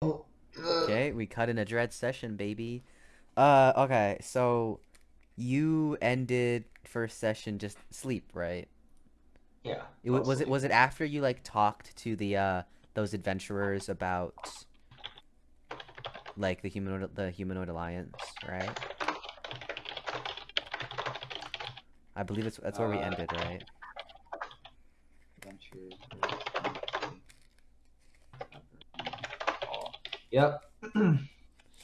Okay, we cut in a dread session, baby. Okay, so you ended first session just sleep, right? Yeah, fell Was it asleep. after you like talked to the those adventurers about like the humanoid alliance, right? I believe that's where we Uh, ended, right? Adventure. Yep.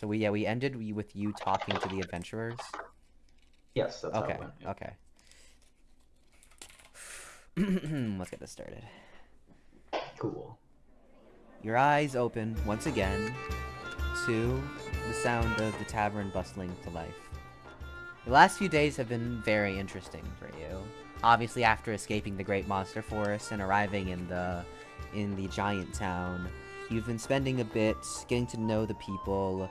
So we ended with you talking to the adventurers. Yes, that's how it Okay, went. Yep. okay. Let's get this started. Cool. Your eyes open once again to the sound of the tavern bustling to life. The last few days have been very interesting for you. Obviously, after escaping the great monster forest and arriving in the giant town, you've been spending a bit getting to know the people,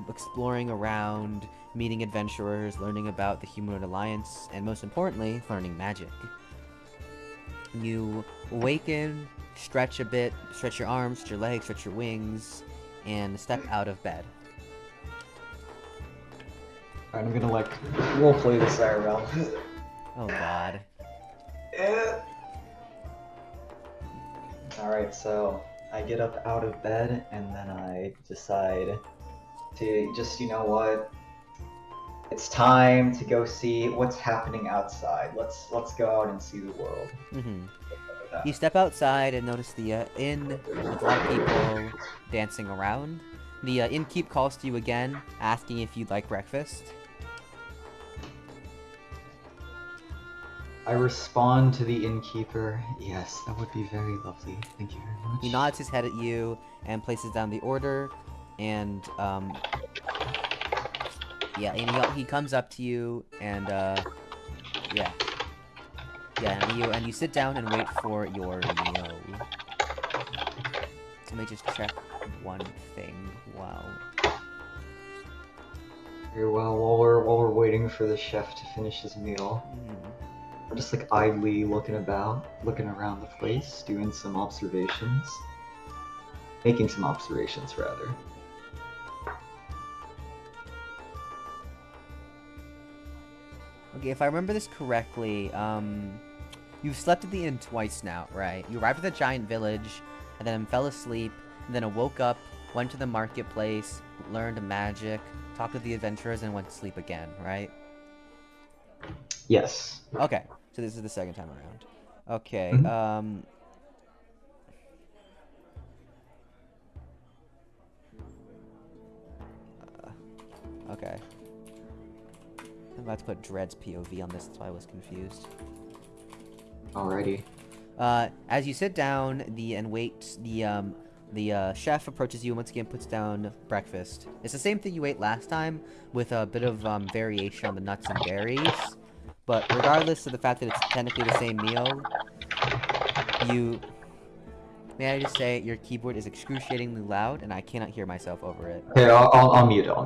exploring around, meeting adventurers, learning about the Humanoid Alliance, and most importantly, learning magic. You awaken, stretch a bit, stretch your arms, stretch your legs, stretch your wings, and step out of bed. Alright, I'm gonna like roleplay this IRL. Oh god. Alright, so I get up out of bed and then I decide to just, you know what? It's time to go see what's happening outside. Let's go out and see the world. Mm-hmm. With You that. step outside and notice the inn with a lot of people dancing around. The innkeep calls to you again, asking if you'd like breakfast. I respond to the innkeeper. Yes, that would be very lovely. Thank you very He much. nods his head at you and places down the order, and yeah, and he comes up to you and yeah, yeah, and you sit down and wait for your meal. So let me just check one thing. Wow. Very well. While we're waiting for the chef to finish his meal, Mm. I'm just like idly looking about, looking around the place, doing some observations, making some observations rather. Okay, if I remember this correctly, you've slept at the inn twice now, right? You arrived at the giant village, and then fell asleep, and then woke up, went to the marketplace, learned magic, talked with the adventurers, and went to sleep again, right? Yes. Okay, so this is the second time around. Okay, Mhm. okay. I'm about to put Dread's POV on this, that's why I was confused. Alrighty. As you sit down and wait, the chef approaches you and once again puts down breakfast. It's the same thing you ate last time, with a bit of variation on the nuts and berries. But regardless of the fact that it's technically the same meal, you may I just say your keyboard is excruciatingly loud and I cannot hear myself over it. Okay, I'll mute it. I'll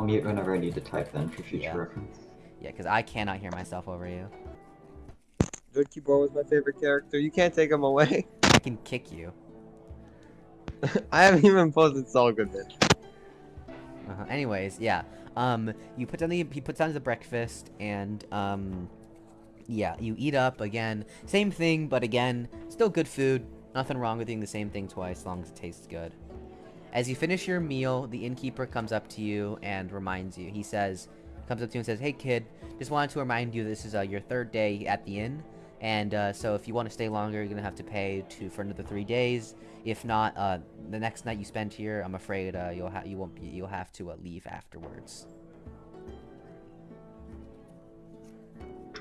mute whenever I need to type then for future Yeah, reference. yeah, because I cannot hear myself over you. Good Keyboard was my favorite character. You can't take him away. I can kick you. I haven't even posted Saul Goodman. Anyways, yeah. He puts down the breakfast and yeah, you eat up again. Same thing, but again, still good food. Nothing wrong with eating the same thing twice as long as it tastes good. As you finish your meal, the innkeeper comes up to you and reminds you. Comes up to you and says, "Hey kid, just wanted to remind you this is your third day at the inn, and so if you want to stay longer, you're gonna have to pay for another 3 days. If not, the next night you spend here, I'm afraid you'll have to leave afterwards."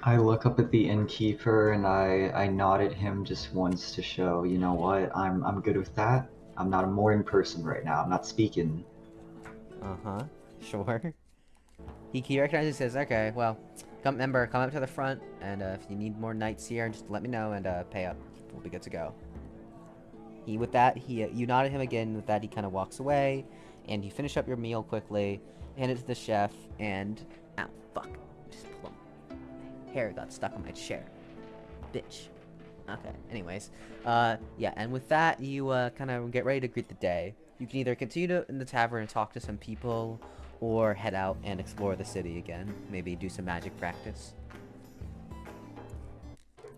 I look up at the innkeeper and I nod at him just once to show, you know what, I'm good with that. I'm not a morning person right now. I'm not speaking. Uh huh. Sure. He recognizes and says, "Okay, well, come up to the front, and if you need more nights here, just let me know and pay up. We'll be good to go." You nod at him again. With that, he kind of walks away, and you finish up your meal quickly, hand it to the chef, and ow, fuck, just hair got stuck on my chair. bitch. Okay, anyways. Yeah, and with that, you, kind of get ready to greet the day. You can either continue in the tavern and talk to some people, or head out and explore the city again. Maybe do some magic practice.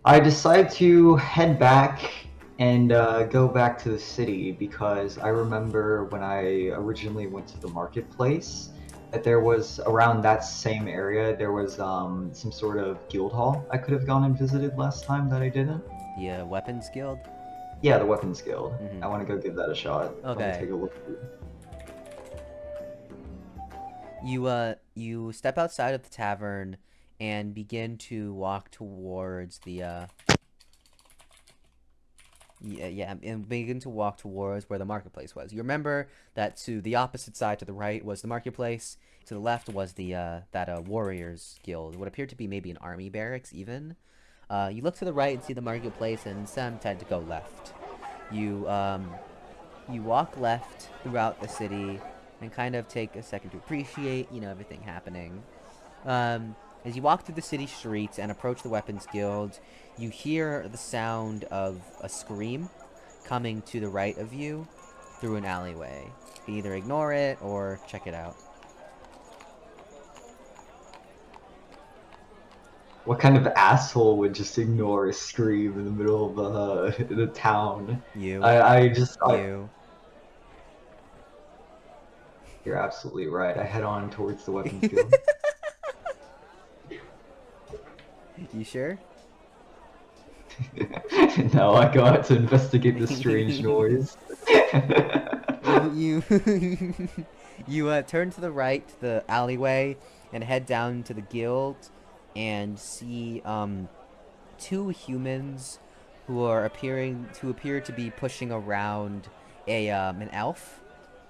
I decide to head back and go back to the city because I remember when I originally went to the marketplace that there was around that same area there was some sort of guild hall I could have gone and visited last time that I didn't. The, Weapons Guild? Yeah, the Weapons Guild. Mhm. I want to go give that a shot. Let me Okay. take a look. You step outside of the tavern and begin to walk towards the, and begin to walk towards where the marketplace was. You remember that to the opposite side, to the right, was the marketplace. To the left was the, warriors guild. What appeared to be maybe an army barracks, even. You look to the right and see the marketplace, and instead tend to go left. You walk left throughout the city and kind of take a second to appreciate, everything happening. As you walk through the city streets and approach the Weapons Guild, you hear the sound of a scream coming to the right of you through an alleyway. You can either ignore it or check it out. What kind of asshole would just ignore a scream in the middle of the town? You. You're absolutely right. I head on towards the Weapons Guild. You sure? No, I go out to investigate the strange noise. you you turn to the right to the alleyway and head down to the guild and see two humans who appear to be pushing around an elf.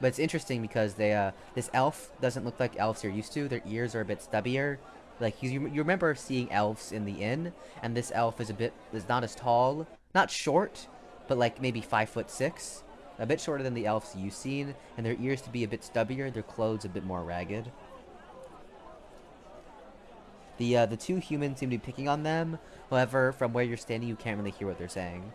But it's interesting because this elf doesn't look like elves you're used to. Their ears are a bit stubbier. Like you remember seeing elves in the inn, and this elf is not as tall, not short, but like maybe 5'6", a bit shorter than the elves you've seen, and their ears to be a bit stubbier, their clothes a bit more ragged. The two humans seem to be picking on them. However, from where you're standing, you can't really hear what they're saying.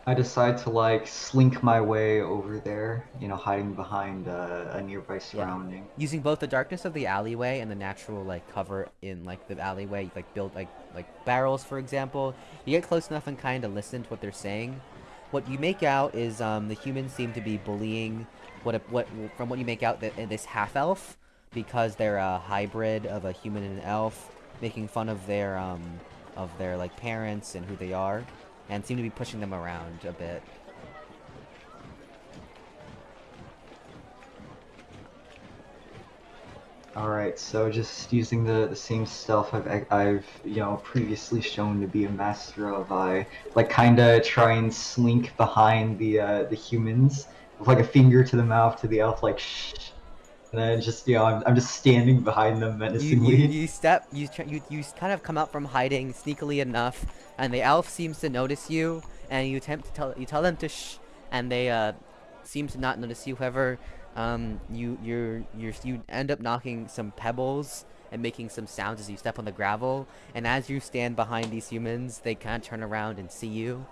I decide to slink my way over there, hiding behind a nearby surrounding. Yeah. Using both the darkness of the alleyway and the natural cover in the alleyway, build like barrels, for example. You get close enough and kind of listen to what they're saying. What you make out is the humans seem to be bullying from what you make out this half elf, because they're a hybrid of a human and an elf, making fun of their parents and who they are, and seem to be pushing them around a bit. Alright, so just using the same stealth I've previously shown to be a master of, I kinda try and slink behind the humans with a finger to the mouth to the elf, shh. And then just I'm just standing behind them menacingly. You kind of come out from hiding sneakily enough, and the elf seems to notice you, and you tell them to shh, and they seem to not notice you. However, you end up knocking some pebbles and making some sounds as you step on the gravel, and as you stand behind these humans, they kind of turn around and see you.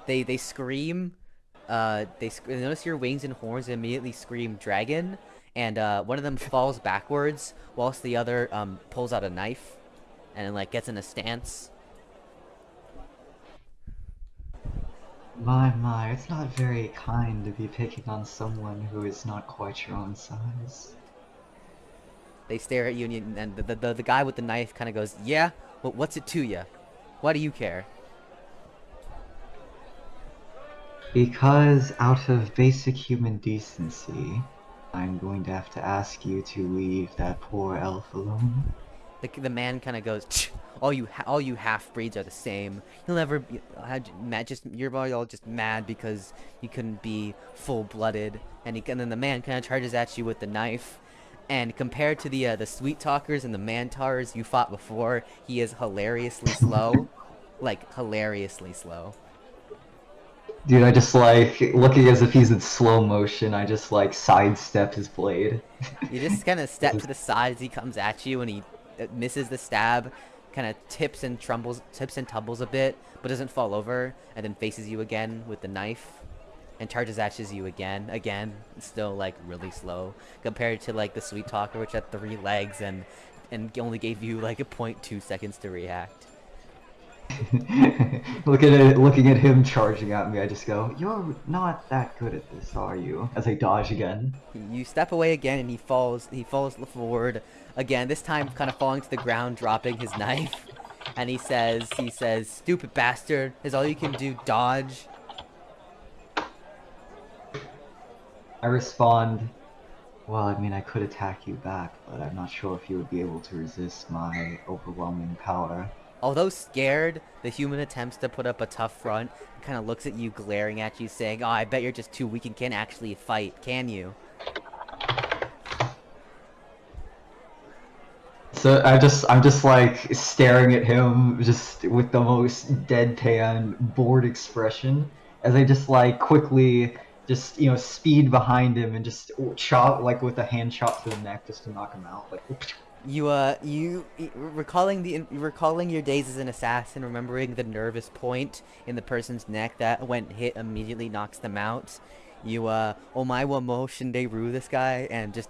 They scream. They notice your wings and horns and immediately scream dragon, and one of them falls backwards whilst the other pulls out a knife and gets in a stance. My, it's not very kind to be picking on someone who is not quite your own size. They stare at you, and the guy with the knife kind of goes, "Yeah, well, what's it to you? Why do you care?" Because out of basic human decency, I'm going to have to ask you to leave that poor elf alone. The man kind of goes, "Tch, all you half breeds are the same. You'll never be you're all just mad because you couldn't be full blooded." And then the man kind of charges at you with the knife. And compared to the sweet talkers and the man-tars you fought before, he is hilariously slow, hilariously slow. Dude, I just like looking as if he's in slow motion. I just like sidestep his blade. You just kind of step to the side as he comes at you, and he misses the stab, kind of tips and tumbles a bit, but doesn't fall over, and then faces you again with the knife, and charges at you again, still like really slow compared to like the Sweet Talker, which had 3 legs and only gave you like a 0.2 seconds to react. Looking at him charging at me, I just go, "You're not that good at this, are you?" As I dodge again. You step away again, and he falls forward again. This time, kind of falling to the ground, dropping his knife, and he says, "Stupid bastard! Is all you can do dodge?" I respond, "Well, I mean, I could attack you back, but I'm not sure if you would be able to resist my overwhelming power." Although scared, the human attempts to put up a tough front, and kind of looks at you, glaring at you, saying, "Oh, I bet you're just too weak and can't actually fight, can you?" So I'm just like staring at him, just with the most deadpan, bored expression, as I just like quickly, just speed behind him and just chop like with a hand chop to the neck just to knock him out. Like, You recalling your days as an assassin, remembering the nervous point in the person's neck that when hit immediately knocks them out. You Omaiwa Mo Shinderu this guy and just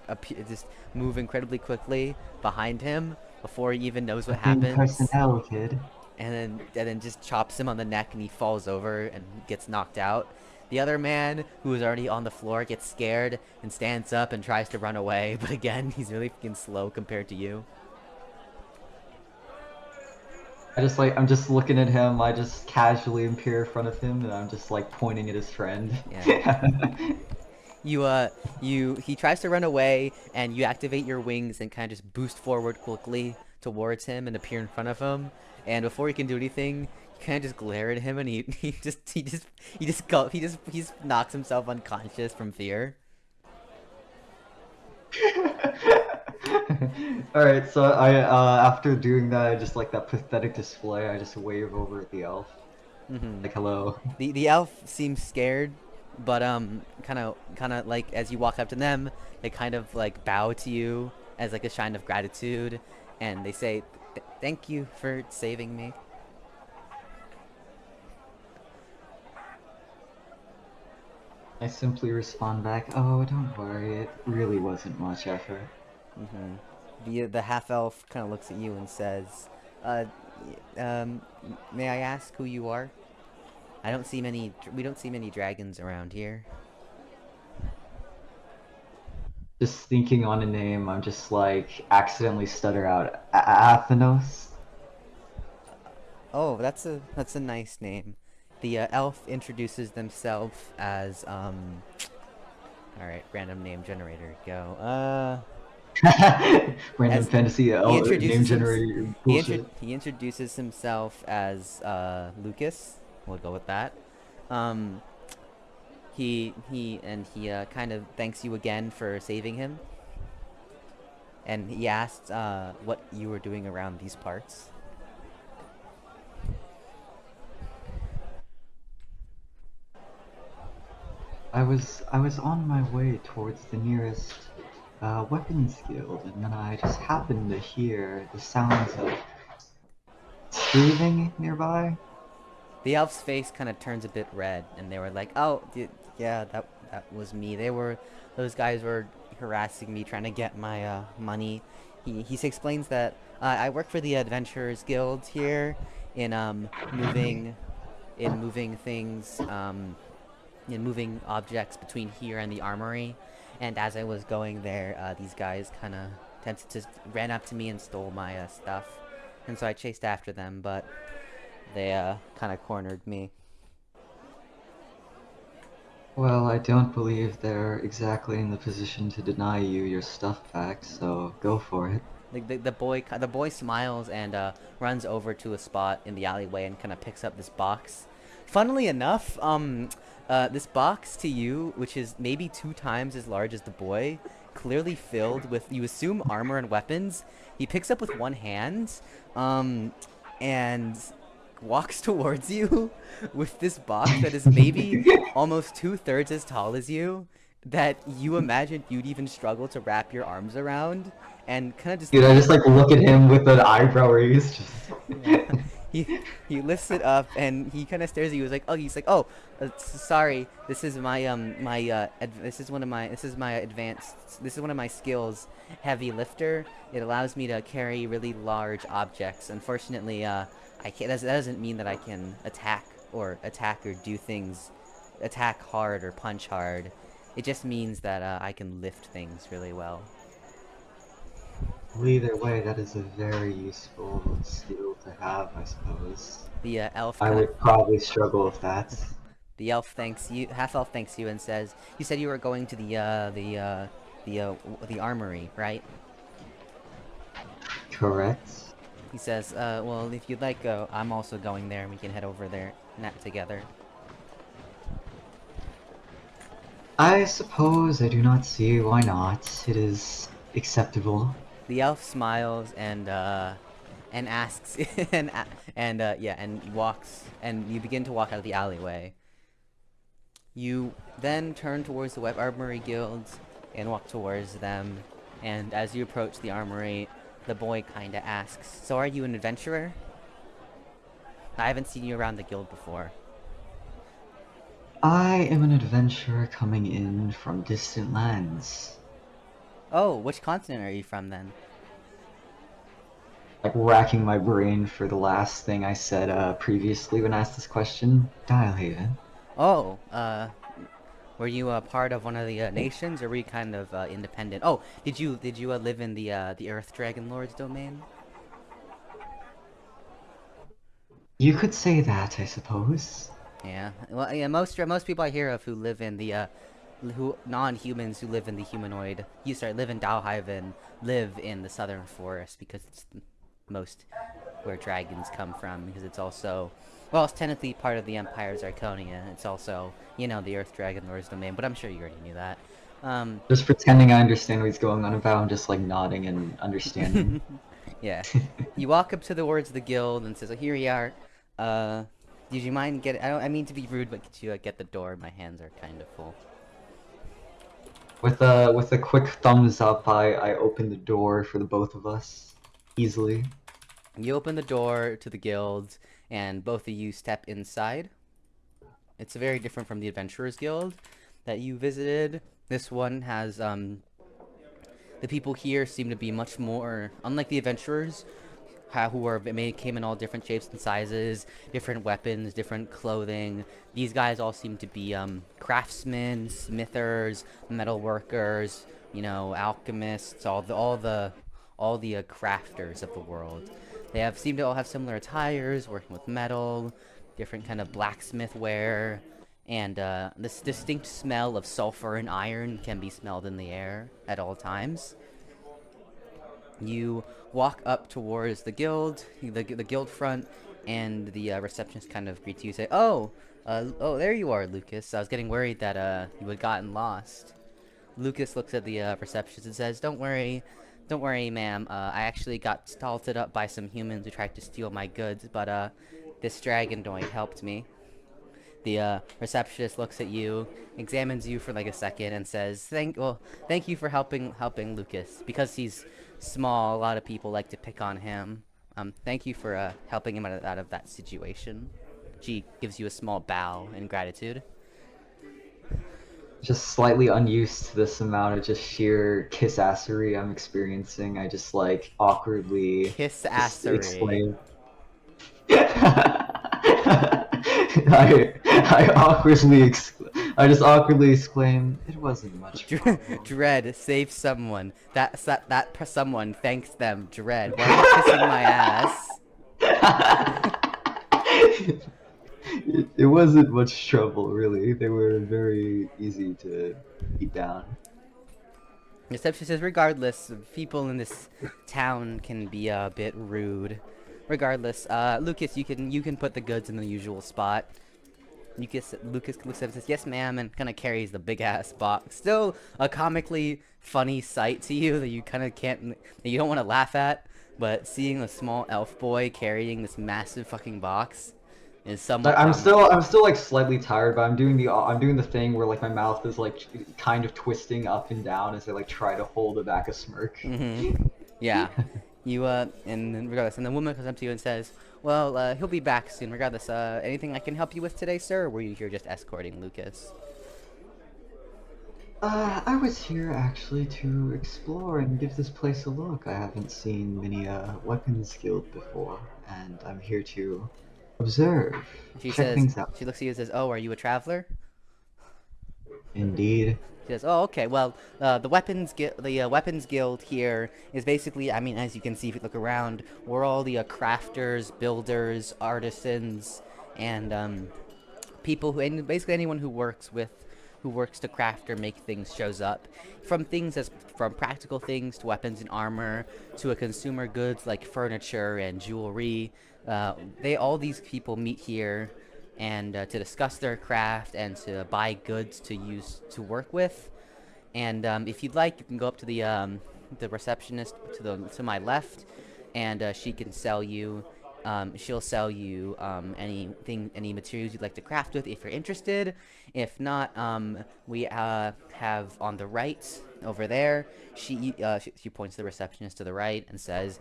move incredibly quickly behind him before he even knows what same happens, personnel, kid. and then just chops him on the neck and he falls over and gets knocked out. The other man, who is already on the floor, gets scared and stands up and tries to run away, but again, he's really fucking slow compared to you. I'm just looking at him. I just casually appear in front of him, and I'm just like pointing at his friend. Yeah. He tries to run away, and you activate your wings and kind of just boost forward quickly towards him and appear in front of him. And before he can do anything, you kind of just glare at him, and he just knocks himself unconscious from fear. Alright, so I after doing that, I just like that pathetic display. I just wave over at the elf, Mm-hmm. like hello. The elf seems scared, but kind of like as you walk up to them, they kind of like bow to you as like a sign of gratitude, and they say, "Thank you for saving me." I simply respond back, "Oh, don't worry. It really wasn't much effort." Mm-hmm. The half elf kind of looks at you and says, "Uh, may I ask who you are? We don't see many dragons around here." Just thinking on a name, I'm just like accidentally stutter out Athenos. Oh, that's a nice name. The elf introduces themselves as All right, random name generator, go. Random As fantasy he name introduces generator bullshit. he introduces himself as Lucas. We'll go with that. Um, he kind of thanks you again for saving him, and he asked what you were doing around these parts. I was on my way towards the nearest weapons guild, and then I just happened to hear the sounds of breathing nearby. The elf's face kind of turns a bit red, and they were like, "Oh, yeah, that was me. Those guys were harassing me, trying to get my money." He explains that I work for the Adventurers Guild here in moving things, in moving objects between here and the armory. And as I was going there, these guys kind of ran up to me and stole my stuff, and so I chased after them, but they kind of cornered me. Well, I don't believe they're exactly in the position to deny you your stuff back, so go for it. The boy smiles and runs over to a spot in the alleyway and kind of picks up this box. Funnily enough, this box to you, which is maybe 2 times as large as the boy, clearly filled with, you assume, armor and weapons. He picks up with one hand, and walks towards you with this box that is maybe almost 2/3 as tall as you, that you imagine you'd even struggle to wrap your arms around, and kind of just Dude, I just like look at him with an eyebrow raised. Just... yeah. He lifts it up and he kind of stares at you. He's like, oh, sorry. This is my this is one of my skills. Heavy lifter. It allows me to carry really large objects. Unfortunately, I can't. That doesn't mean that I can attack or do things, attack hard or punch hard. It just means that I can lift things really well. Well, either way, that is a very useful skill to have, I suppose. The elf. I would probably struggle with that. The elf thanks you. Half elf thanks you and says, "You said you were going to the armory, right?" Correct. He says, "Well, if you'd like, I'm also going there, and we can head over there together." I suppose I do not see why not. It is acceptable. The elf smiles and asks and walks, and you begin to walk out of the alleyway. You then turn towards the Web Armory Guild and walk towards them, and as you approach the armory, the boy kinda asks, "So are you an adventurer? I haven't seen you around the guild before." I am an adventurer coming in from distant lands. Oh, which continent are you from then? Like racking my brain for the last thing I said previously when asked this question. Dialhaven. Oh, were you a part of one of the nations, or were you kind of independent? Oh, did you live in the Earth Dragon Lord's domain? You could say that, I suppose. Yeah. Well, yeah. Most people I hear of who live in the non-humans who live in the humanoid, live in Althvinhaim, live in the southern forest because it's most where dragons come from, because it's also, well, it's technically part of the Empire of Zarconia. It's also, you know, the Earth Dragon Lord's domain, but I'm sure you already knew that. Just pretending I understand what he's going on about. I'm just like nodding and understanding. Yeah. You walk up to the words of the guild and says, "Oh, here we are. Did you mind I mean to be rude, but could you get the door? My hands are kind of full." With a quick thumbs up, I open the door for the both of us, easily. You open the door to the guild, and both of you step inside. It's very different from the Adventurers Guild that you visited. This one has, the people here seem to be much more, unlike the Adventurers, came in all different shapes and sizes, different weapons, different clothing. These guys all seem to be, craftsmen, smithers, metal workers, you know, alchemists, all the crafters of the world. They seem to all have similar attires, working with metal, different kind of blacksmith wear, and this distinct smell of sulfur and iron can be smelled in the air at all times. You walk up towards the guild, the guild front, and the receptionist kind of greets you, say, "Oh, there you are, Lucas. I was getting worried that you had gotten lost." Lucas looks at the receptionist and says, Don't worry, ma'am. I actually got salted up by some humans who tried to steal my goods, but this dragondoid helped me." The receptionist looks at you, examines you for like a second, and says, Thank you for helping Lucas. Because he's small, a lot of people like to pick on him. Thank you for helping him out of that situation." She gives you a small bow in gratitude. Just slightly unused to this amount of just sheer kiss-assery I'm experiencing. I just like awkwardly Kiss-assery. exclaim. I just awkwardly exclaim, "It wasn't much." Dread, save someone. That someone thanks them. Dread, why are you kissing my ass? It wasn't much trouble, really. They were very easy to beat down. Reception says, regardless, people in this town can be a bit rude. Regardless, Lucas, you can put the goods in the usual spot. Lucas looks up and says, "Yes, ma'am," and kind of carries the big-ass box. Still a comically funny sight to you that you kind of can't, that you don't want to laugh at. but seeing a small elf boy carrying this massive fucking box is somewhat I'm still like slightly tired, but I'm doing the thing where like my mouth is like kind of twisting up and down as I like try to hold back a smirk. Yeah. You, and then regardless, and the woman comes up to you and says, well, he'll be back soon. Regardless, anything I can help you with today, sir? Or were you here just escorting Lucas? I was here actually to explore and give this place a look. I haven't seen many weapons guild before, and I'm here to observe, check things out. She looks at you and says, oh, are you a traveler? Indeed. She says, oh, okay, well, the weapons guild here is basically, I mean, as you can see if you look around, we're all the crafters, builders, artisans, and people who, and basically anyone who works to craft or make things shows up. From practical things to weapons and armor to consumer goods like furniture and jewelry. All these people meet here and to discuss their craft and to buy goods to use to work with. And if you'd like, you can go up to the receptionist to my left, and she can sell you. She'll sell you any materials you'd like to craft with if you're interested. If not, we have on the right over there. She points the receptionist to the right and says,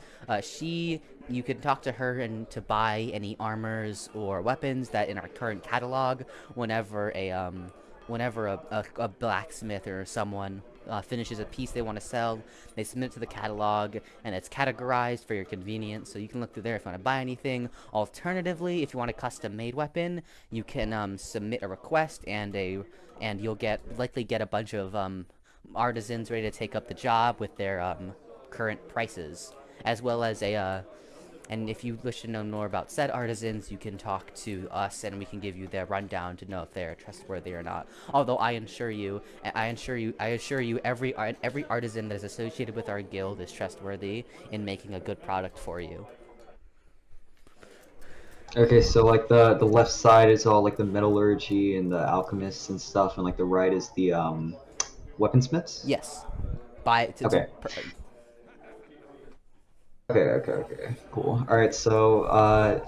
you can talk to her and to buy any armors or weapons that in our current catalog. Whenever a blacksmith or someone finishes a piece they want to sell, they submit it to the catalog, and it's categorized for your convenience, so you can look through there if you want to buy anything. Alternatively, if you want a custom-made weapon, you can submit a request, and you'll likely get a bunch of artisans ready to take up the job with their current prices, as well as and if you wish to know more about said artisans, you can talk to us, and we can give you their rundown to know if they're trustworthy or not. Although I assure you, every artisan that is associated with our guild is trustworthy in making a good product for you. Okay, so like the left side is all like the metallurgy and the alchemists and stuff, and like the right is the weaponsmiths? Yes. Okay. Okay, cool. Alright, so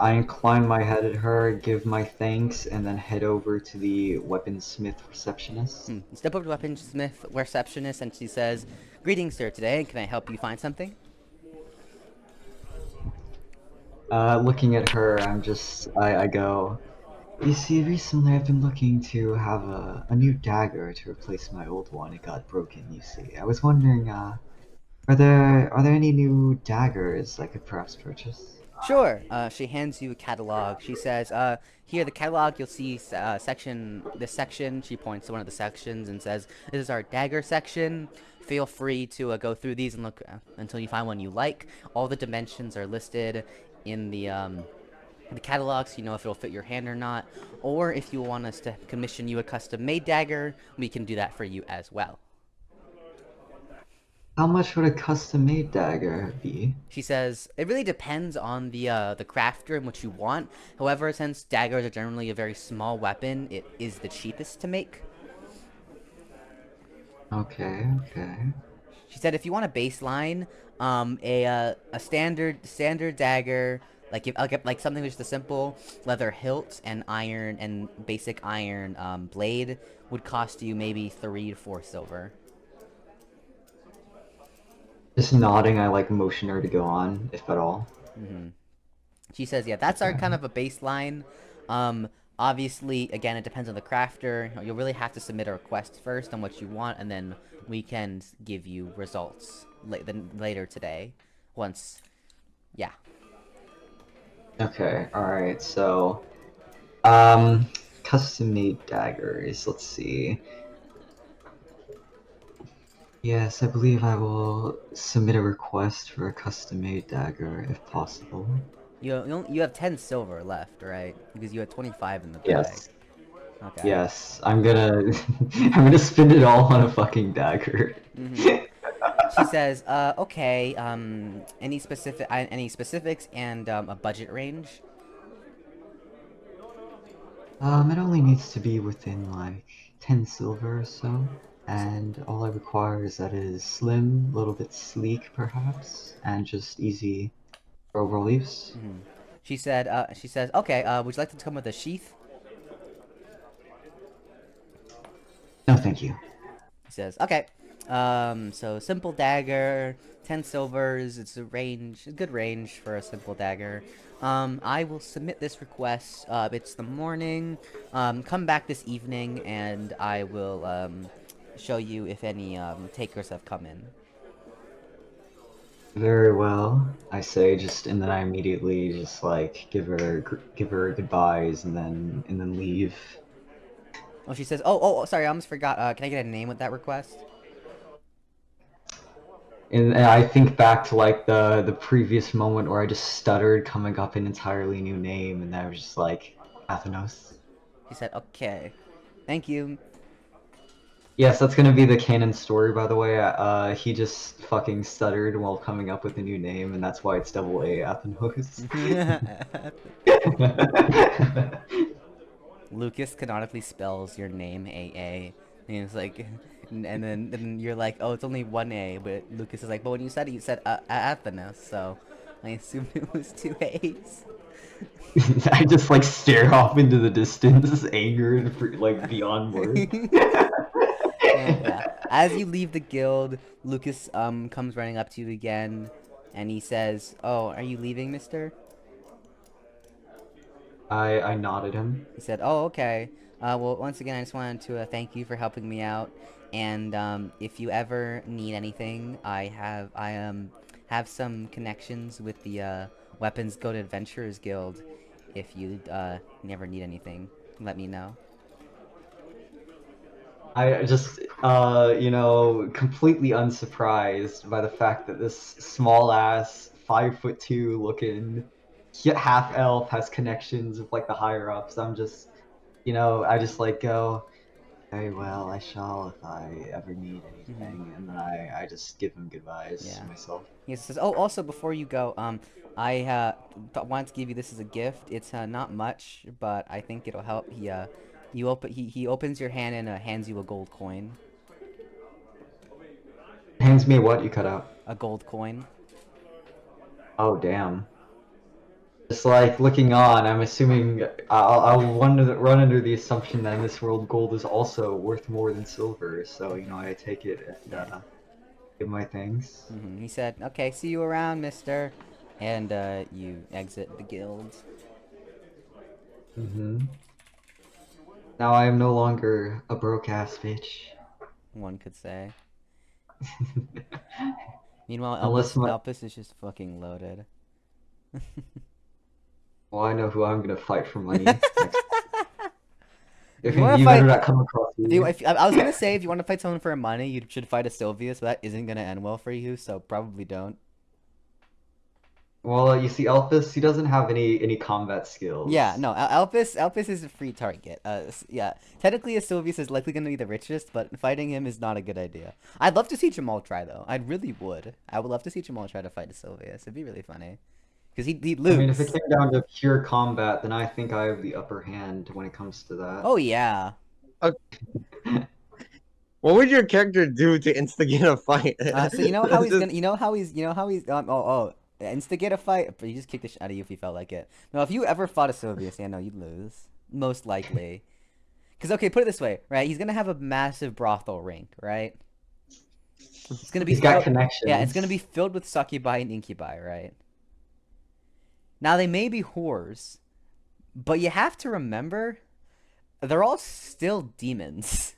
I incline my head at her, give my thanks, and then head over to the weaponsmith receptionist. Step over to weaponsmith receptionist, and she says, greetings, sir, today. Can I help you find something? Looking at her, I go, you see, recently I've been looking to have a new dagger to replace my old one. It got broken, you see. I was wondering, are there any new daggers I could perhaps purchase? Sure. She hands you a catalog. She says, here, the catalog, you'll see this section. She points to one of the sections and says, this is our dagger section. Feel free to go through these and look until you find one you like. All the dimensions are listed in the catalog, so you know if it'll fit your hand or not. Or if you want us to commission you a custom-made dagger, we can do that for you as well. How much would a custom-made dagger be? She says, it really depends on the crafter and what you want. However, since daggers are generally a very small weapon, it is the cheapest to make. Okay. She said if you want a baseline, a standard dagger, I'll get like something with just a simple leather hilt and iron and basic iron blade would cost you maybe 3 to 4 silver. Just nodding, I like motion her to go on, if at all. She says, yeah, that's our kind of a baseline. Obviously, again, it depends on the crafter. You'll really have to submit a request first on what you want, and then we can give you results later today. Yeah. Okay, alright, so, custom-made daggers, let's see. Yes, I believe I will submit a request for a custom-made dagger, if possible. You have 10 silver left, right? Because you had 25 in the bag. Yes. Okay. Yes, I'm gonna spend it all on a fucking dagger. She says, okay, any specifics and a budget range? It only needs to be within like 10 silver or so. And all I require is that it is slim, a little bit sleek perhaps, and just easy Rover leaves. She says, okay, would you like to come with a sheath? No, thank you. He says, okay. So simple dagger, 10 silvers. It's a good range for a simple dagger. I will submit this request. It's the morning. Come back this evening, and I will show you if any takers have come in. Very well, I say, and then I immediately just like give her goodbyes and then leave. Oh, she says, oh, sorry, I almost forgot. Can I get a name with that request? And I think back to like the previous moment where I just stuttered, coming up an entirely new name, and I was just like, Athanos. She said, okay, thank you. Yes, that's gonna be the canon story, by the way. He just fucking stuttered while coming up with a new name, and that's why it's double A Athanos. Lucas canonically spells your name AA. And it's like, and then you're like, oh, it's only one A, but Lucas is like, but when you said it, you said Athanos, so I assumed it was two A's. I just like stare off into the distance, angered for like beyond words. Yeah. As you leave the guild, Lucas comes running up to you again, and he says, "Oh, are you leaving, mister?" I nodded him. He said, "Oh, okay. Well, once again, I just wanted to thank you for helping me out, and if you ever need anything, I have some connections with the Weapons Go to Adventurers Guild. If you never need anything, let me know." I just, completely unsurprised by the fact that this small ass 5'2" looking half elf has connections with like the higher ups. I'm just, I just like go, very well, I shall if I ever need anything, and then I just give him goodbyes to myself. He says, "Oh, also before you go, I wanted to give you this as a gift. It's not much, but I think it'll help." He opens your hand and hands you a gold coin. Hands me what? You cut out. A gold coin. Oh damn. Just like looking on, I'm assuming I'll run under the assumption that in this world gold is also worth more than silver. So I take it and give my thanks. He said, "Okay, see you around, mister," and you exit the guild. Now I am no longer a broke ass bitch. One could say. Meanwhile, Elpis is just fucking loaded. Well, I know who I'm gonna fight for money. If you you better not come across me. I was gonna say if you want to fight someone for money, you should fight a Sylvius, but that isn't gonna end well for you, so probably don't. Well, you see, Elpis, he doesn't have any combat skills. Yeah, no, Elpis is a free target. Yeah, technically a Sylvius is likely gonna be the richest, but fighting him is not a good idea. I'd love to see Jamal try though. I really would. I would love to see Jamal try to fight a Sylvius. It'd be really funny. Because he'd lose. I mean, if it came down to pure combat, then I think I have the upper hand when it comes to that. Oh yeah. What would your character do to instigate a fight? So you know how he's instigate a fight, but you just kick the shit out of you if you felt like it. No, if you ever fought a Sylvius, yeah, no, you'd lose. Most likely. Because, okay, put it this way, right? He's going to have a massive brothel ring, right? It's gonna be He's got connections. Yeah, it's going to be filled with succubi and incubi, right? Now, they may be whores, but you have to remember, they're all still demons.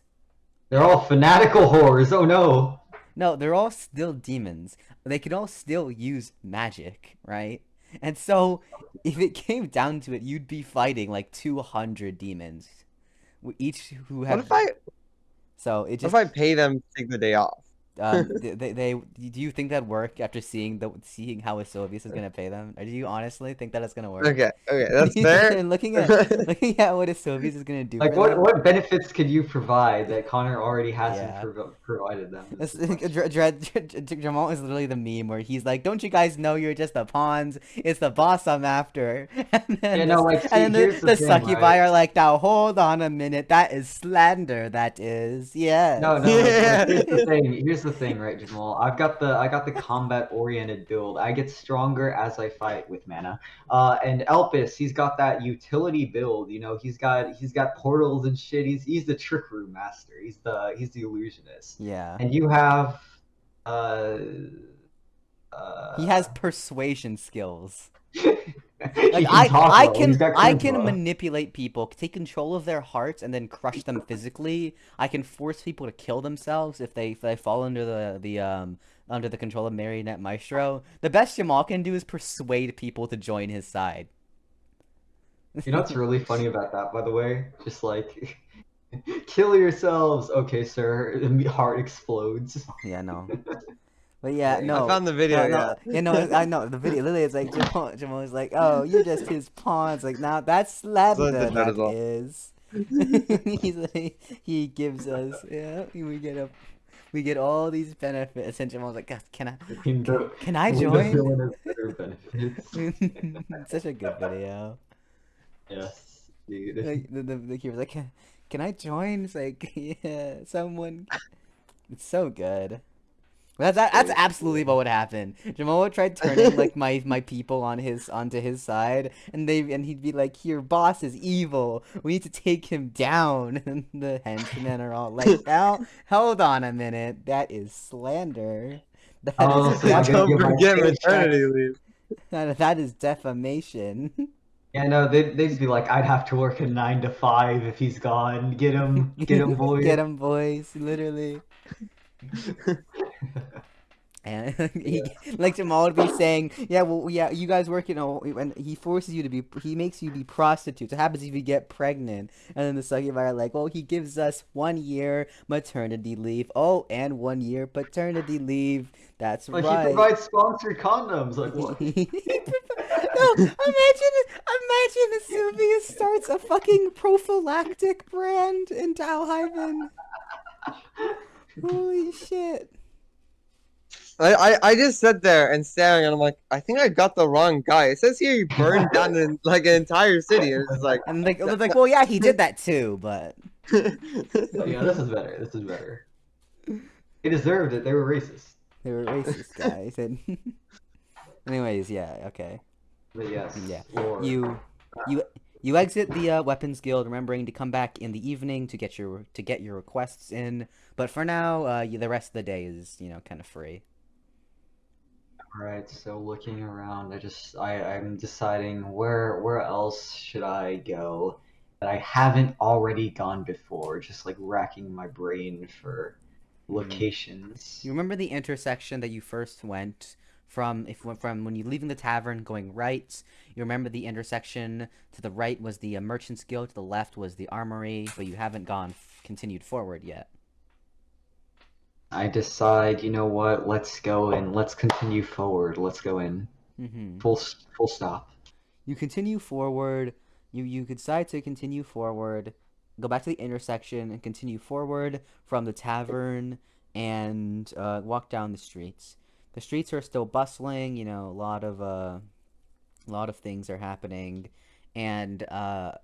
They're all fanatical whores, oh no! No, they're all still demons. They can all still use magic, right? And so, if it came down to it, you'd be fighting like 200 demons, each who have. What if I pay them to take the day off? Do you think that'd work after seeing how a Sylvius is gonna pay them? Or do you honestly think that it's gonna work? Okay, that's fair. And looking at what a Sylvius is gonna do. Like, what benefits could you provide that Connor already hasn't provided them? Jamal is literally the meme where he's like, "Don't you guys know you're just the pawns? It's the boss I'm after." And then the succubi are like, "Now hold on a minute, that is slander. That is, yes." No. Here's the the thing, right, Jamal? I got the combat oriented build. I get stronger as I fight with mana. And Elpis, he's got that utility build. You know, he's got portals and shit. He's the trick room master. He's the illusionist. Yeah. And you have uh He has uh persuasion skills. he Like can talk I well. He's can got I can charisma. manipulate people, take control of their hearts, and then crush them physically. I can force people to kill themselves if they fall under the under the control of Marionette Maestro. The best Jamal can do is persuade people to join his side. You know what's really funny about that, by the way? Just like kill yourselves. Okay, sir. And the heart explodes. Yeah, no. But yeah, I no, found the video. no, no, yeah, no. I know the video. Literally, it's like Jamal is like, "Oh, you're just his pawn." It's like, "Now that's The slander. shot as That well. is." He's like, he gives us, yeah. We get all these benefits, and Jamal's like, "God, can I The join?" villain has better benefits. Such a good video. Yes, dude. Like the keeper's like, can I join? It's like, yeah, someone. It's so good. That's So absolutely what would happen. Jamal tried turning like my people onto his side, and he'd be like, "Your boss is evil. We need to take him down." And the henchmen are all like, "Now, hold on a minute. That is slander. That is Oh, so you're gonna Don't give my forget paycheck? maternity leave. that is defamation." Yeah, no, they'd be like, I'd have to work a 9 to 5 if he's gone. Get him, boy. Get him, boys. Literally. And Yeah. like Jamal would be saying, yeah, well, yeah, you guys work, and he makes you be prostitutes. What happens if you get pregnant? And then the succubus are like, well, he gives us 1 year maternity leave. Oh, and 1 year paternity leave. That's Like he right. provides sponsored condoms. Like what? No, imagine Vesuvius starts a fucking prophylactic brand in Althvinhaim. Holy shit. I just sat there and staring, and I'm like, I think I got the wrong guy. It says here he burned down like an entire city, and it's just like, And like, well, yeah, he did that too, but Oh, yeah, this is better. This is better. They deserved it. They were racist. they were racist guys. And anyways, yeah, okay, But yes, yeah, lore. you you exit the weapons guild, remembering to come back in the evening to get your requests in. But for now, the rest of the day is kind of free. Alright, so looking around, I'm deciding where else should I go that I haven't already gone before, just like racking my brain for locations. You remember the intersection that you first went from when you leaving the tavern going right. You remember the intersection to the right was the merchant's guild, to the left was the armory, but you haven't continued forward yet. I decide, you know what? Let's go in. Let's continue forward. Let's go in. Full stop. You continue forward. You decide to continue forward. Go back to the intersection and continue forward from the tavern and walk down the streets. The streets are still bustling. A lot of things are happening, and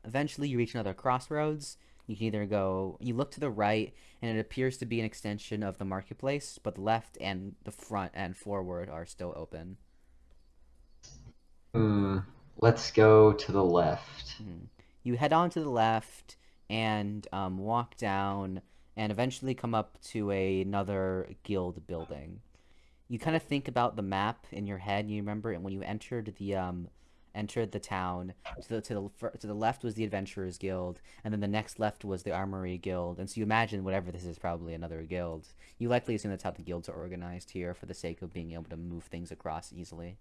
eventually you reach another crossroads. You can either you look to the right, and it appears to be an extension of the marketplace, but the left and the front and forward are still open. Let's go to the left. You head on to the left and walk down, and eventually come up to another guild building. You kind of think about the map in your head. You remember when you entered the town. To the left was the Adventurers Guild, and then the next left was the Armory Guild. And so you imagine whatever this is probably another guild. You likely assume that's how the guilds are organized here for the sake of being able to move things across easily.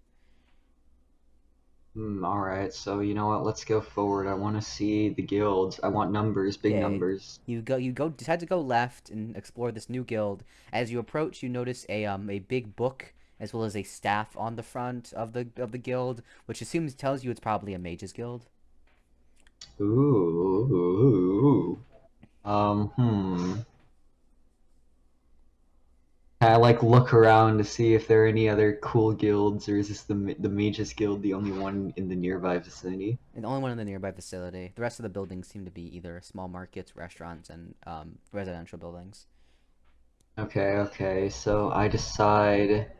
Alright, so you know what? Let's go forward. I want to see the guilds. I want numbers, big Okay. numbers. You decide to go left and explore this new guild. As you approach, you notice a big book as well as a staff on the front of the guild, which tells you it's probably a mage's guild. Ooh. I look around to see if there are any other cool guilds, or is this the Mage's Guild the only one in the nearby vicinity? And the only one in the nearby vicinity. The rest of the buildings seem to be either small markets, restaurants, and residential buildings. Okay. So I decide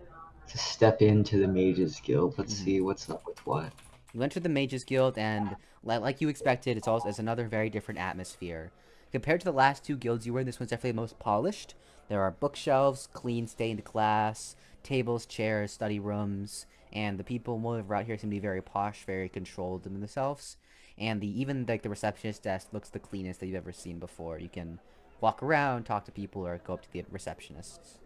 to step into the Mages Guild. Let's Mm-hmm. see what's up with what. You enter the Mages Guild, and like you expected, it's another very different atmosphere. Compared to the last two guilds you were in, this one's definitely the most polished. There are bookshelves, clean stained glass, tables, chairs, study rooms, and the people around here seem to be very posh, very controlled in themselves. And even like the receptionist desk looks the cleanest that you've ever seen before. You can walk around, talk to people, or go up to the receptionists.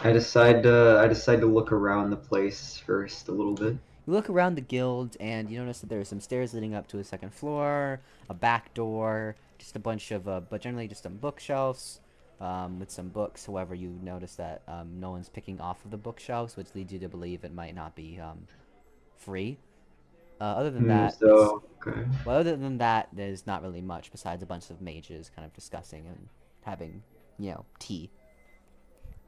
I decide to look around the place first a little bit. You look around the guild and you notice that there are some stairs leading up to a second floor, a back door, just a bunch of, but generally just some bookshelves with some books. However, you notice that no one's picking off of the bookshelves, which leads you to believe it might not be free. Other than that, it's So okay. well. Other than that, there's not really much besides a bunch of mages kind of discussing and having, tea.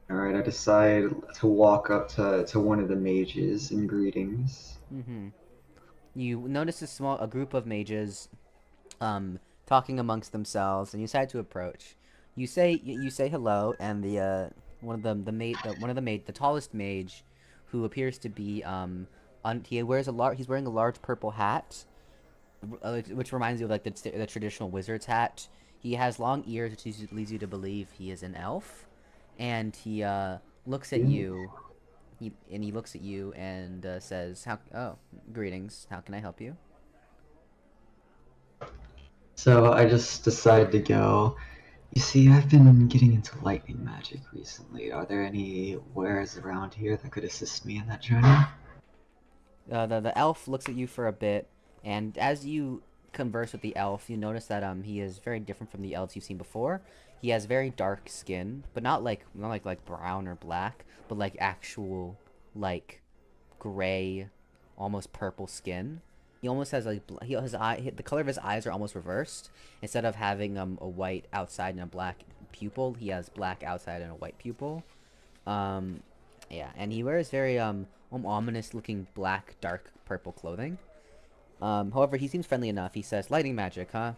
All right. I decide to walk up to one of the mages in greetings. Mm-hmm. You notice a group of mages talking amongst themselves, and you decide to approach. You say hello, and one of them the tallest mage, who appears to be he's wearing a large purple hat, which reminds you of like the traditional wizard's hat. He has long ears, which leads you to believe he is an elf, and he looks at you. He looks at you and says, "How? Oh, greetings. How can I help you?" So I just decide to go. You see, I've been getting into lightning magic recently. Are there any wares around here that could assist me in that journey? The elf looks at you for a bit, and as you converse with the elf, you notice that he is very different from the elves you've seen before. He has very dark skin, but not like brown or black, but like actual like gray, almost purple skin. He almost has like the color of his eyes are almost reversed. Instead of having a white outside and a black pupil, he has black outside and a white pupil. Um, yeah, and he wears very ominous looking black dark purple clothing. However, he seems friendly enough. He says, "Lighting magic, huh?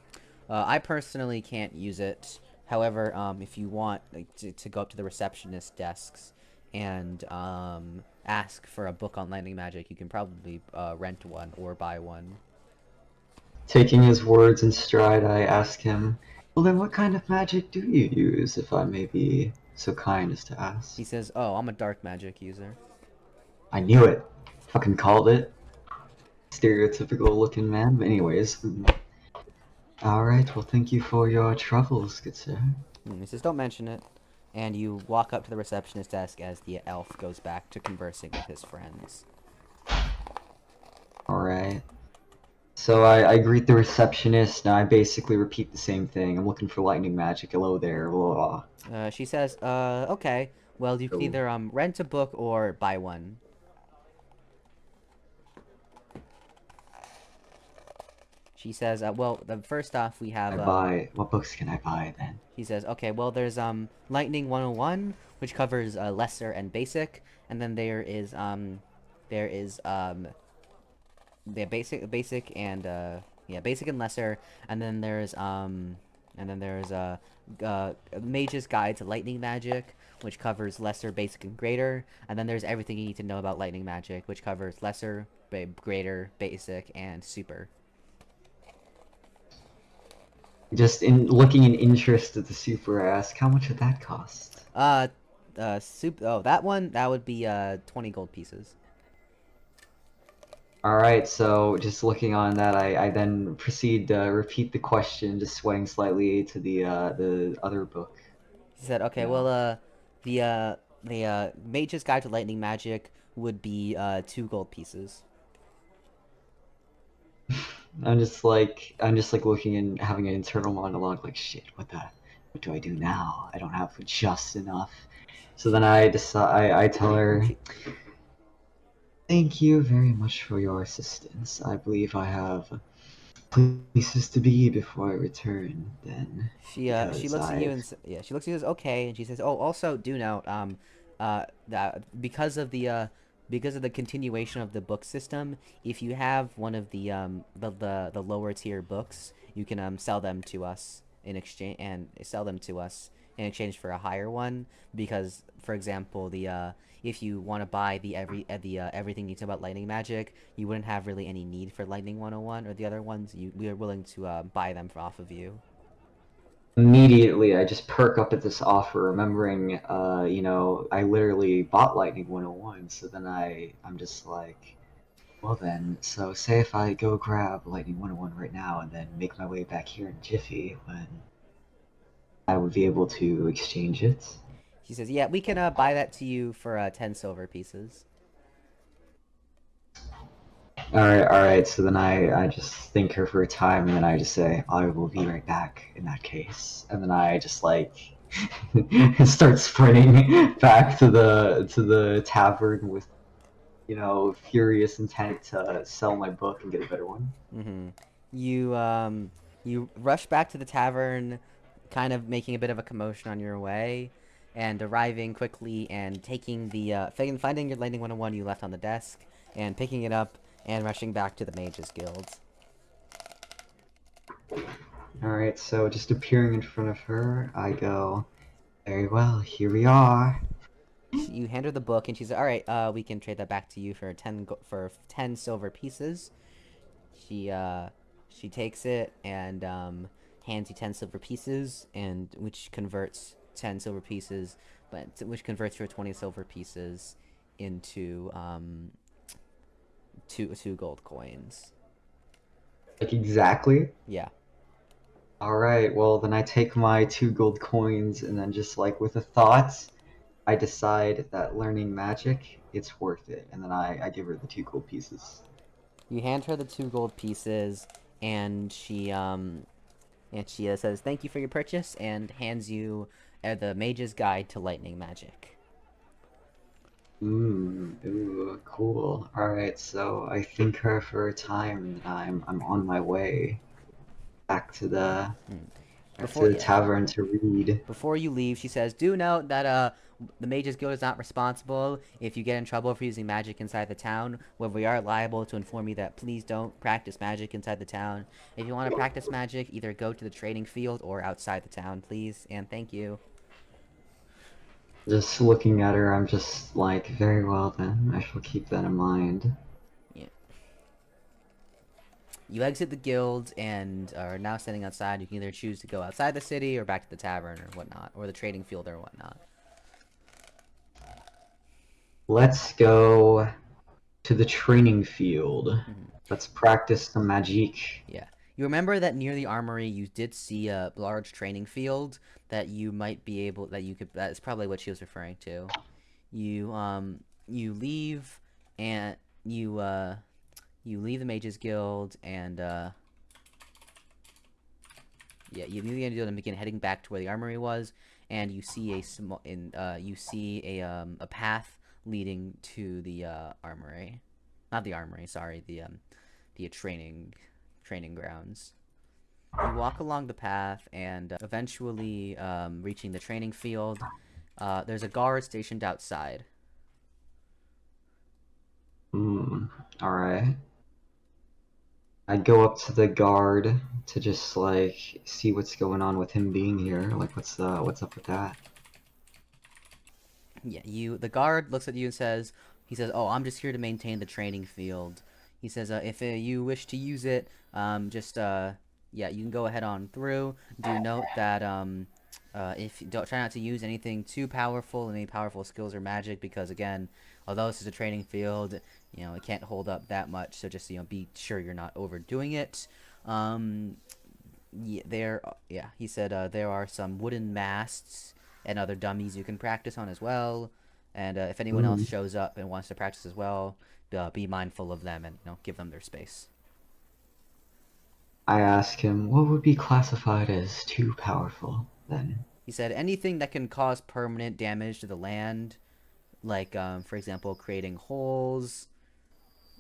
I personally can't use it. However, if you want like, to go up to the receptionist desks and ask for a book on lightning magic, you can probably rent one or buy one." Taking his words in stride, I ask him, well, then what kind of magic do you use, if I may be so kind as to ask? He says, "Oh, I'm a dark magic user." I knew it. Fucking called it. Stereotypical looking man. But anyways. Alright, well, thank you for your troubles, good sir. He says, "Don't mention it." And you walk up to the receptionist desk as the elf goes back to conversing with his friends. Alright. So I greet the receptionist, and I basically repeat the same thing. I'm looking for lightning magic. Hello there. Blah, blah. She says, okay. Well, you can Cool. either rent a book or buy one." She says, well, first off, we have, What books can I buy then? He says, okay, well, there's, Lightning 101, which covers, Lesser and Basic, and then the Basic and, Basic and Lesser, and then there's, Mage's Guide to Lightning Magic, which covers Lesser, Basic, and Greater, and then there's Everything You Need to Know About Lightning Magic, which covers Lesser, Greater, Basic, and Super. Just in looking in interest at the super, I ask, how much would that cost? Oh, that would be 20 gold pieces. Alright, so just looking on that, I then proceed to repeat the question, just swaying slightly to the other book. He said, okay, Yeah. well, the Mage's Guide to Lightning Magic would be 2 gold pieces. I'm just like looking and having an internal monologue, like, shit, what do I do now? I don't have just enough. So then I decide, I tell her, thank you very much for your assistance. I believe I have places to be before I return then. She looks at you and she looks at you and says, okay, and she says, oh, also do note, that because of the continuation of the book system, if you have one of the lower tier books, you can sell them to us in exchange, and sell them to us in exchange for a higher one, because, for example, if you want to buy the everything you know about lightning magic, you wouldn't have really any need for lightning 101 or the other ones. We are willing to buy them off of you. Immediately, I just perk up at this offer, remembering, I literally bought Lightning 101, so then I'm just like, well then, so say if I go grab Lightning 101 right now and then make my way back here in Jiffy, when I would be able to exchange it. She says, "Yeah, we can buy that to you for 10 silver pieces." Alright, so then I just thank her for a time, and then I just say, I will be right back in that case. And then I just, like, start sprinting back to the tavern with, furious intent to sell my book and get a better one. Mm-hmm. You rush back to the tavern, kind of making a bit of a commotion on your way, and arriving quickly and taking finding your Lightning 101 you left on the desk, and picking it up and rushing back to the Mages Guild. Alright, so just appearing in front of her, I go, very well, here we are. You hand her the book, and she's like, "All right, we can trade that back to you for 10 silver pieces." She takes it and hands you 10 silver pieces, and which converts 10 silver pieces, which converts your 20 silver pieces into two gold coins. Like, exactly? Yeah. Alright, well then I take my 2 gold coins, and then just, like, with a thought, I decide that learning magic, it's worth it, and then I give her the 2 gold pieces. You hand her the 2 gold pieces, and she says, "Thank you for your purchase," and hands you the Mage's Guide to Lightning Magic. Ooh, cool. Alright, so I thank her for a time, and then I'm on my way back to the tavern to read. Before you leave, she says, "Do note that the Mages Guild is not responsible if you get in trouble for using magic inside the town. Where we are liable to inform you that please don't practice magic inside the town. If you want to practice magic, either go to the trading field or outside the town, please. And thank you." Just looking at her, I'm just like, very well then, I shall keep that in mind. Yeah. You exit the guild and are now standing outside. You can either choose to go outside the city or back to the tavern or whatnot, or the trading field or whatnot. Let's go to the training field. Let's practice some magic. Yeah. You remember that near the armory you did see a large training field that you might be able that's probably what she was referring to. You leave and you leave the Mages Guild and you leave the guild and begin heading back to where the armory was, and you see a path leading to the armory. Not the armory, sorry, the training grounds. You walk along the path and eventually reaching the training field. There's a guard stationed outside. Alright. I go up to the guard to just like see what's going on with him being here. Like what's up with that? Yeah, the guard looks at you and says, "Oh, I'm just here to maintain the training field." He says, "If you wish to use it, yeah, you can go ahead on through. Do note that if you try not to use anything too powerful, any powerful skills or magic, because again, although this is a training field, it can't hold up that much. So just be sure you're not overdoing it." He said there are some wooden masts and other dummies you can practice on as well. And if anyone else shows up and wants to practice as well, be mindful of them and give them their space. I ask him, what would be classified as too powerful, then? He said anything that can cause permanent damage to the land, like, for example, creating holes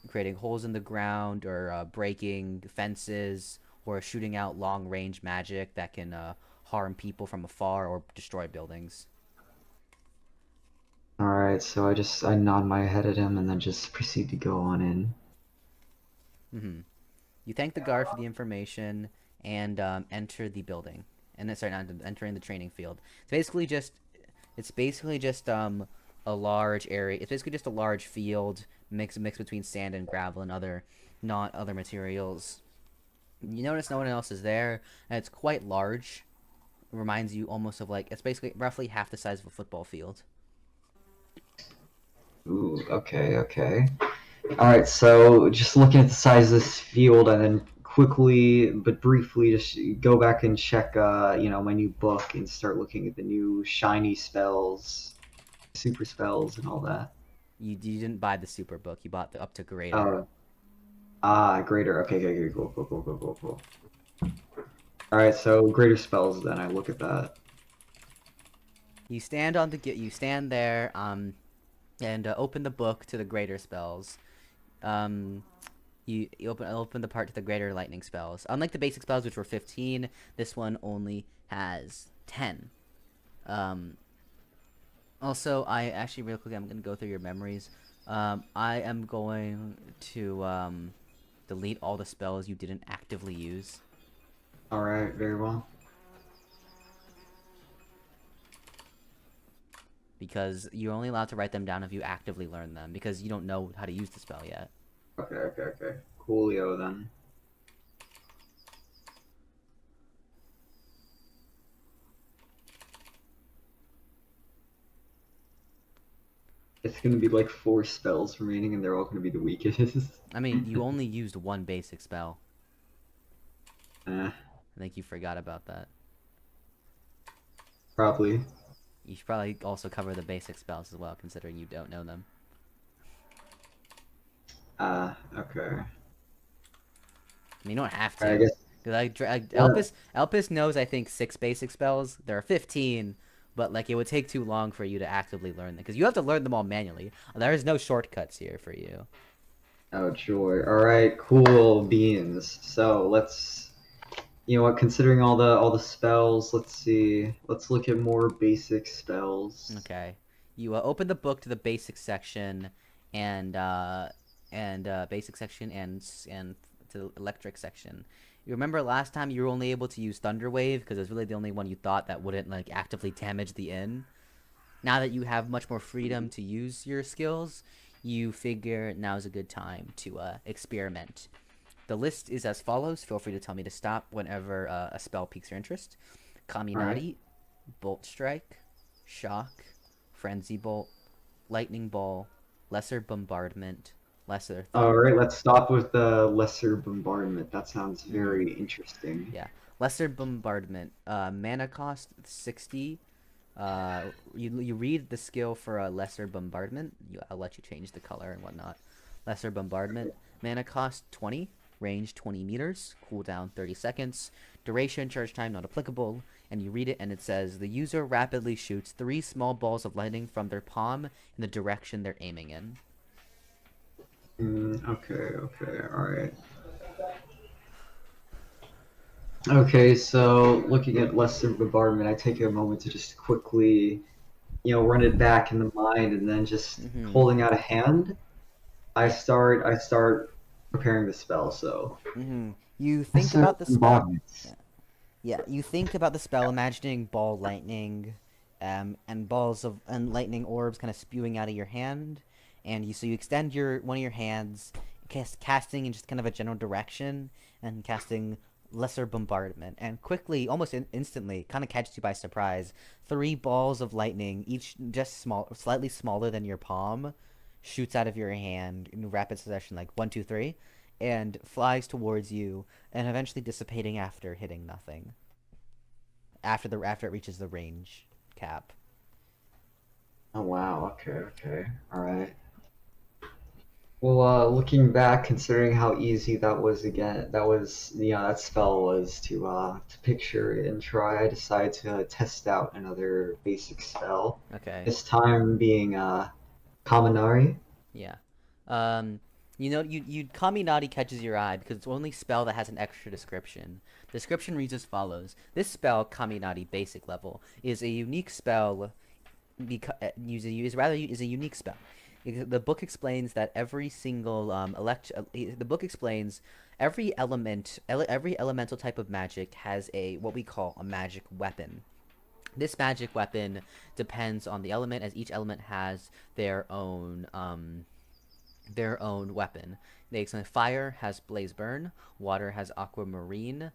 in the ground, or breaking fences, or shooting out long-range magic that can harm people from afar or destroy buildings. Alright, so I nod my head at him and then just proceed to go on in. You thank the guard for the information and enter the building. and then sorry, not entering the training field. It's basically just a large area. It's basically just a large field mix between sand and gravel and not other materials. You notice no one else is there, and it's quite large. It reminds you almost of it's basically roughly half the size of a football field. Ooh, okay. Alright, so just looking at the size of this field and then quickly but briefly just go back and check my new book and start looking at the new shiny spells, super spells and all that. You didn't buy the super book. You bought the up to greater. Oh. Greater. Okay, cool. Alright, so greater spells then, I look at that. You stand there and open the book to the greater spells. You open the part to the greater lightning spells. Unlike the basic spells, which were 15, this one only has 10. Also, I actually real quickly, I'm gonna go through your memories. I am going to delete all the spells you didn't actively use. Alright, very well. Because you're only allowed to write them down if you actively learn them, because you don't know how to use the spell yet. Okay. Coolio then. It's gonna be like 4 spells remaining and they're all gonna be the weakest. I mean, you only used one basic spell. Eh, I think you forgot about that. probably. You should probably also cover the basic spells as well, considering you don't know them. Okay. I mean, you don't have to. I guess. Because Elpis knows, I think, 6 basic spells. There are 15, but it would take too long for you to actively learn them. Because you have to learn them all manually. There is no shortcuts here for you. Oh, joy. Alright, cool beans. So, let's... You know what, considering all the spells, let's see. Let's look at more basic spells. Okay. You open the book to the basic section and basic section and to the electric section. You remember last time you were only able to use Thunder Wave because it was really the only one you thought that wouldn't actively damage the inn. Now that you have much more freedom to use your skills, you figure now's a good time to experiment. The list is as follows. Feel free to tell me to stop whenever a spell piques your interest. Kaminati, Right. Bolt Strike, Shock, Frenzy Bolt, Lightning Ball, Lesser Bombardment, Lesser Thunder. Alright, let's stop with the lesser bombardment. That sounds very interesting. Yeah. Lesser Bombardment. Mana cost 60. You read the skill for a Lesser Bombardment. I'll let you change the color and whatnot. Lesser Bombardment. Mana cost 20. Range 20 meters. Cooldown 30 seconds. Duration, charge time not applicable. And you read it and it says, the user rapidly shoots 3 small balls of lightning from their palm in the direction they're aiming in. Okay, alright. Okay, so looking at lesser bombardment, I take a moment to just quickly, run it back in the mind, and then just holding out a hand, I start preparing the spell. So You think lesser about the spell. bombardment. Yeah, you think about the spell, imagining ball lightning, and balls of lightning orbs kind of spewing out of your hand, and you extend one of your hands, casting in just kind of a general direction, and casting lesser bombardment, and quickly, almost instantly, kind of catches you by surprise. 3 balls of lightning, each just slightly smaller than your palm, shoots out of your hand in rapid succession, like 1, 2, 3. And flies towards you, and eventually dissipating after hitting nothing. After it reaches the range cap. Oh wow. Okay. All right. Well, looking back, considering how easy that was again, that spell was to picture and try. I decided to test out another basic spell. Okay. This time being Kaminari. Yeah. Kaminati catches your eye because it's the only spell that has an extra description. The description reads as follows. This spell, Kaminati basic level, is a unique spell is a unique spell. The book explains that every single every elemental type of magic has what we call a magic weapon. This magic weapon depends on the element, as each element has their own weapon. They explain fire has blaze burn, water has aquamarine,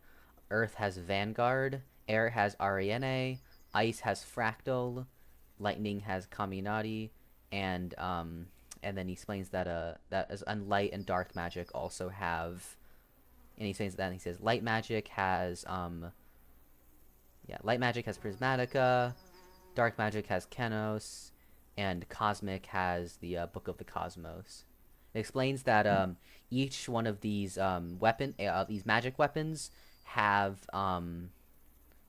earth has vanguard, air has Ariane, ice has fractal, lightning has Kaminari, and then he explains that as and light and dark magic also have, and he explains that, and he says light magic has Prismatica, dark magic has Kenos, and cosmic has the Book of the Cosmos. It explains that each one of these these magic weapons have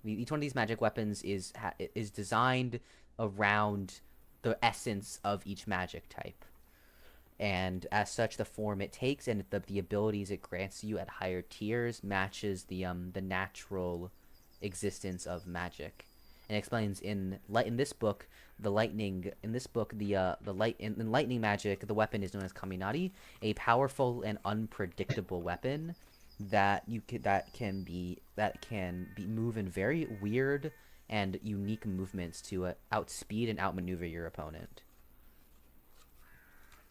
each one of these magic weapons is designed around the essence of each magic type, and as such, the form it takes and the abilities it grants you at higher tiers matches the natural existence of magic. And it explains in this book the lightning in lightning magic, the weapon is known as Kaminari, a powerful and unpredictable weapon that can be move in very weird and unique movements to outspeed and outmaneuver your opponent.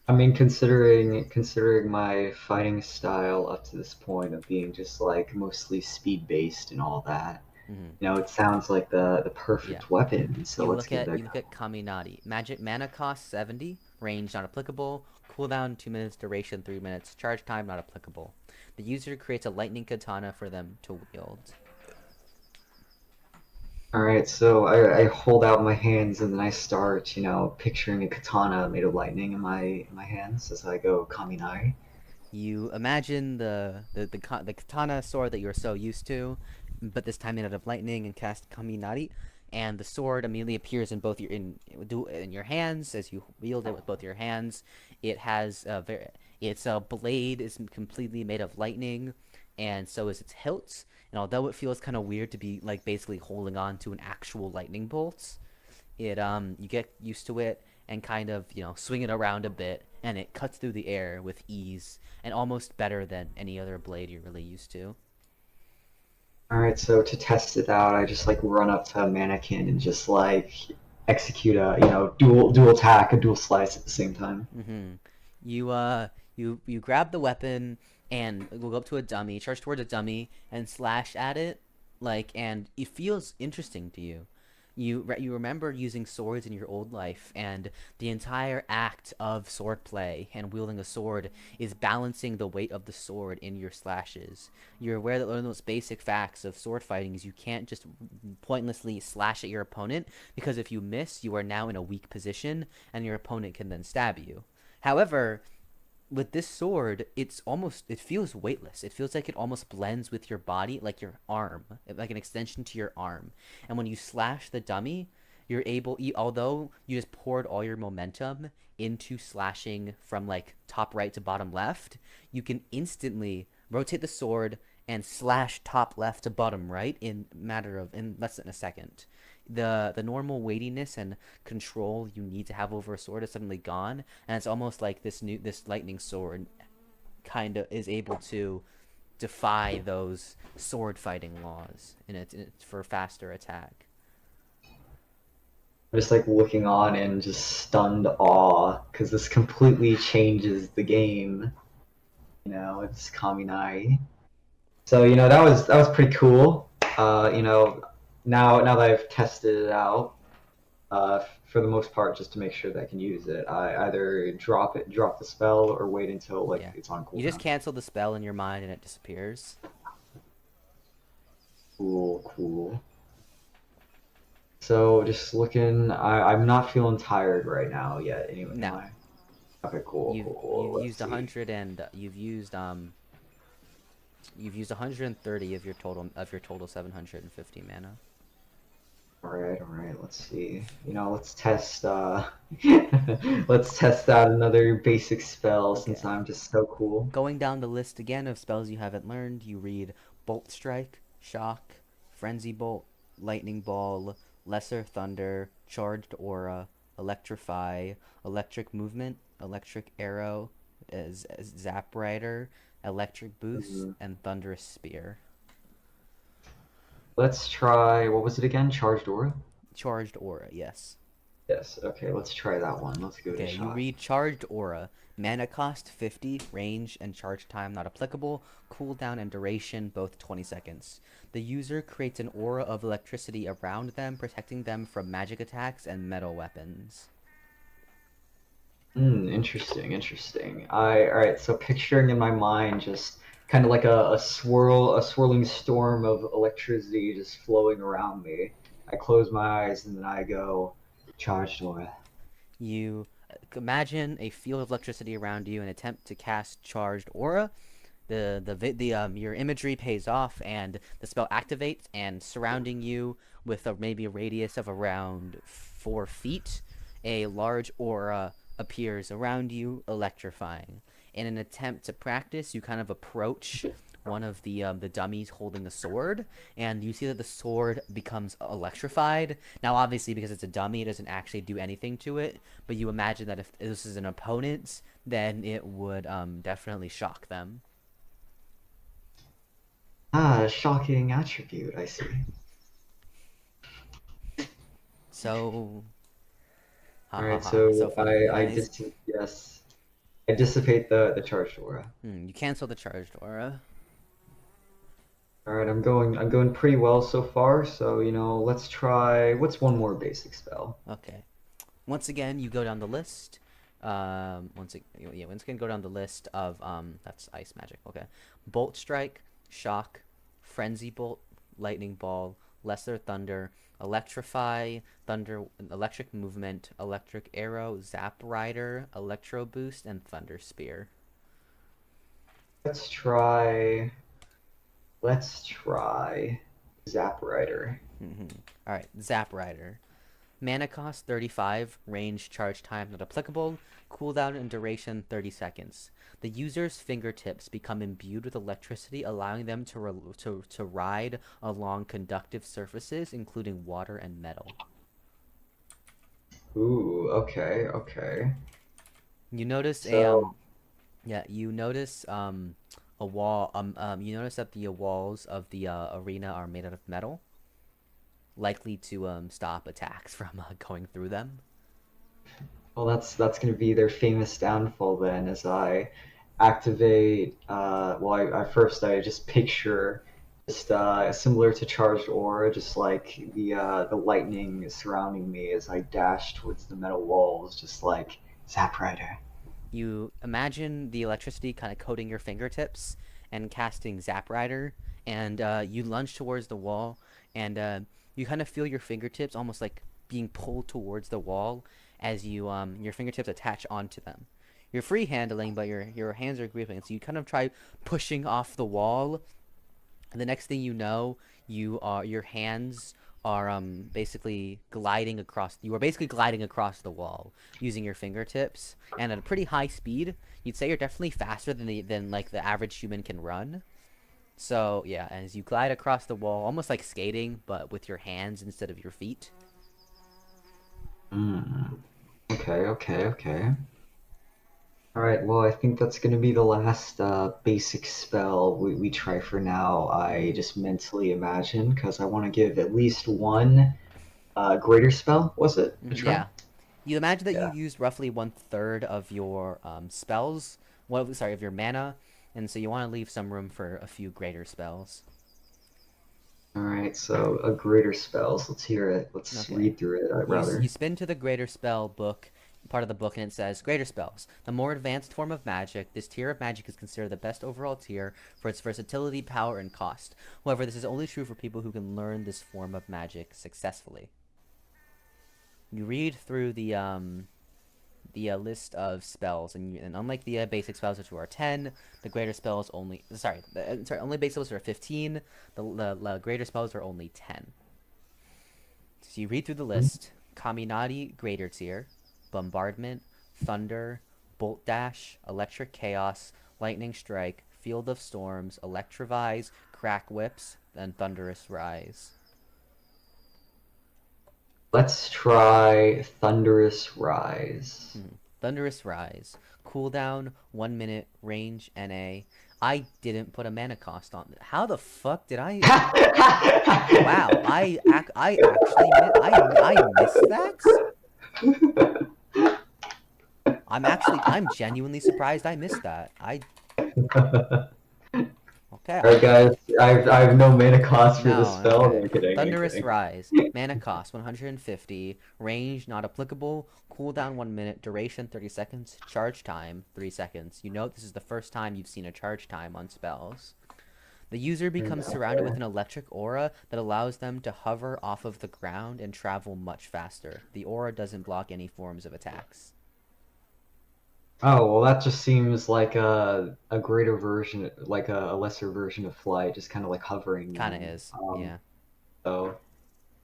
I mean, considering my fighting style up to this point of being just like mostly speed based and all that, it sounds like the perfect weapon. So let's give that. You look at Kaminari. Magic mana cost 70, range not applicable, cooldown 2 minutes, duration 3 minutes, charge time not applicable. The user creates a lightning katana for them to wield. All right, so I hold out my hands and then I start, picturing a katana made of lightning in my hands as I go Kaminari. You imagine the katana sword that you're so used to, but this time made out of lightning, and cast Kaminari, and the sword immediately appears in both in your hands as you wield it with both your hands. It has its blade is completely made of lightning, and so is its hilt. And although it feels kind of weird to be like basically holding on to an actual lightning bolt, you get used to it and kind of swing it around a bit, and it cuts through the air with ease and almost better than any other blade you're really used to. All right, so to test it out, I just like run up to a mannequin and just like execute a dual attack, a dual slice at the same time. You grab the weapon and go up to a dummy, charge towards a dummy, and slash at it, and it feels interesting to you. You remember using swords in your old life, and the entire act of swordplay and wielding a sword is balancing the weight of the sword in your slashes. You're aware that one of the most basic facts of sword fighting is you can't just pointlessly slash at your opponent, because if you miss, you are now in a weak position, and your opponent can then stab you. However, with this sword, it feels weightless. It feels like it almost blends with your body, like your arm, like an extension to your arm. And when you slash the dummy, although you just poured all your momentum into slashing from like top right to bottom left, you can instantly rotate the sword and slash top left to bottom right in less than a second. The normal weightiness and control you need to have over a sword is suddenly gone, and it's almost like this lightning sword kind of is able to defy those sword fighting laws for faster attack. I'm just like looking on in just stunned awe because this completely changes the game. It's Kaminari. So that was pretty cool. Now that I've tested it out, for the most part, just to make sure that I can use it, I either drop the spell, or wait until it's on cooldown. You just cancel the spell in your mind and it disappears. Cool. So just looking, I'm not feeling tired right now yet. Anyway, no. Okay, cool. You've used 100 and you've used 130 of your total 750 mana. All right. Let's see. Let's test. Let's test out another basic spell since I'm just so cool. Going down the list again of spells you haven't learned, you read Bolt Strike, Shock, Frenzy Bolt, Lightning Ball, Lesser Thunder, Charged Aura, Electrify, Electric Movement, Electric Arrow, Zap Rider, Electric Boost, Mhm. and Thunderous Spear. Let's try, what was it again? Charged Aura? Charged Aura, yes. Yes, okay, let's try that one. Let's give it a Okay, you shot. read Charged Aura. Mana cost 50, range and charge time not applicable, cooldown and duration both 20 seconds. The user creates an aura of electricity around them, protecting them from magic attacks and metal weapons. Interesting, interesting. Alright, so picturing in my mind just kind of like a swirling storm of electricity just flowing around me. I close my eyes and then I go, Charged Aura. You imagine a field of electricity around you and attempt to cast Charged Aura. Your imagery pays off and the spell activates, and surrounding you with maybe a radius of around 4 feet, a large aura appears around you, electrifying. In an attempt to practice, you kind of approach one of the dummies holding the sword, and you see that the sword becomes electrified. Now, obviously, because it's a dummy, it doesn't actually do anything to it. But you imagine that if this is an opponent, then it would definitely shock them. Ah, a shocking attribute, I see. So, ha ha Alright, ha, so so funny. yes. I dissipate the Charged Aura. You cancel the charged aura. Alright, I'm going pretty well so far, so let's try what's one more basic spell? Okay. Once again, you go down the list. Once again, go down the list of that's ice magic. Okay, bolt strike, shock, frenzy bolt, lightning ball, lesser thunder, electrify, thunder, electric movement, electric arrow, zap rider, electro boost, and thunder spear. Let's try let's try Zap Rider. All right, zap rider. Mana cost 35, range charge time not applicable, cooldown and duration 30 seconds. The user's fingertips become imbued with electricity, allowing them to ride along conductive surfaces, including water and metal. Ooh, okay, okay. You notice So you notice a wall you notice that the walls of the arena are made out of metal, likely to stop attacks from going through them. well that's gonna be their famous downfall then as I activate I first I just picture just similar to Charged Aura, just like the lightning surrounding me as I dash towards the metal walls, just like Zap Rider. You imagine the electricity kind of coating your fingertips and casting Zap Rider, and you lunge towards the wall, and you kind of feel your fingertips almost like being pulled towards the wall as your fingertips attach onto them. You're free handling, but your hands are gripping, so you kind of try pushing off the wall, and the next thing you know, your hands are basically gliding across the wall using your fingertips and at a pretty high speed. You'd say you're definitely faster than like the average human can run. So yeah, as you glide across the wall, almost like skating, but with your hands instead of your feet. Mm. Okay, okay, okay. All right, well, I think that's going to be the last basic spell we try for now. I just mentally imagine because I want to give at least one greater spell, was it? A try? Yeah, you imagine that you Yeah. used roughly 1/3 of your spells, of your mana, and so you want to leave some room for a few greater spells. All right, so a greater spells. Let's hear it. Let's Okay. read through it, You rather. spin to the greater spell book, part of the book, and it says greater spells. The more advanced form of magic, this tier of magic is considered the best overall tier for its versatility, power, and cost. However, this is only true for people who can learn this form of magic successfully. You read through the list of spells, and unlike the basic spells, which are 10, the greater spells only basic spells are 15. The greater spells are only 10. So you read through the list. Kaminati, Greater Tier. Bombardment, Thunder, Bolt Dash, Electric Chaos, Lightning Strike, Field of Storms, Electrovise, Crack Whips, and Thunderous Rise. Let's try Thunderous Rise. Thunderous Rise. Cooldown, 1 minute, range, NA. I didn't put a mana cost on it. How the fuck did I? Wow, I actually I missed that. I'm genuinely surprised I missed that. Okay, Alright, guys, I have no mana cost for this no, spell. okay. I'm kidding. I'm Thunderous kidding. Rise. Mana cost 150. Range not applicable. Cooldown 1 minute. Duration 30 seconds. Charge time 3 seconds. You note this is the first time you've seen a charge time on spells. The user becomes surrounded with an electric aura that allows them to hover off of the ground and travel much faster. The aura doesn't block any forms of attacks. Oh, well, that just seems like a greater version, like a lesser version of flight, just kind of like hovering. Kinda is, yeah. So,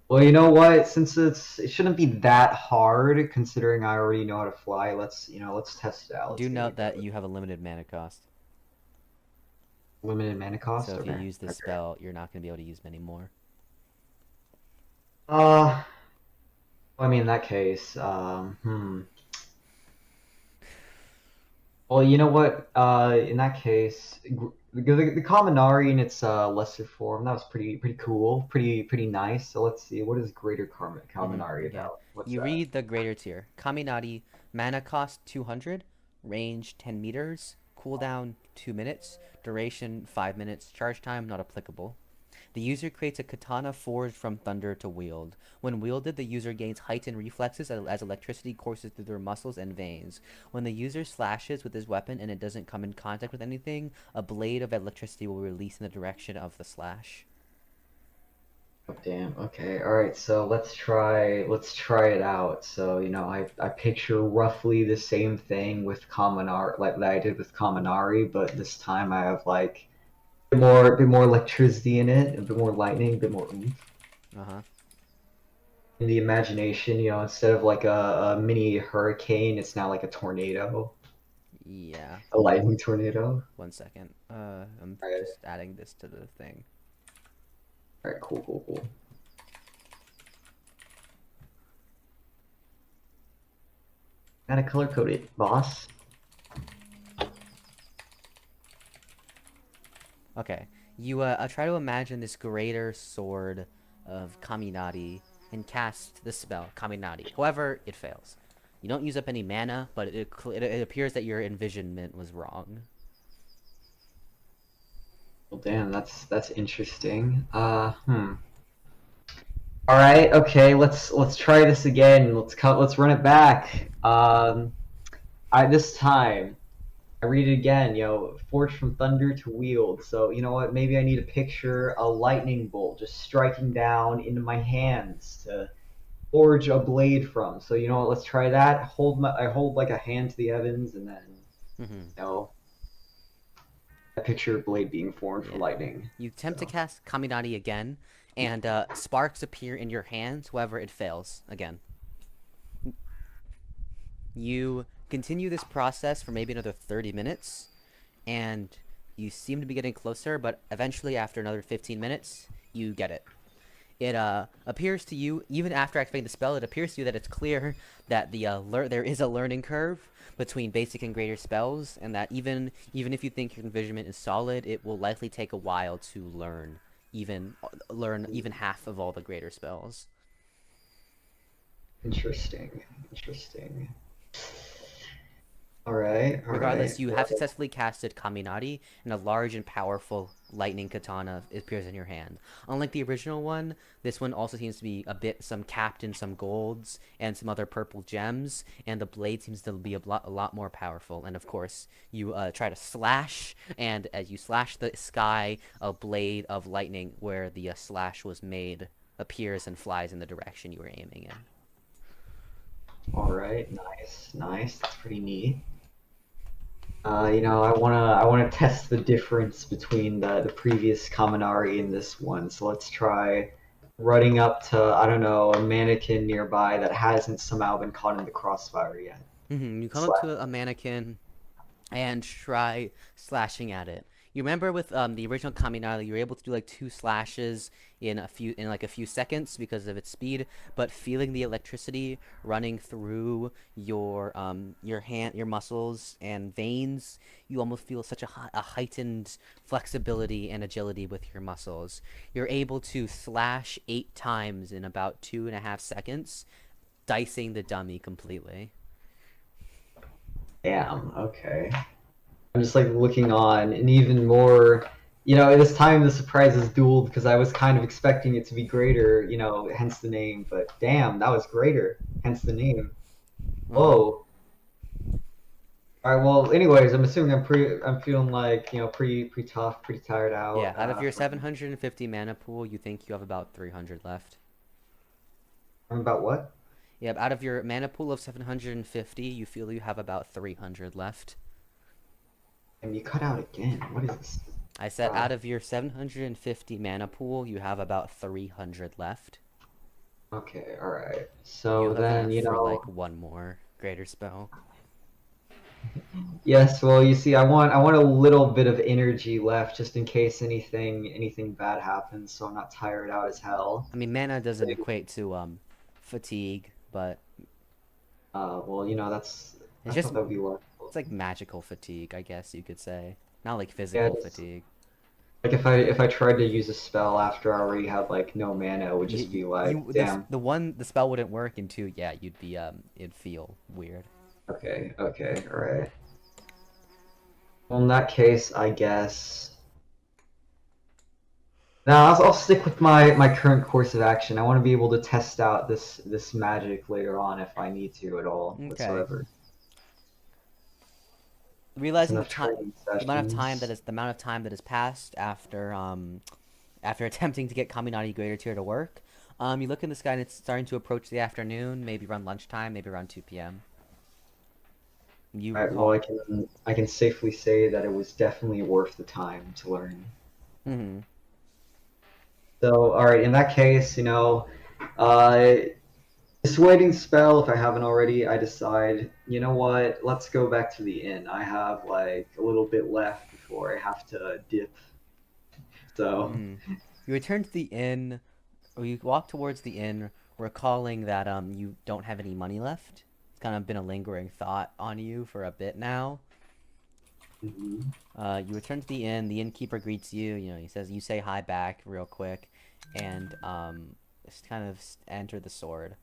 well, you know what? Since it shouldn't be that hard, considering I already know how to fly. Let's test it out. Do note that you have a limited mana cost. Limited mana cost. So if Okay. you use this spell, you're not going to be able to use many more. I mean, in that case, Well, you know what? In that case, the Kaminari in its lesser form, that was pretty cool, pretty nice. So let's see, what is Greater Kaminari Yeah. about? What's You that? read the greater tier. Kaminari, mana cost 200, range 10 meters, cooldown 2 minutes, duration 5 minutes, charge time not applicable. The user creates a katana forged from thunder to wield. When wielded, the user gains heightened reflexes as electricity courses through their muscles and veins. When the user slashes with his weapon and it doesn't come in contact with anything, a blade of electricity will release in the direction of the slash. Oh, damn. Okay. All right. So let's try it out. So, I picture roughly the same thing with Kaminari, like that I did with Kaminari, but this time I have like a bit more electricity in it, a bit more lightning, a bit more oomph. Uh-huh. In the imagination, instead of like a mini hurricane, it's now like a tornado, Yeah. a lightning tornado. 1 second. I'm Alright. just adding this to the thing. All right, cool. Gotta color code it, boss. Okay. You try to imagine this greater sword of Kaminari and cast the spell Kaminari. However, it fails. You don't use up any mana, but it appears that your envisionment was wrong. Well, damn, that's interesting. All right, okay, let's try this again. Let's run it back. This time I read it again. Forged from thunder to wield. So you know what? Maybe I need to picture a lightning bolt just striking down into my hands to forge a blade from. So you know what? Let's try that. I hold like a hand to the heavens, and then I picture a blade being formed from lightning. You attempt to cast Kaminari again, and sparks appear in your hands. However, it fails again. You continue this process for maybe another 30 minutes, and you seem to be getting closer, but eventually after another 15 minutes, you get it. It appears to you, even after activating the spell, it appears to you that it's clear that there is a learning curve between basic and greater spells, and that even if you think your envisionment is solid, it will likely take a while to learn even half of all the greater spells. Interesting. Alright. Regardless, you have successfully casted Kaminari, and a large and powerful lightning katana appears in your hand. Unlike the original one, this one also seems to be some capped in some golds and some other purple gems, and the blade seems to be a lot more powerful. And of course, you try to slash, and as you slash the sky, a blade of lightning where the slash was made appears and flies in the direction you were aiming in. Alright, nice. That's pretty neat. I wanna test the difference between the previous Kaminari and this one. So let's try running up to, I don't know, a mannequin nearby that hasn't somehow been caught in the crossfire yet. You come up to a mannequin and try slashing at it. You remember with the original Kaminari, you were able to do like 2 slashes in like a few seconds because of its speed, but feeling the electricity running through your muscles and veins, you almost feel such a heightened flexibility and agility with your muscles. You're able to slash 8 times in about 2.5 seconds, dicing the dummy completely. Damn. Okay. I'm just like looking on, and even more. You know, this time the surprise is dueled because I was kind of expecting it to be greater. You know, hence the name. But damn, that was greater. Hence the name. Whoa. All right. Well, anyways, I'm assuming I'm feeling like pretty tough, pretty tired out. Yeah, out of your 750 mana pool, you think you have about 300 left. About what? Yeah, out of your mana pool of 750, you feel you have about 300 left. And you cut out again. What is this? I said out of your 750 mana pool, you have about 300 left. Okay, alright. So you then, for like one more greater spell. Yes, well, you see, I want a little bit of energy left just in case anything bad happens, so I'm not tired out as hell. I mean, mana doesn't equate to fatigue, but well, that's it's just that'd be wonderful. It's like magical fatigue, I guess you could say, not like physical fatigue. Like if I tried to use a spell after I already had like no mana, it would just be like, damn. The spell wouldn't work, and two, yeah, you'd be it'd feel weird. Okay, alright. Well, in that case, I guess. Now I'll stick with my current course of action. I want to be able to test out this magic later on if I need to at all whatsoever. Realizing the amount of time that has passed after attempting to get Kaminari Greater Tier to work, you look in the sky and it's starting to approach the afternoon, maybe around lunchtime, maybe around 2 p.m. Alright, well, I can safely say that it was definitely worth the time to learn. Mm-hmm. So, alright, in that case, dissuading spell, if I haven't already, I decide, you know what, let's go back to the inn. I have, like, a little bit left before I have to dip. So... You return to the inn, or you walk towards the inn, recalling that you don't have any money left. It's kind of been a lingering thought on you for a bit now. You return to the innkeeper greets you, he says, you say hi back real quick, and just kind of enter the sword.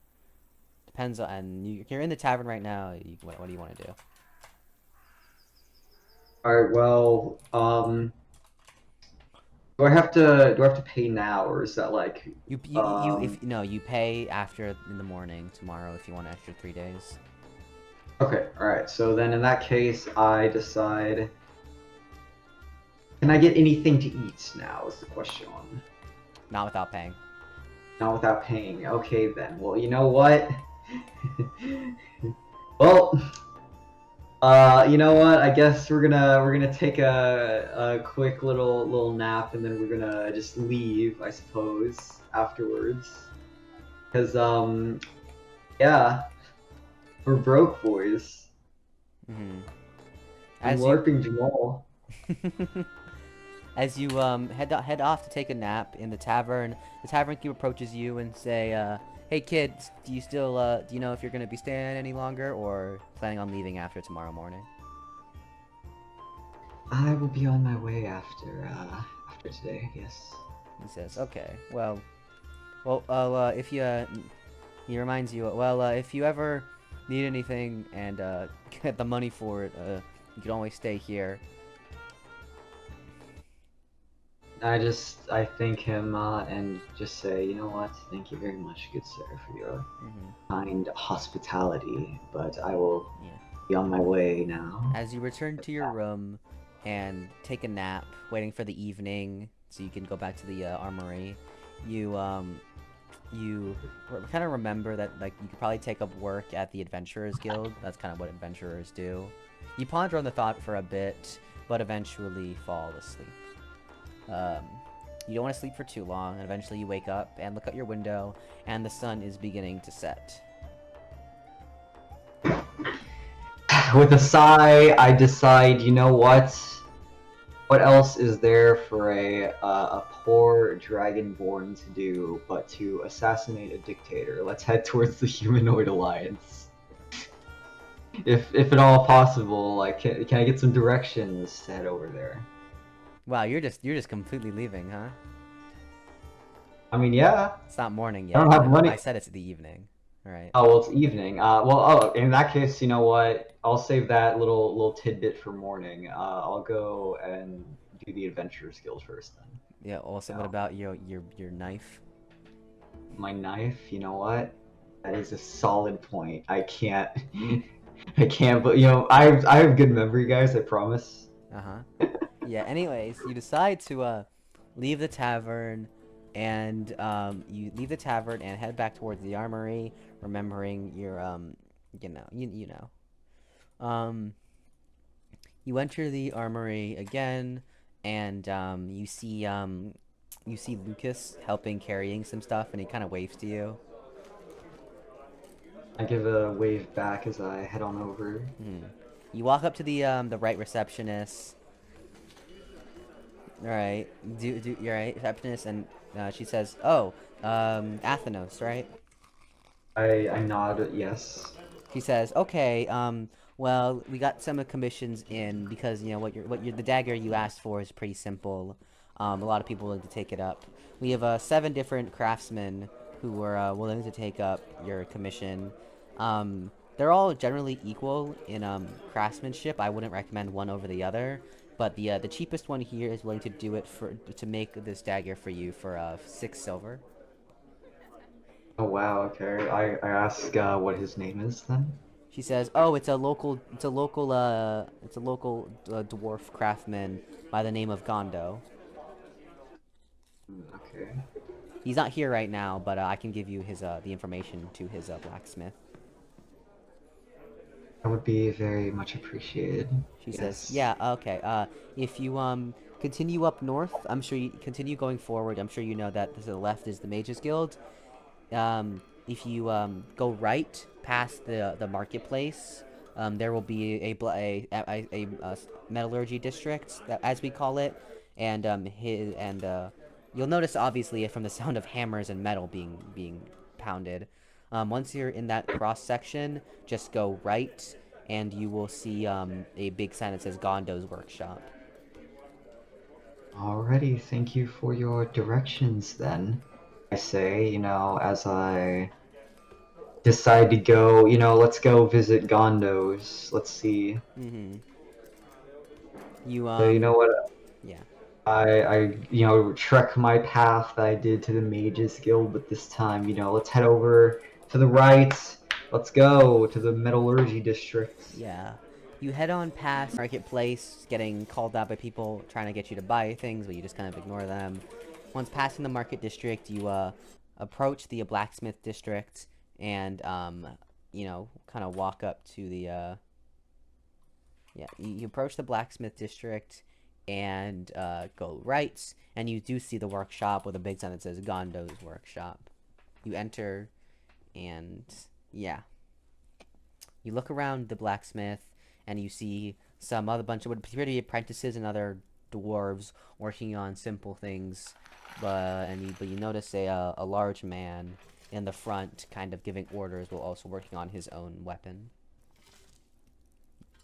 Depends on, you're in the tavern right now, what do you want to do? Alright, well, do I have to pay now, or is that like... You pay after in the morning, tomorrow, if you want an extra 3 days. Okay, alright, so then in that case, I decide... Can I get anything to eat now, is the question. Not without paying. Not without paying, okay then. Well, you know what? Well... you know what? I guess we're gonna take a quick little nap, and then we're gonna just leave, I suppose, afterwards. Cause yeah, we're broke, boys. I'm LARPing Jamal. As you head off to take a nap in the tavern keeper approaches you and say, hey kids, do you know if you're gonna be staying any longer or planning on leaving after tomorrow morning? I will be on my way after today, yes. He says, okay, well, if he reminds you, if you ever need anything and get the money for it, you can always stay here. I thank him and just say, you know what, thank you very much, good sir, for your kind hospitality, but I will be on my way now. As you return to your room and take a nap, waiting for the evening so you can go back to the armory, you kind of remember that you could probably take up work at the Adventurers Guild. That's kind of what adventurers do. You ponder on the thought for a bit, but eventually fall asleep. You don't want to sleep for too long, and eventually you wake up and look out your window, and the sun is beginning to set. With a sigh, I decide, you know what? What else is there for a poor dragonborn to do but to assassinate a dictator? Let's head towards the humanoid alliance. If at all possible, like, can I get some directions to head over there? Wow, you're just completely leaving, huh? I mean, yeah. It's not morning I yet. don't have money. I said it's the evening. All right. Oh well, it's evening. In that case, you know what? I'll save that little tidbit for morning. I'll go and do the Adventurers Guild first then. Yeah. Also, what No. about your knife? My knife, you know what? That is a solid point. I can't, I can't. But I have good memory, guys. I promise. Yeah. Anyways, you decide to leave the tavern, and you leave the tavern and head back towards the armory, remembering your you know. You enter the armory again, and you see Lucas helping carrying some stuff, and he kind of waves to you. I give a wave back as I head on over. You walk up to the right receptionist. All right, you're right, receptionist, and she says, "Oh, Athenos, right?" I nod yes. She says, "Okay, well, we got some commissions in because the dagger you asked for is pretty simple. A lot of people willing to take it up. We have 7 different craftsmen who were willing to take up your commission. They're all generally equal in craftsmanship. I wouldn't recommend one over the other, but the cheapest one here is willing to do it to make this dagger for you for 6 silver." Oh wow. Okay. I ask what his name is then. She says, "Oh, it's a local dwarf craftsman by the name of Gondo. Okay. He's not here right now, but I can give you his the information to his blacksmith." That would be very much appreciated. She says, Yes. "Yeah, okay. If you continue up north, I'm sure you continue going forward. I'm sure you know that to the left is the Mages Guild. If you go right past the marketplace, there will be a metallurgy district, as we call it, and you'll notice obviously from the sound of hammers and metal being pounded. Once you're in that cross section, just go right, and you will see a big sign that says Gondo's Workshop." Alrighty, thank you for your directions then. I say, as I decide to go, let's go visit Gondos. Let's see. You So you know what? yeah. I trek my path that I did to the Mages Guild, but this time, let's head over to the right. Let's go to the Metallurgy District. Yeah. You head on past Marketplace, getting called out by people trying to get you to buy things, but you just kind of ignore them. Once passing the Market District, you approach the Blacksmith District, and kind of walk up to the yeah. You approach the Blacksmith District, and go right, and you do see the workshop with a big sign that says Gondo's Workshop. You enter, and yeah. You look around the blacksmith, and you see some other bunch of pretty apprentices and other dwarves working on simple things, but you notice a large man in the front, kind of giving orders while also working on his own weapon.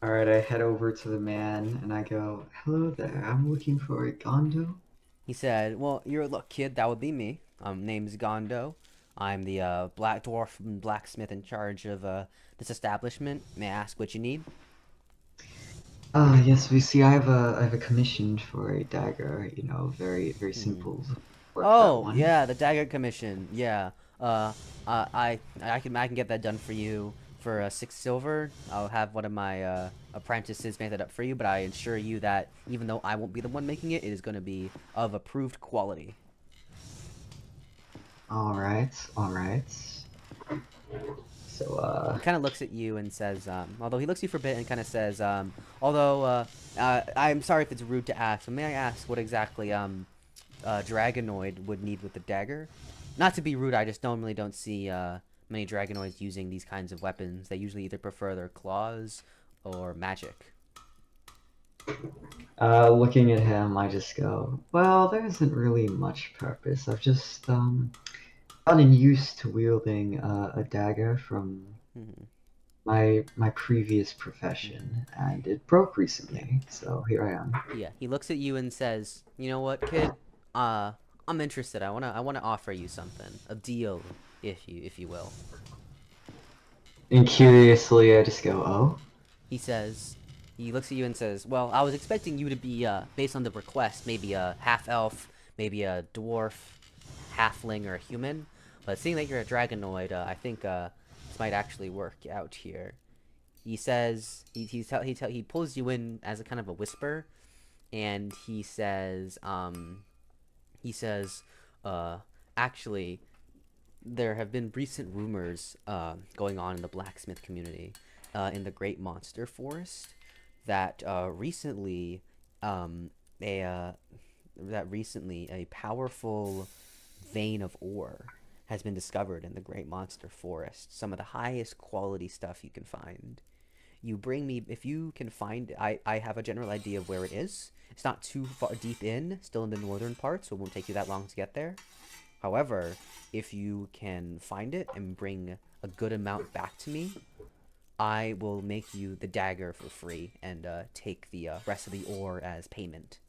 Alright, I head over to the man and I go, "Hello there, I'm looking for a Gondo." He said, "Well, look, kid, that would be me. Name's Gondo. I'm the black dwarf blacksmith in charge of this establishment. May I ask what you need?" Yes, we see I have a commission for a dagger, very, very simple. Work that Oh, one. yeah, the dagger commission. Yeah. I can get that done for you for 6 silver. I'll have one of my apprentices make that up for you, but I assure you that even though I won't be the one making it, it is going to be of approved quality. Alright. So, He kind of looks at you and says, although he looks at you for a bit and kind of says, although I'm sorry if it's rude to ask, but may I ask what exactly Dragonoid would need with the dagger? Not to be rude, I just normally don't see many Dragonoids using these kinds of weapons. They usually either prefer their claws or magic. Looking at him, I just go, well, there isn't really much purpose. I've just gotten used to wielding a dagger from Mhm. my previous profession, and it broke recently, so here I am. Yeah, he looks at you and says, "You know what, kid? Uh, I'm interested. I wanna offer you something, a deal, if you will." And curiously, I just go, oh? He says, he looks at you and says, "Well, I was expecting you to be, based on the request, maybe a half elf, maybe a dwarf, halfling, or a human. But seeing that you're a dragonoid, I think this might actually work out here." He says, he pulls you in as a kind of a whisper, and he says, uh, actually, there have been recent rumors going on in the blacksmith community in the Great Monster Forest that um, a recently a powerful vein of ore has been discovered in the Great Monster Forest. Some of the highest quality stuff you can find. You bring me, if you can find, I have a general idea of where it is. It's not too far deep in, still in the northern part, so it won't take you that long to get there. However, if you can find it and bring a good amount back to me, I will make you the dagger for free and take the rest of the ore as payment.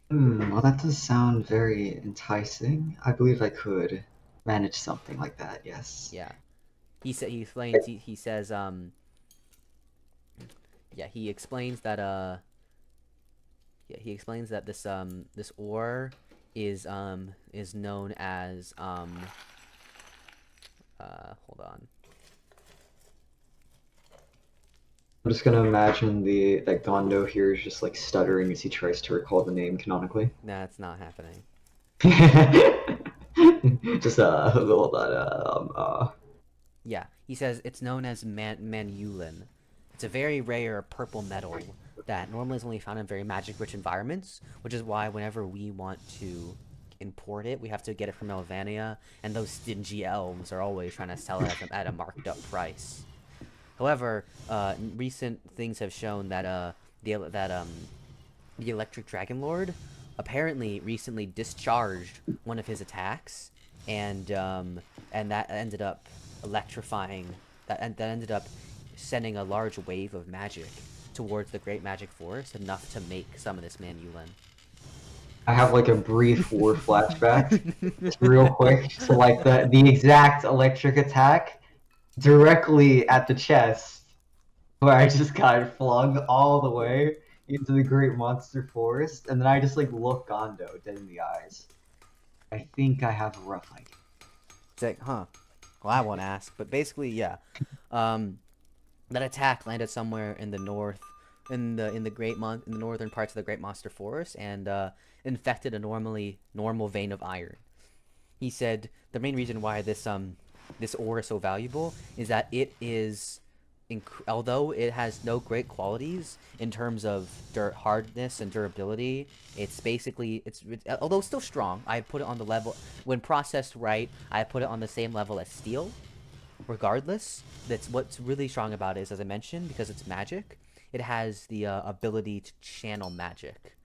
Well, that does sound very enticing. I believe I could manage something like that, yes. Yeah. He explains, he says, yeah, he explains that, yeah, he explains that this ore is known as, hold on. I'm just gonna imagine that Gondo here is just like stuttering as he tries to recall the name canonically. Nah, it's not happening. Just a little that Yeah, he says it's known as manulin. It's a very rare purple metal that normally is only found in very magic-rich environments, which is why whenever we want to import it, we have to get it from Althvinhaim, and those stingy elves are always trying to sell it at a marked up price. However, recent things have shown that the Electric Dragon Lord apparently recently discharged one of his attacks, and that ended up electrifying. That ended up sending a large wave of magic towards the Great Magic Forest, enough to make some of this manulin. I have like a brief war flashback, just real quick, to like the exact electric attack directly at the chest, where I just got flung all the way into the Great Monster Forest, and then I just like look Gondo dead in the eyes. I think I have a rough idea. It's like, huh? Well, I won't ask, but basically, yeah. That attack landed somewhere in the north, in the in the northern parts of the Great Monster Forest, and infected a normal vein of iron. He said the main reason why this ore is so valuable is that it is, although it has no great qualities in terms of hardness and durability, it's basically although it's still strong. I put it on the level, when processed right, I put it on the same level as steel. Regardless, that's what's really strong about it is, as I mentioned, because it's magic, it has the ability to channel magic.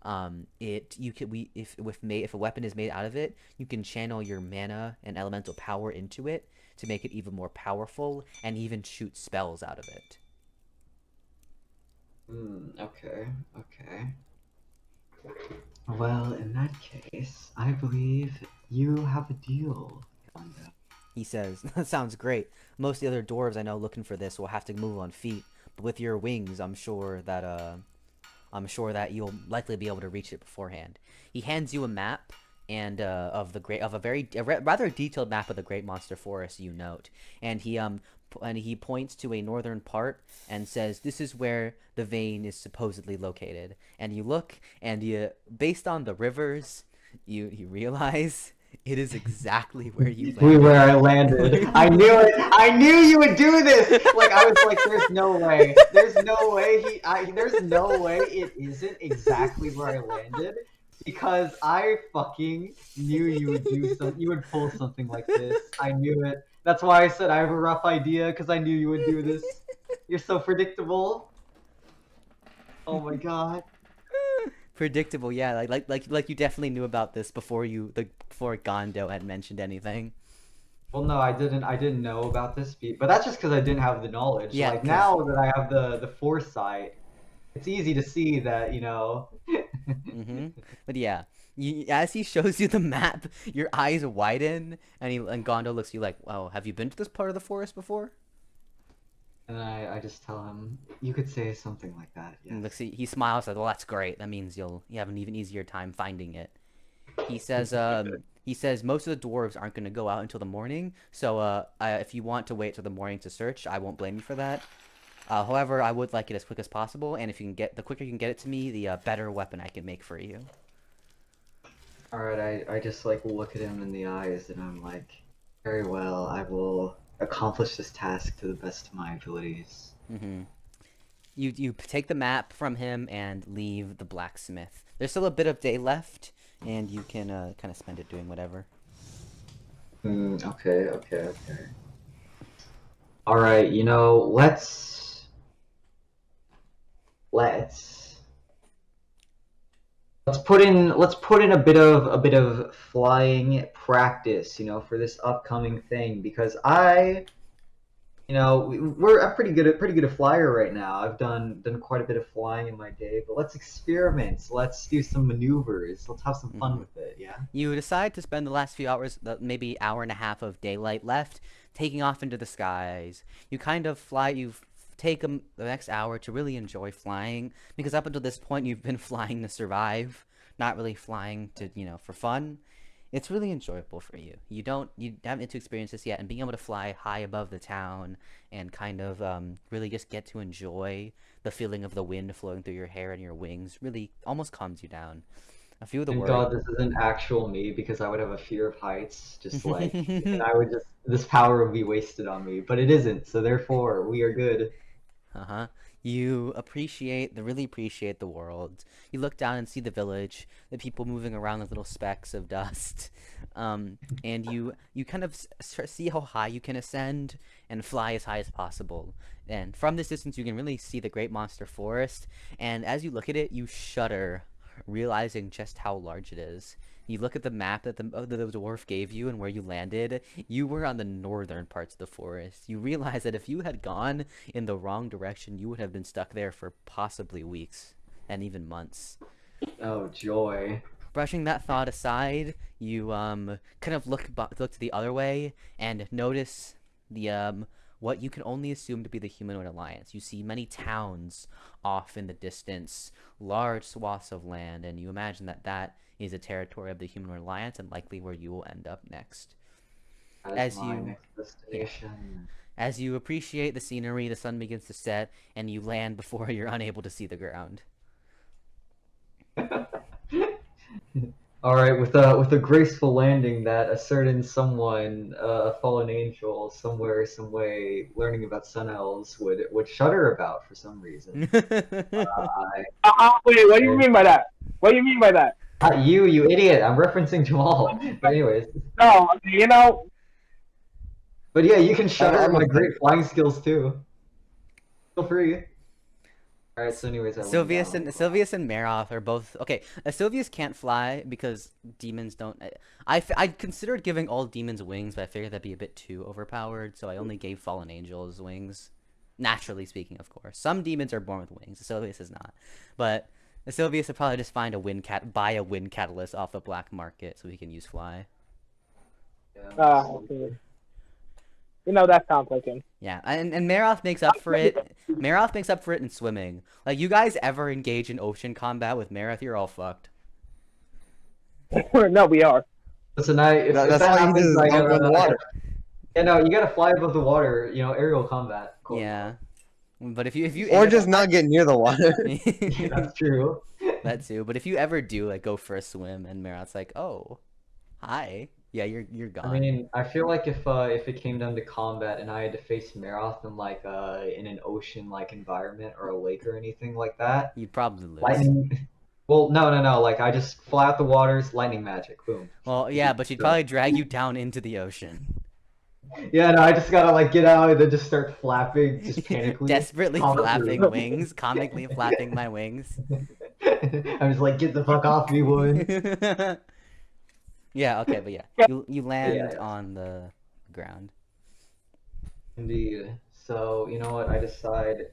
If a weapon is made out of it, you can channel your mana and elemental power into it to make it even more powerful, and even shoot spells out of it. Okay, okay. Well, in that case, I believe you have a deal, Gondo. He says, "That sounds great. Most of the other dwarves I know looking for this will have to move on feet, but with your wings, I'm sure that you'll likely be able to reach it beforehand." He hands you a map and of a rather detailed map of the Great Monster Forest. You note, and he points to a northern part and says, "This is where the vein is supposedly located." And you look, and based on the rivers, you realize it is exactly where you landed. Where I landed. I knew it. I knew you would do this. Like I was like, there's no way. There's no way there's no way it isn't exactly where I landed, because I fucking knew you would do something. You would pull something like this. I knew it. That's why I said I have a rough idea, because I knew you would do this. You're so predictable. Oh my god. Predictable, yeah. Like you definitely knew about this before before Gondo had mentioned anything. Well, no, I didn't know about this, but that's just because I didn't have the knowledge. Yeah, Like 'cause now that I have the foresight, it's easy to see that, you know. But yeah, as he shows you the map, your eyes widen, and Gondo looks at you like, "Oh, have you been to this part of the forest before?" And I just tell him, you could say something like that. And Yes. he smiles like, "Well, that's great. That means you have an even easier time finding it." He says, most of the dwarves aren't going to go out until the morning, so if you want to wait till the morning to search, I won't blame you for that. However, I would like it as quick as possible, and if you can the quicker you can get it to me, the better weapon I can make for you. All right, I just like look at him in the eyes, and I'm like, very well. I will accomplish this task to the best of my abilities. You take the map from him and leave the blacksmith. There's still a bit of day left, and you can kind of spend it doing whatever. Okay. All right, you know, let's put in a bit of flying practice, you know, for this upcoming thing, because I'm pretty good at flyer right now. I've done quite a bit of flying in my day, but let's experiment. Let's do some maneuvers. Let's have some fun with it. Yeah. You decide to spend the last few hours, maybe hour and a half of daylight left, taking off into the skies. You kind of fly. You take the next hour to really enjoy flying, because up until this point you've been flying to survive, not really flying to for fun. It's really enjoyable for you. You haven't to experience this yet, and being able to fly high above the town and kind of really just get to enjoy the feeling of the wind flowing through your hair and your wings really almost calms you down. A few of the Thank words. God this isn't actual me, because I would have a fear of heights. Just like, and this power would be wasted on me. But it isn't, so therefore we are good. You really appreciate the world. You look down and see the village, the people moving around like little specks of dust, and you kind of see how high you can ascend and fly as high as possible. And from this distance, you can really see the great monster forest. And as you look at it, you shudder, realizing just how large it is. You look at the map that the dwarf gave you and where you landed. You were on the northern parts of the forest. You realize that if you had gone in the wrong direction, you would have been stuck there for possibly weeks and even months. Oh, joy. Brushing that thought aside, you kind of look to the other way and notice the what you can only assume to be the Humanoid Alliance. You see many towns off in the distance, large swaths of land, and you imagine that is a territory of the Humanoid Alliance and likely where you will end up next. That is my next destination. As you appreciate the scenery, the sun begins to set, and you land before you're unable to see the ground. All right, with a graceful landing that a certain someone, a fallen angel, somewhere, some way, learning about sun elves would shudder about for some reason. Wait, what do you mean by that? What do you mean by that? You idiot! I'm referencing Jamal. But anyways. No, you know. But yeah, you can shudder at my great flying skills too. Feel free. Alright, so anyways, Sylvius and Maroth are both okay. Sylvius can't fly because demons don't. I considered giving all demons wings, but I figured that'd be a bit too overpowered, so I only gave fallen angels wings. Naturally speaking, of course, some demons are born with wings. Sylvius is not, but Sylvius would probably just find buy a wind catalyst off the black market so he can use fly. Okay. You know, that sounds like him. Yeah, and Maroth makes up for it. Maroth makes up for it in swimming. Like, you guys ever engage in ocean combat with Maroth, you're all fucked. No, we are. Listen, if that's that how you happens, do I it gotta, on the water. Yeah, no, you gotta fly above the water. You know, aerial combat. Cool. Yeah, but if you Or just not get near the water. Yeah, that's true. That too. But if you ever do like go for a swim and Maroth's like, oh, hi. Yeah, you're gone. I mean, I feel like if it came down to combat and I had to face Maroth in like in an ocean like environment or a lake or anything like that, you'd probably lose. Lightning. Well, no. Like I just fly out the waters, lightning magic, boom. Well, yeah, but she'd probably drag you down into the ocean. Yeah, no, I just gotta like get out and then just start flapping, just panically. Desperately Comically. flapping wings, comically flapping my wings. I'm just like, get the fuck off me, woman. Yeah, okay, but yeah. You land Yeah. on the ground. Indeed. So, you know what? I decide,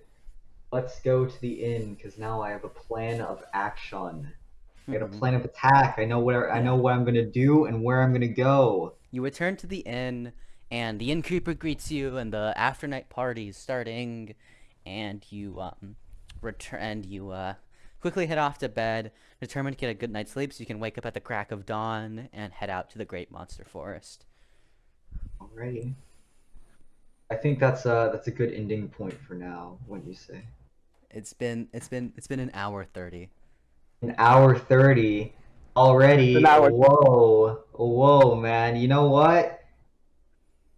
let's go to the inn, because now I have a plan of action. I got a Mhm. plan of attack. I know I know Yeah. what I'm gonna do and where I'm gonna go. You return to the inn, and the innkeeper greets you, and the afternight party is starting, and you return and you quickly head off to bed, determined to get a good night's sleep, so you can wake up at the crack of dawn and head out to the Great Monster Forest. Alrighty. I think that's a good ending point for now, wouldn't you say? It's been an hour 30. An hour 30 already. An hour. Whoa, man. You know what?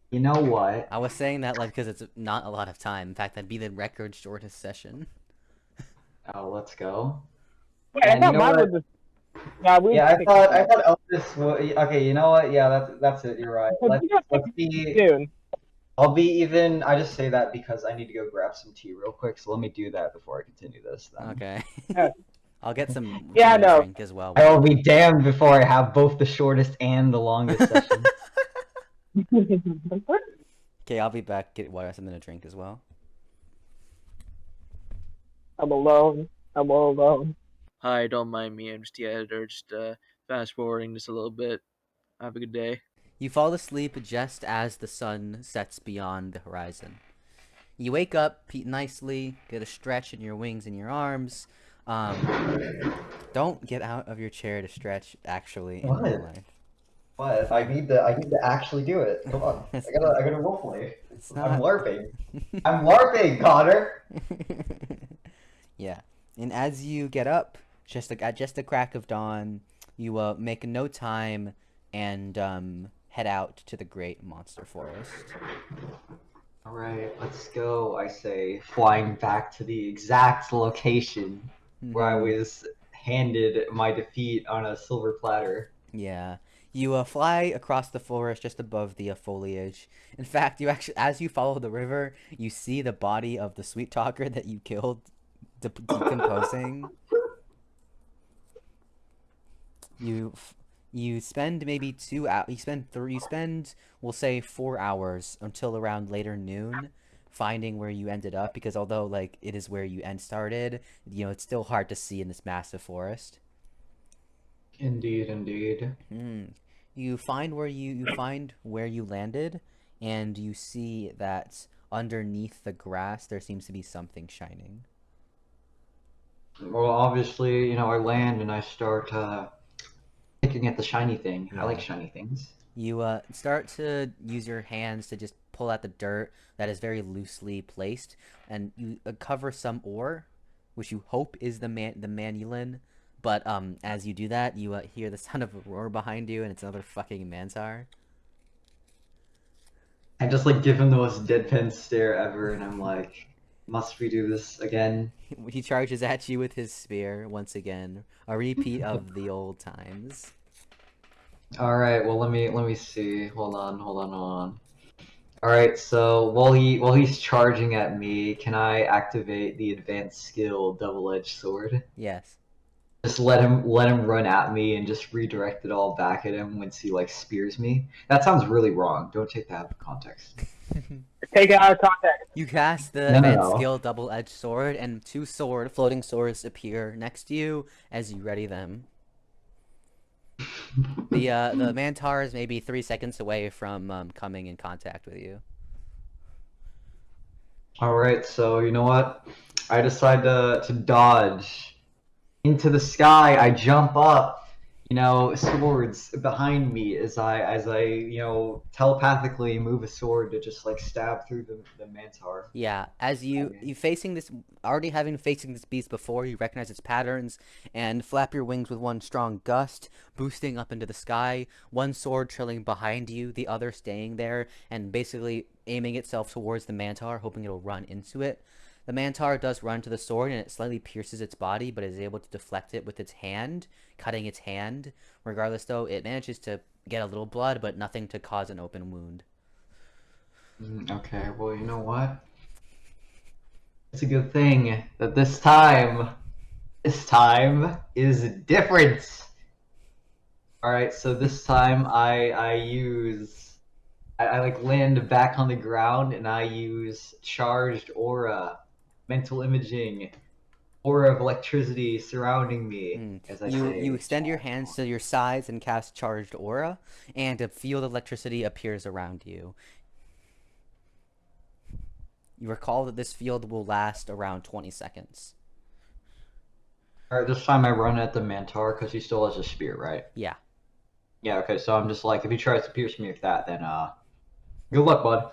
You know what? I was saying that like because it's not a lot of time. In fact, that'd be the record shortest session. Oh, let's go. Wait, I And you thought know mine what? was yeah, we Yeah, I thought Elvis would. Okay, you know what? Yeah, that's it. You're right. Let's be. soon. I'll be even. I just say that because I need to go grab some tea real quick. So let me do that before I continue this. Then Okay. Yeah. I'll get some Yeah, food to no. drink as well. I will be damned before I have both the shortest and the longest session. Okay, I'll be back. Get water, something to drink as well. I'm alone. I'm all alone. Hi, don't mind me. I'm just the editor, just fast forwarding just a little bit. Have a good day. You fall asleep just as the sun sets beyond the horizon. You wake up nicely, get a stretch in your wings and your arms. Don't get out of your chair to stretch. Actually, in What? real life, What? I need to actually do it. Come on. I gotta roleplay. it's I'm not. LARPing. I'm LARPing, Connor. Yeah, and as you get up, at just the crack of dawn, you make no time and head out to the Great Monster Forest. All right, let's go. I say, flying back to the exact location where I Mhm. was handed my defeat on a silver platter. Yeah. You fly across the forest just above the foliage. In fact, you actually, as you follow the river, you see the body of the sweet talker that you killed decomposing. You you spend maybe 2 hours. We'll say 4 hours until around later noon, finding where you ended up. Because although like it is where you started, it's still hard to see in this massive forest. Indeed, indeed. You find where you landed, and you see that underneath the grass there seems to be something shining. Well, obviously, I land and I start picking at the shiny thing. I like Yeah. shiny things. You start to use your hands to just pull out the dirt that is very loosely placed, and you cover some ore, which you hope is the manulin. But as you do that, you hear the sound of a roar behind you, and it's another fucking mantar. I just like give him the most deadpan stare ever, and I'm like, must we do this again? He charges at you with his spear once again, a repeat of the old times. All right, well let me see. Hold on. All right, so while he's charging at me, can I activate the advanced skill double-edged sword? Yes. Just let him run at me and just redirect it all back at him once he like spears me. That sounds really wrong. Don't take that out of context. Take it out of context. You cast the No, no, advanced no. skill double-edged sword, and two floating swords appear next to you as you ready them. The mantar is maybe 3 seconds away from coming in contact with you. All right, so you know what? I decide to dodge into the sky. I jump up, swords behind me as I telepathically move a sword to just like stab through the mantar. Yeah, as you facing this, already having facing this beast before, you recognize its patterns and flap your wings with one strong gust, boosting up into the sky. One sword trailing behind you, the other staying there, and basically aiming itself towards the mantar, hoping it'll run into it. The mantar does run to the sword, and it slightly pierces its body, but is able to deflect it with its hand, cutting its hand. Regardless, though, it manages to get a little blood, but nothing to cause an open wound. Okay, well, you know what? It's a good thing that this time is different. All right, so this time I like land back on the ground and I use charged aura, mental imaging, aura of electricity surrounding me as I You say extend your charged hands aura. to your sides and cast charged aura, and a field of electricity appears around you. You recall that this field will last around 20 seconds. All right, this time I run at the Mantar because he still has a spear, right? Yeah. Yeah. Okay, so I'm just like, if he tries to pierce me with that, then good luck, bud.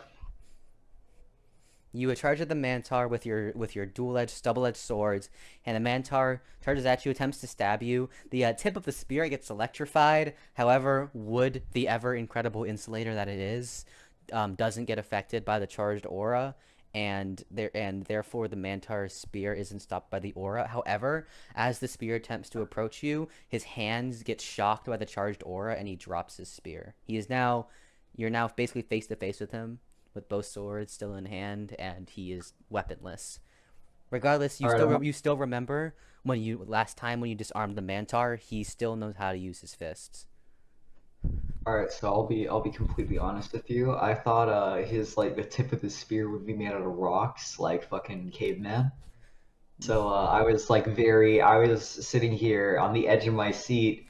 You charge at the Mantar with your dual-edged, double-edged swords, and the Mantar charges at you, attempts to stab you. The tip of the spear gets electrified. However, wood, the ever incredible insulator that it is, doesn't get affected by the charged aura, and therefore the Mantar's spear isn't stopped by the aura. However, as the spear attempts to approach you, his hands get shocked by the charged aura, and he drops his spear. You're now basically face to face with him, with both swords still in hand, and he is weaponless. Regardless, All right, you still remember when you last time when you disarmed the Mantar, he still knows how to use his fists. all right. So I'll be completely honest with you. I thought his like the tip of his spear would be made out of rocks, like fucking caveman. So I was sitting here on the edge of my seat,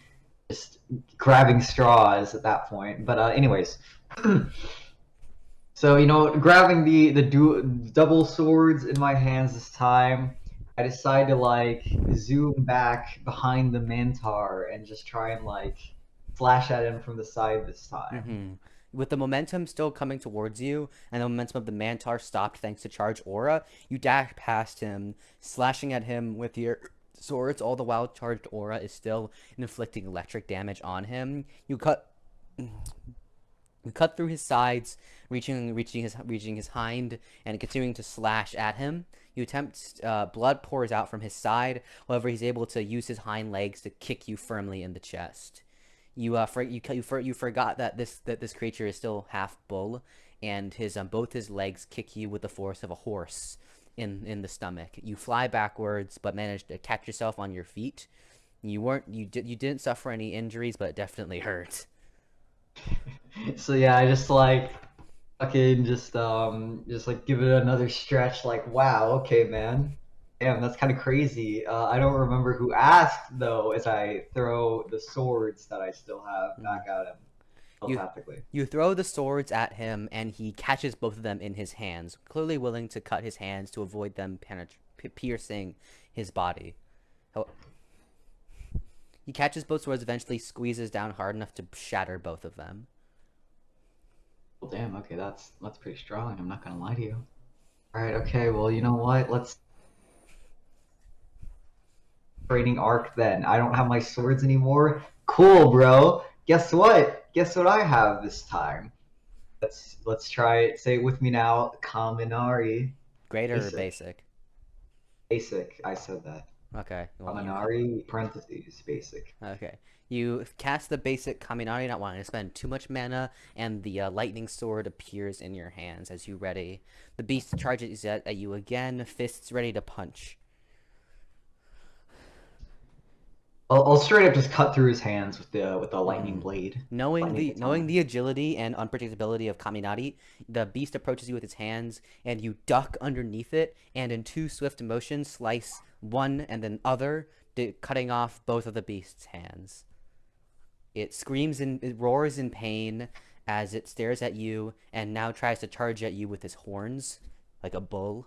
just grabbing straws at that point. But anyways, so grabbing the double swords in my hands this time, I decide to like zoom back behind the Mantar and just try and like slash at him from the side this time. With the momentum still coming towards you, and the momentum of the Mantar stopped thanks to Charge Aura, you dash past him, slashing at him with your swords, all the while Charged Aura is still inflicting electric damage on him. You cut through his sides, reaching his hind, and continuing to slash at him. You attempt, blood pours out from his side. However, he's able to use his hind legs to kick you firmly in the chest. You forgot that this creature is still half bull, and both his legs kick you with the force of a horse in the stomach. You fly backwards, but manage to catch yourself on your feet. You didn't suffer any injuries, but it definitely hurt. So yeah, I just like fucking just like give it another stretch. Like, wow, okay, man. Damn, that's kind of crazy. I don't remember who asked though, as I throw the swords that I still have back at him telepathically. You throw the swords at him, and he catches both of them in his hands, clearly willing to cut his hands to avoid them piercing his body. He catches both swords, eventually squeezes down hard enough to shatter both of them. Well, damn. Okay, that's pretty strong. I'm not gonna lie to you. All right. Okay. Well, you know what? Let's training arc then. I don't have my swords anymore. Cool, bro. Guess what? Guess what I have this time? Let's try it. Say it with me now. Kaminari. Greater or basic? Basic. I said that. Okay. Well, Kaminari parentheses basic. Okay. You cast the basic Kaminari, not wanting to spend too much mana, and the lightning sword appears in your hands as you ready. The beast charges at you again, fists ready to punch. I'll straight up just cut through his hands with the lightning blade. Knowing the agility and unpredictability of Kaminari, the beast approaches you with its hands, and you duck underneath it, and in two swift motions slice one and then other, cutting off both of the beast's hands. It roars in pain as it stares at you, and now tries to charge at you with its horns, like a bull.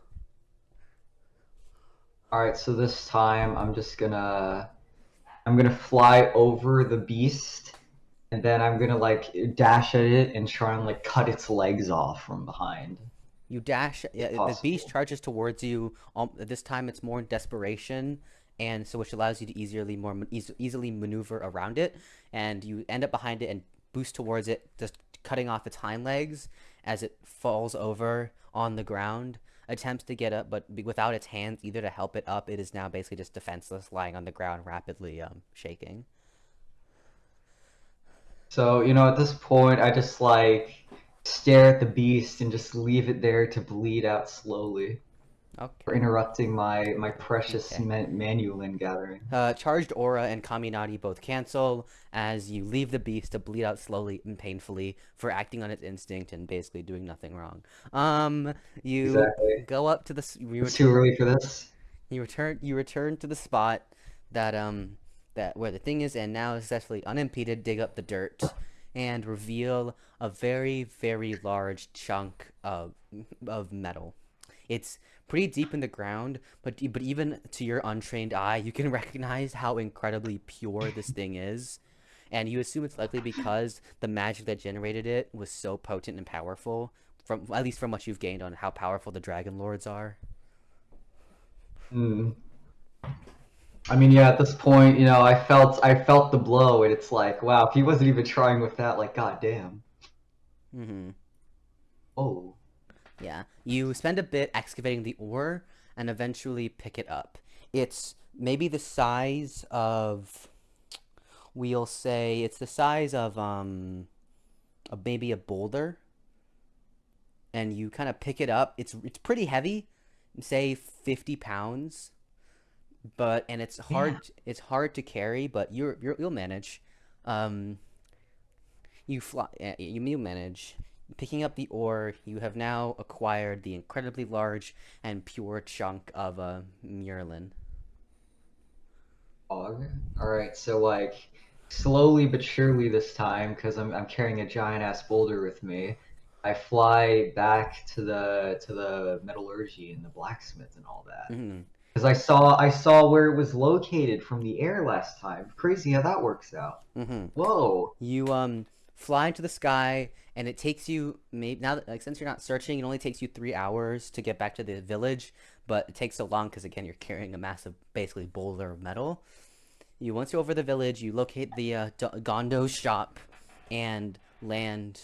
All right, so this time I'm gonna fly over the beast, and then I'm gonna like dash at it and try and like cut its legs off from behind. You dash. The beast charges towards you. This time it's more in desperation, and so which allows you to easily maneuver around it, and you end up behind it and boost towards it, just cutting off its hind legs as it falls over on the ground. Attempts to get up, but without its hands either to help it up, it is now basically just defenseless, lying on the ground, rapidly shaking. So at this point, I just like stare at the beast and just leave it there to bleed out slowly. For Okay. interrupting my precious Okay. Manulin gathering. Charged Aura and Kaminari both cancel as you leave the beast to bleed out slowly and painfully for acting on its instinct and basically doing nothing wrong. You Exactly. go up to the It's too early for this. you return to the spot that that where the thing is, and now successfully unimpeded dig up the dirt and reveal a very, very large chunk of metal. It's pretty deep in the ground, but even to your untrained eye, you can recognize how incredibly pure this thing is. And you assume it's likely because the magic that generated it was so potent and powerful, from at least from what you've gained on how powerful the Dragon Lords are. Hmm. I mean, yeah, at this point, you know, I felt the blow, and it's like, wow, if he wasn't even trying with that, like, goddamn. Mm-hmm. Oh. Yeah. You spend a bit excavating the ore and eventually pick it up. It's maybe the size of, we'll say, it's the size of maybe a boulder. And you kind of pick it up. It's pretty heavy, say 50 pounds. And it's hard to carry, but you'll manage. You manage. Picking up the ore, you have now acquired the incredibly large and pure chunk of a Merlin. Alright, so like slowly but surely this time, because I'm carrying a giant ass boulder with me, I fly back to the metallurgy and the blacksmith and all that. Mm-hmm. Because I saw where it was located from the air last time. Crazy how that works out. Mm-hmm. Whoa. You fly into the sky, and it takes you maybe now that, like, since you're not searching, it only takes you 3 hours to get back to the village, but it takes so long because again you're carrying a massive, basically boulder of metal. Once you're over the village, you locate the Gondo's shop and land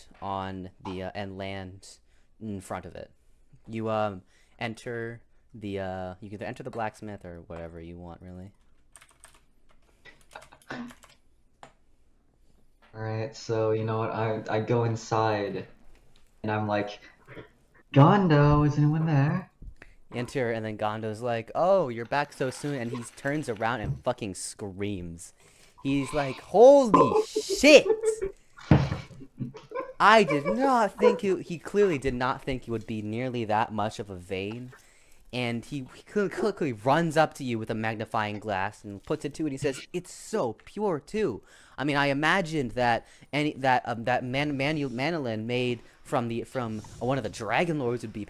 in front of it. You enter you can either enter the blacksmith or whatever you want, really. Alright, so you know what? I go inside and I'm like, Gondo, is anyone there? Enter, and then Gondo's like, "Oh, you're back so soon," and he turns around and fucking screams. He's like, "Holy shit! I did not think he clearly did not think it would be nearly that much of a vein." And he quickly runs up to you with a magnifying glass and puts it to it. And he says, "It's so pure too. I mean, I imagined that manolin made from one of the Dragon Lords would be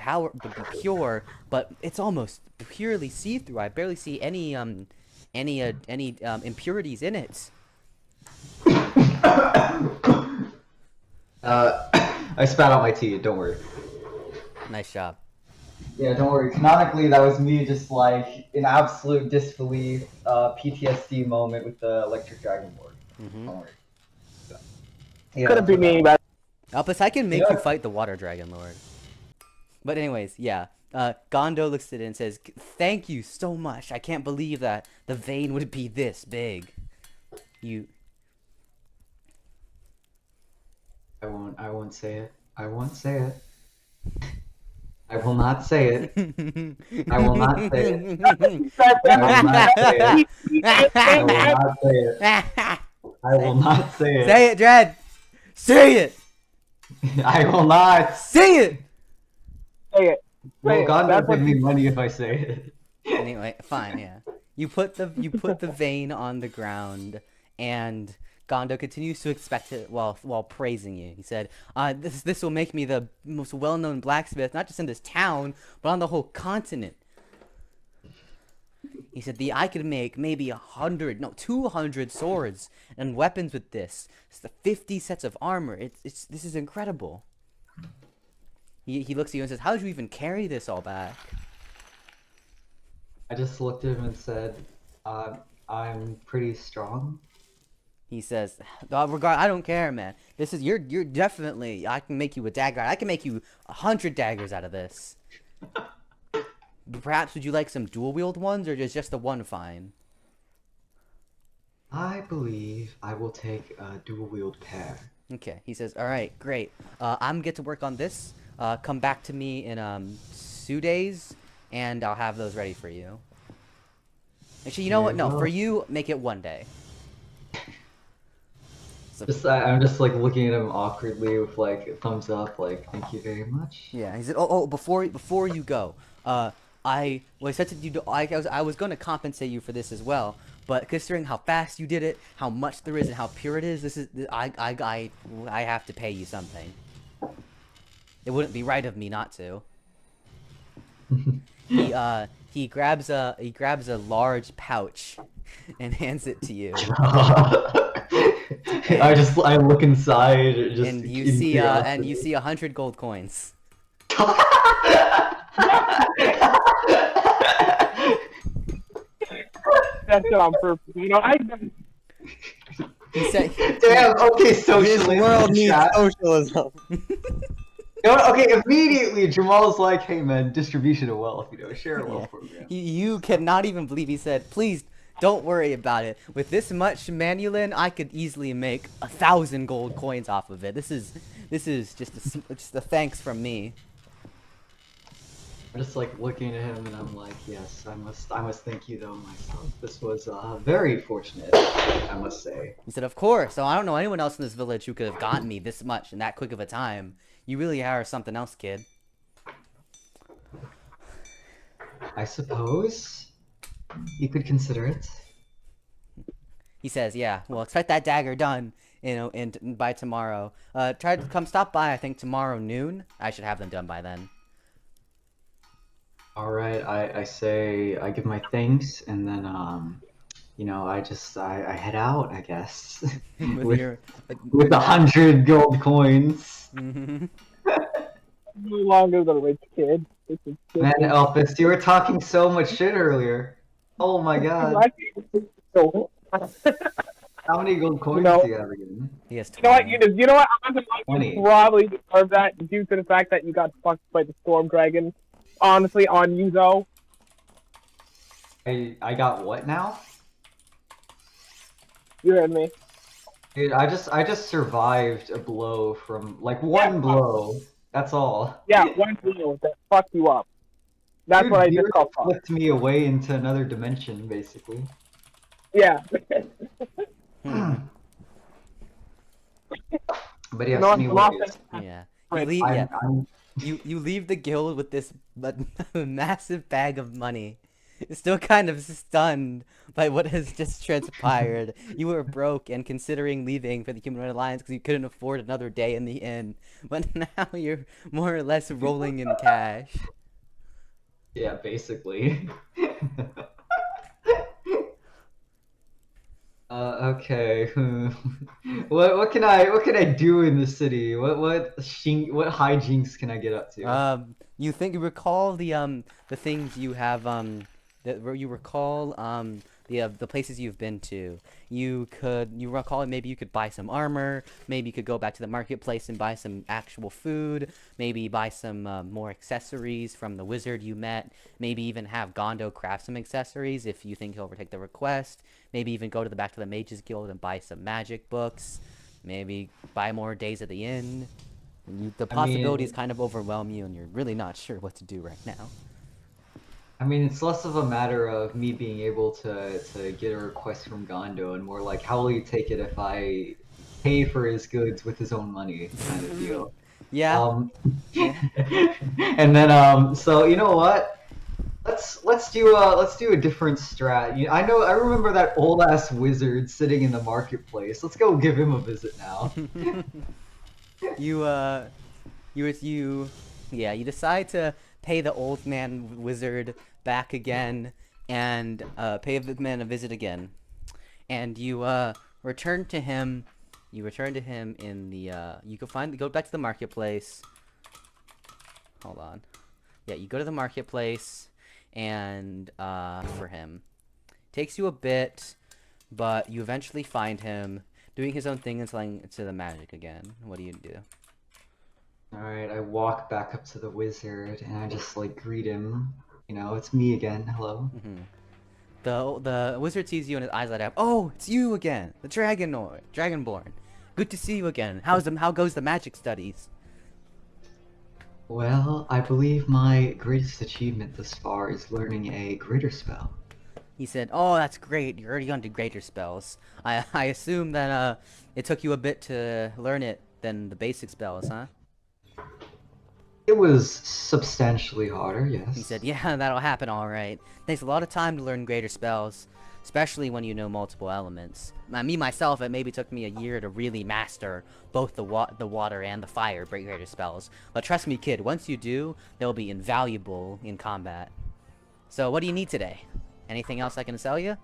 pure, but it's almost purely see-through. I barely see any impurities in it." I spat out my tea, don't worry. Nice job. Yeah, don't worry. Canonically, that was me just like in absolute disbelief, PTSD moment with the Electric Dragon Lord. Mm-hmm. Don't worry. So, yeah, Couldn't be me, but Plus, I can make Yeah. you fight the Water Dragon Lord. But anyways, yeah. Gondo looks at it and says, "Thank you so much. I can't believe that the vein would be this big." I won't say it. I won't say it. I will not say it. I will not say it. I will not say it. I will not say it. I will not say it. Say it, Dread. Say it. I will not. Say it. say it. Well, God That's will give what me money if I say it. Anyway, fine, yeah. You put the vein on the ground, and Gondo continues to expect it while praising you. He said, "This will make me the most well-known blacksmith, not just in this town, but on the whole continent." He said, I could make maybe 200 swords and weapons with this. It's the 50 sets of armor. This is incredible." He looks at you and says, "How did you even carry this all back?" I just looked at him and said, I'm pretty strong. He says, "I don't care, man. You're definitely. I can make you a dagger. I can make you 100 daggers out of this. Perhaps would you like some dual wield ones, or is just the one fine?" I believe I will take a dual wield pair. Okay, he says, all right, great. I'm get to work on this. Come back to me in 2 days, and I'll have those ready for you. Actually, you know what? Very No, well. for you, make it 1 day. I'm just like looking at him awkwardly with like a thumbs up, like thank you very much. Yeah, he said, oh, before you go, I said to you, I was going to compensate you for this as well, but considering how fast you did it, how much there is, and how pure it is, I have to pay you something. It wouldn't be right of me not to. He grabs a large pouch and hands it to you. I look inside just And you in see curiosity. 100 gold coins. That's it on purpose. You know, He said, Damn. Okay, This socialist. world needs chat. socialism. Okay, immediately Jamal's like, "Hey man, distribution of wealth. Share a wealth yeah. program." You cannot even believe he said, please don't worry about it. With this much manulin, I could easily make 1,000 gold coins off of it. This is just a thanks from me. I'm just like looking at him and I'm like, yes, I must thank you though myself. This was very fortunate, I must say. He said, of course. So I don't know anyone else in this village who could have gotten me this much in that quick of a time. You really are something else, kid. I suppose you could consider it. He says, yeah, well, expect that dagger done, by tomorrow. Try to come stop by, I think, tomorrow noon. I should have them done by then. All right, I say I give my thanks and then I head out, I guess. with 100 gold coins. Mhm. no longer the rich kid. This is Man, Elphys, you were talking so much shit earlier. Oh my god. So, How many gold coins know- do you have again? He has you know what? 20. You know what? I'm gonna 20. probably deserve that due to the fact that you got fucked by the storm dragon. Honestly, on you though. I got what now? You heard me. Dude, I just survived a blow from like one blow. That's all. Yeah, one blow that fucked you up. That's Dude, what I you just called fuck. flipped me away into another dimension, basically. Yeah. Hmm. But yes, Not anyways, lost Yeah. Right. I'm You leave the guild with this massive bag of money. Still kind of stunned by what has just transpired. You were broke and considering leaving for the Humanoid Alliance because you couldn't afford another day in the inn. But now you're more or less rolling in cash. yeah, basically. Okay. What can I do in the city? What hijinks can I get up to? You recall the things you have you recall the places you've been to. You recall maybe you could buy some armor, maybe you could go back to the marketplace and buy some actual food, maybe buy some more accessories from the wizard you met, maybe even have Gondo craft some accessories if you think he'll overtake the request, maybe even go to back to the Mages Guild and buy some magic books, maybe buy more days at the inn. The possibilities kind of overwhelm you and you're really not sure what to do right now. I mean, it's less of a matter of me being able to get a request from Gondo and more like, how will he take it if I pay for his goods with his own money kind of deal. Yeah. And then so you know what? Let's do a different strat. I remember that old ass wizard sitting in the marketplace. Let's go give him a visit now. You decide to pay the old man wizard back again and pay the man a visit again. And you return to him in the you can go back to the marketplace. Hold on. Yeah, you go to the marketplace and for him. Takes you a bit, but you eventually find him doing his own thing and selling to the magic again. What do you do? Alright, I walk back up to the wizard and I just like greet him. It's me again. Hello. Mm-hmm. The wizard sees you and his eyes light up. Oh, it's you again, the Dragonborn. Good to see you again. How goes the magic studies? Well, I believe my greatest achievement thus far is learning a greater spell. He said, "Oh, that's great. You're already on to greater spells. I assume that it took you a bit to learn it than the basic spells, huh?" It was substantially harder, yes. He said, "Yeah, that'll happen all right. Takes a lot of time to learn greater spells, especially when you know multiple elements. Me myself, it maybe took me a year to really master both the water and the fire greater spells. But trust me, kid, once you do, they'll be invaluable in combat. So, what do you need today? Anything else I can sell you?"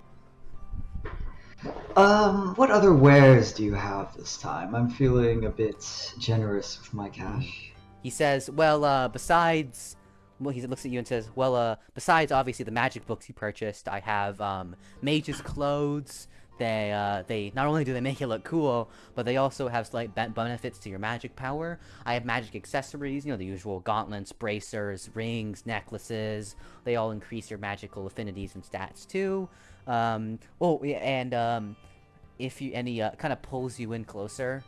What other wares do you have this time? I'm feeling a bit generous with my cash. He says, "Well, besides..." Well, he looks at you and says, "Well, besides obviously the magic books you purchased, I have Mage's clothes. They not only do they make you look cool, but they also have slight benefits to your magic power. I have magic accessories, the usual gauntlets, bracers, rings, necklaces. They all increase your magical affinities and stats too. If you and he kind of pulls you in closer,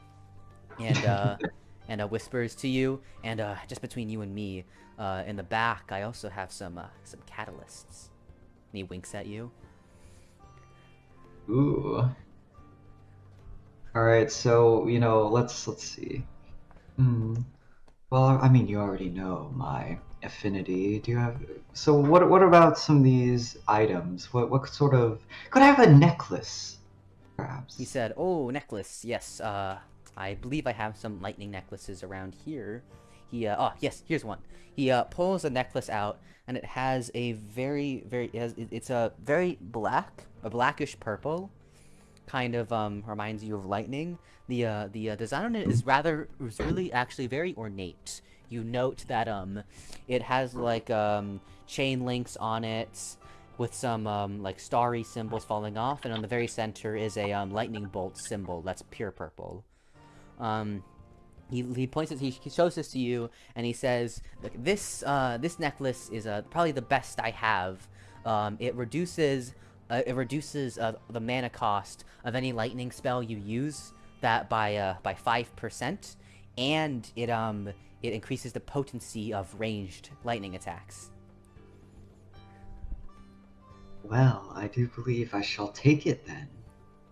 and whispers to you, and just between you and me, in the back, I also have some catalysts." And he winks at you. Ooh. Alright, so, let's see. Well, I mean, you already know my affinity. Do you have... So what about some of these items? What sort of... Could I have a necklace, perhaps? He said, "Oh, necklace, yes, I believe I have some lightning necklaces around here." Yes, here's one. He pulls a necklace out, and it has a it's a very blackish purple, kind of reminds you of lightning. The design on it is really actually very ornate. You note that it has like chain links on it with some like starry symbols falling off, and on the very center is a lightning bolt symbol that's pure purple. He points it. He shows this to you, and he says, "This necklace is probably the best I have. It reduces the mana cost of any lightning spell you use that by 5%, and it increases the potency of ranged lightning attacks." Well, I do believe I shall take it then.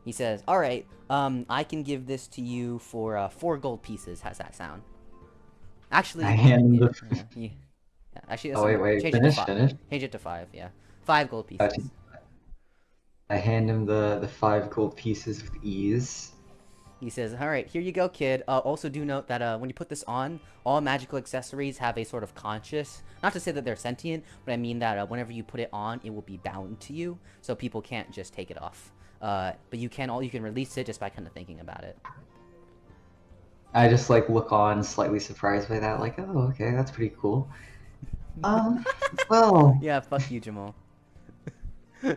He says, "All right, I can give this to you for 4 gold pieces. How's that sound?" Actually, I hand yeah, the... yeah. Actually, Oh, wait, change finish. Change it to 5. Yeah, 5 gold pieces. Gotcha. I hand him the 5 gold pieces with ease. He says, "All right, here you go, kid. Also, do note that when you put this on, all magical accessories have a sort of conscious. Not to say that they're sentient, but I mean that whenever you put it on, it will be bound to you, so people can't just take it off. But you can release it just by kind of thinking about it." I just look on, slightly surprised by that, oh, okay, that's pretty cool. Well, Yeah, fuck you, Jamal.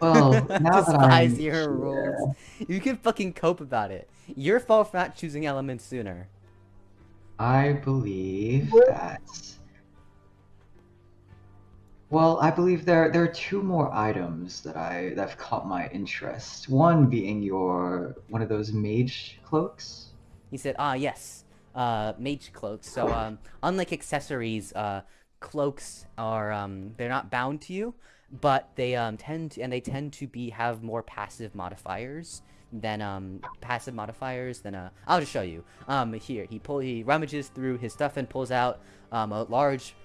well, now that I'm Despise your rules. You can fucking cope about it. Your fault for not choosing elements sooner. I believe that... Well, I believe there are 2 more items that've caught my interest. One being one of those mage cloaks. He said, "Yes, mage cloaks. So, unlike accessories, cloaks are, they're not bound to you, but they tend to have more passive modifiers than I'll just show you. Here, he rummages through his stuff and pulls out a large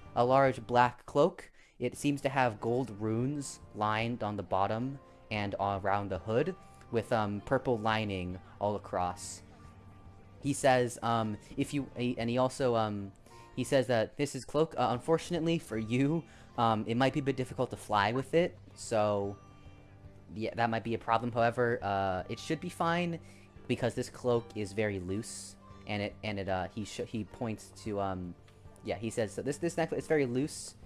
black cloak. It seems to have gold runes lined on the bottom and around the hood, with purple lining all across. He says, he says that this is cloak. Unfortunately for you, it might be a bit difficult to fly with it, so yeah, that might be a problem. However, it should be fine because this cloak is very loose, and he points to he says, so this necklace is very loose,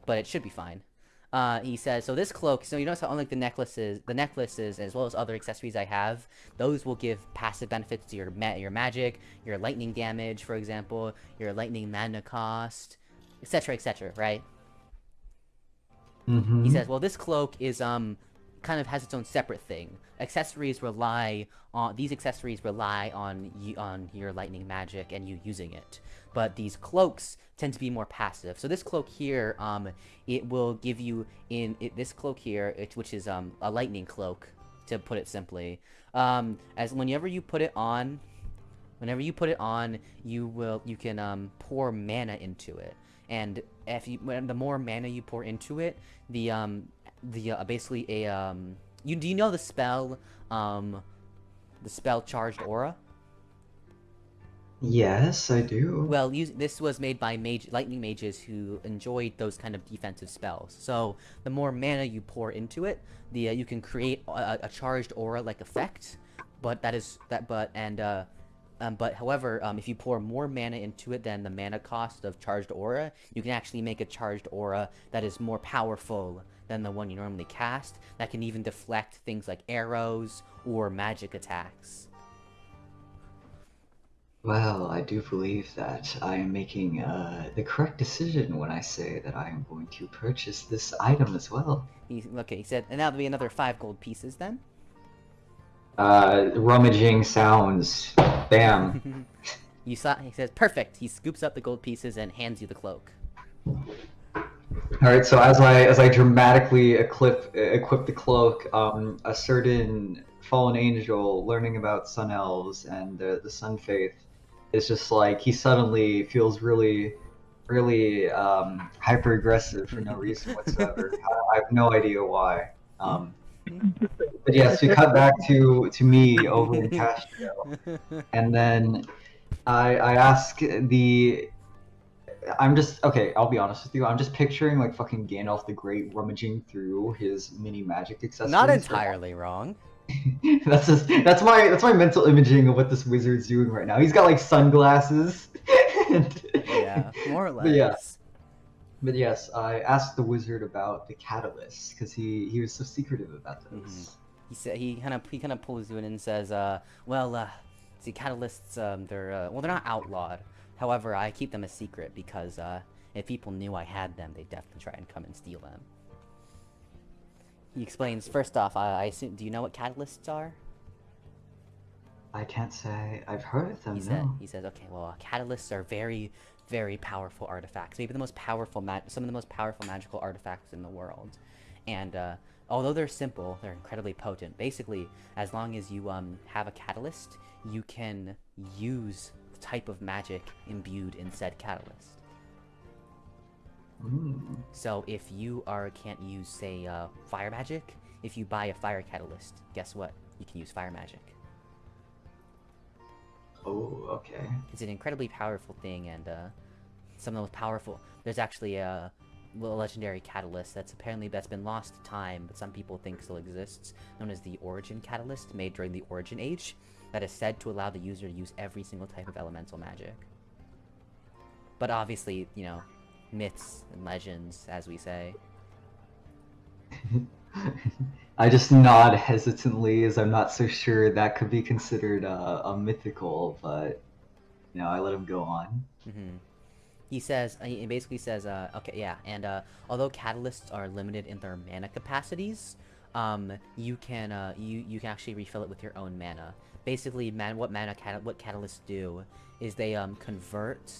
but it should be fine. He says, so this cloak, so you notice how unlike the necklaces, as well as other accessories I have, those will give passive benefits to your magic, your lightning damage, for example, your lightning mana cost, etc., etc., right? Mm-hmm. He says, well, this cloak is, kind of has its own separate thing. Accessories rely on on your lightning magic and you using it, but these cloaks tend to be more passive. So this cloak here, it will give you this cloak here, which is a lightning cloak, to put it simply. As whenever you put it on, you can pour mana into it, and the more mana you pour into it, basically do you know the spell Charged Aura? Yes, I do. Well, this was made by lightning mages who enjoyed those kind of defensive spells. So the more mana you pour into it, you can create a charged aura-like effect. But however, if you pour more mana into it than the mana cost of charged aura, you can actually make a charged aura that is more powerful than the one you normally cast. That can even deflect things like arrows or magic attacks. Well, I do believe that I am making the correct decision when I say that I am going to purchase this item as well. He said, and that'll be another 5 gold pieces then. Rummaging sounds. Bam. He says, perfect. He scoops up the gold pieces and hands you the cloak. Alright, so as I dramatically equip the cloak, a certain fallen angel learning about sun elves and the sun faith is just like, he suddenly feels really hyper aggressive for no reason whatsoever. I have no idea why. But yes, we cut back to me over in Castro, and then I ask I'll be honest with you, I'm just picturing like fucking Gandalf the Great rummaging through his mini magic accessories. Not entirely wrong. that's my mental imaging of what this wizard's doing right now. He's got like sunglasses. Yeah, more or less. But yes, I asked the wizard about the catalyst because he was so secretive about this. Mm-hmm. He said he kind of pulls you in and says, see, catalysts, they're not outlawed. However, I keep them a secret because if people knew I had them, they'd definitely try and come and steal them. He explains, first off, I assume, do you know what catalysts are? I can't say I've heard of them. He says, okay, well, catalysts are very, very powerful artifacts. Maybe the most powerful, some of the most powerful magical artifacts in the world. And although they're simple, they're incredibly potent. Basically, as long as you have a catalyst, you can use the type of magic imbued in said catalyst. So if you can't use, say, fire magic, if you buy a fire catalyst, guess what? You can use fire magic. Oh, okay. It's an incredibly powerful thing, and some of the most powerful. There's actually a legendary catalyst that's been lost to time, but some people think still exists, known as the Origin Catalyst, made during the Origin Age, that is said to allow the user to use every single type of elemental magic. But obviously, you know, myths and legends, as we say. I just nod hesitantly, as I'm not so sure that could be considered a mythical, but you know, I let him go on. He basically says, okay, yeah, and although catalysts are limited in their mana capacities, you can actually refill it with your own mana. Basically, what catalysts do is they convert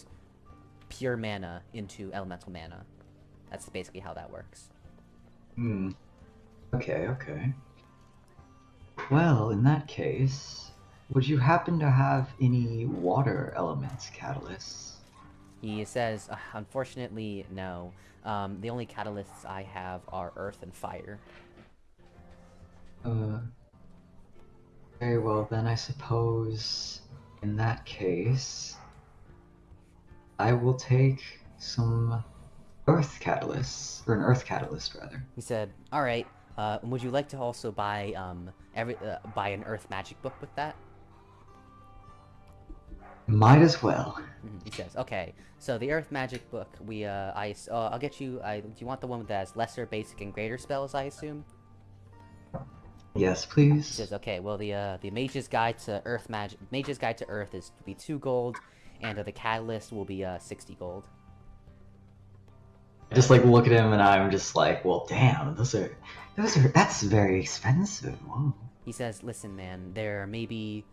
pure mana into elemental mana. That's basically how that works. Okay. Well, in that case, would you happen to have any water elements catalysts? He says, unfortunately, no. The only catalysts I have are earth and fire. Very well, then I suppose, in that case, I will take some earth catalysts, or an earth catalyst, rather. He said, alright, would you like to also buy, buy an earth magic book with that? Might as well. He says, okay, so the earth magic book, I'll get you, do you want the one that has lesser, basic, and greater spells, I assume? Yes, please. He says, okay, well, the Mage's Guide to Earth Mage's Guide to Earth will be 2 gold, and the Catalyst will be 60 gold. Just like look at him and I'm just like, well, damn, those are That's very expensive. Whoa. He says, listen, man, there may be...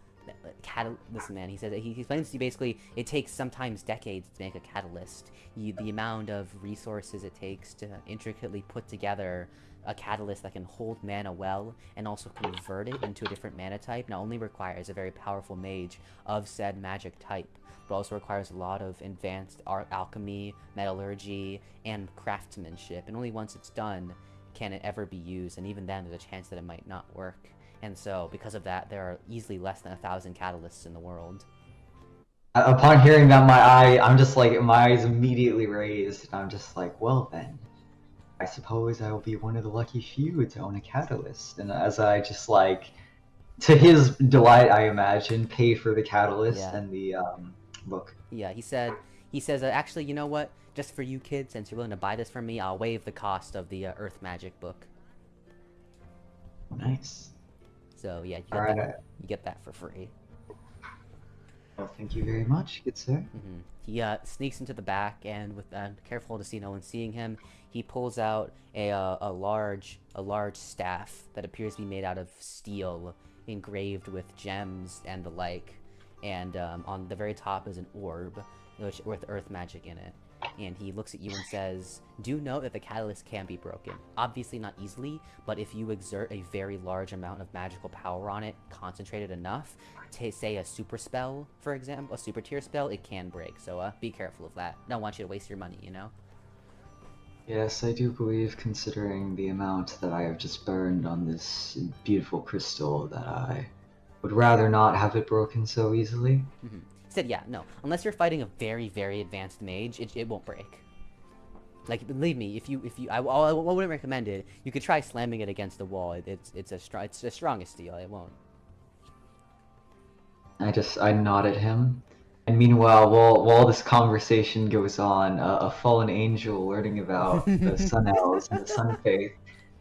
Listen, man, he says he explains to you basically it takes sometimes decades to make a catalyst. The amount of resources it takes to intricately put together a catalyst that can hold mana well and also convert it into a different mana type not only requires a very powerful mage of said magic type, but also requires a lot of advanced alchemy, metallurgy, and craftsmanship. And only once it's done can it ever be used, and even then there's a chance that it might not work. And so, because of that, there are easily less than 1,000 catalysts in the world. Upon hearing that, I'm just like, my eyes immediately raised, and I'm just like, well then, I suppose I will be one of the lucky few to own a catalyst. And as I just like, to his delight, I imagine, pay for the catalyst and the book. Yeah, he says, actually, you know what? Just for you kids, since you're willing to buy this from me, I'll waive the cost of the Earth Magic book. Nice. So yeah, you get that for free. Well, thank you very much, good sir. He sneaks into the back, and with careful to see no one seeing him, he pulls out a large staff that appears to be made out of steel, engraved with gems and the like. And on the very top is an orb with earth magic in it. And he looks at you and says, do note that the catalyst can be broken. Obviously not easily, but if you exert a very large amount of magical power on it, concentrated enough, to say a super spell, for example, a super tier spell, it can break. So be careful of that. Don't want you to waste your money, you know? Yes, I do believe, considering the amount that I have just burned on this beautiful crystal, that I would rather not have it broken so easily. He said, yeah, no. Unless you're fighting a very, very advanced mage, it won't break. Like, believe me, I wouldn't recommend it. You could try slamming it against the wall. It's the strongest steel. It won't. I nod at him. And meanwhile, while this conversation goes on, a fallen angel learning about the Sun Elves and the Sun Faith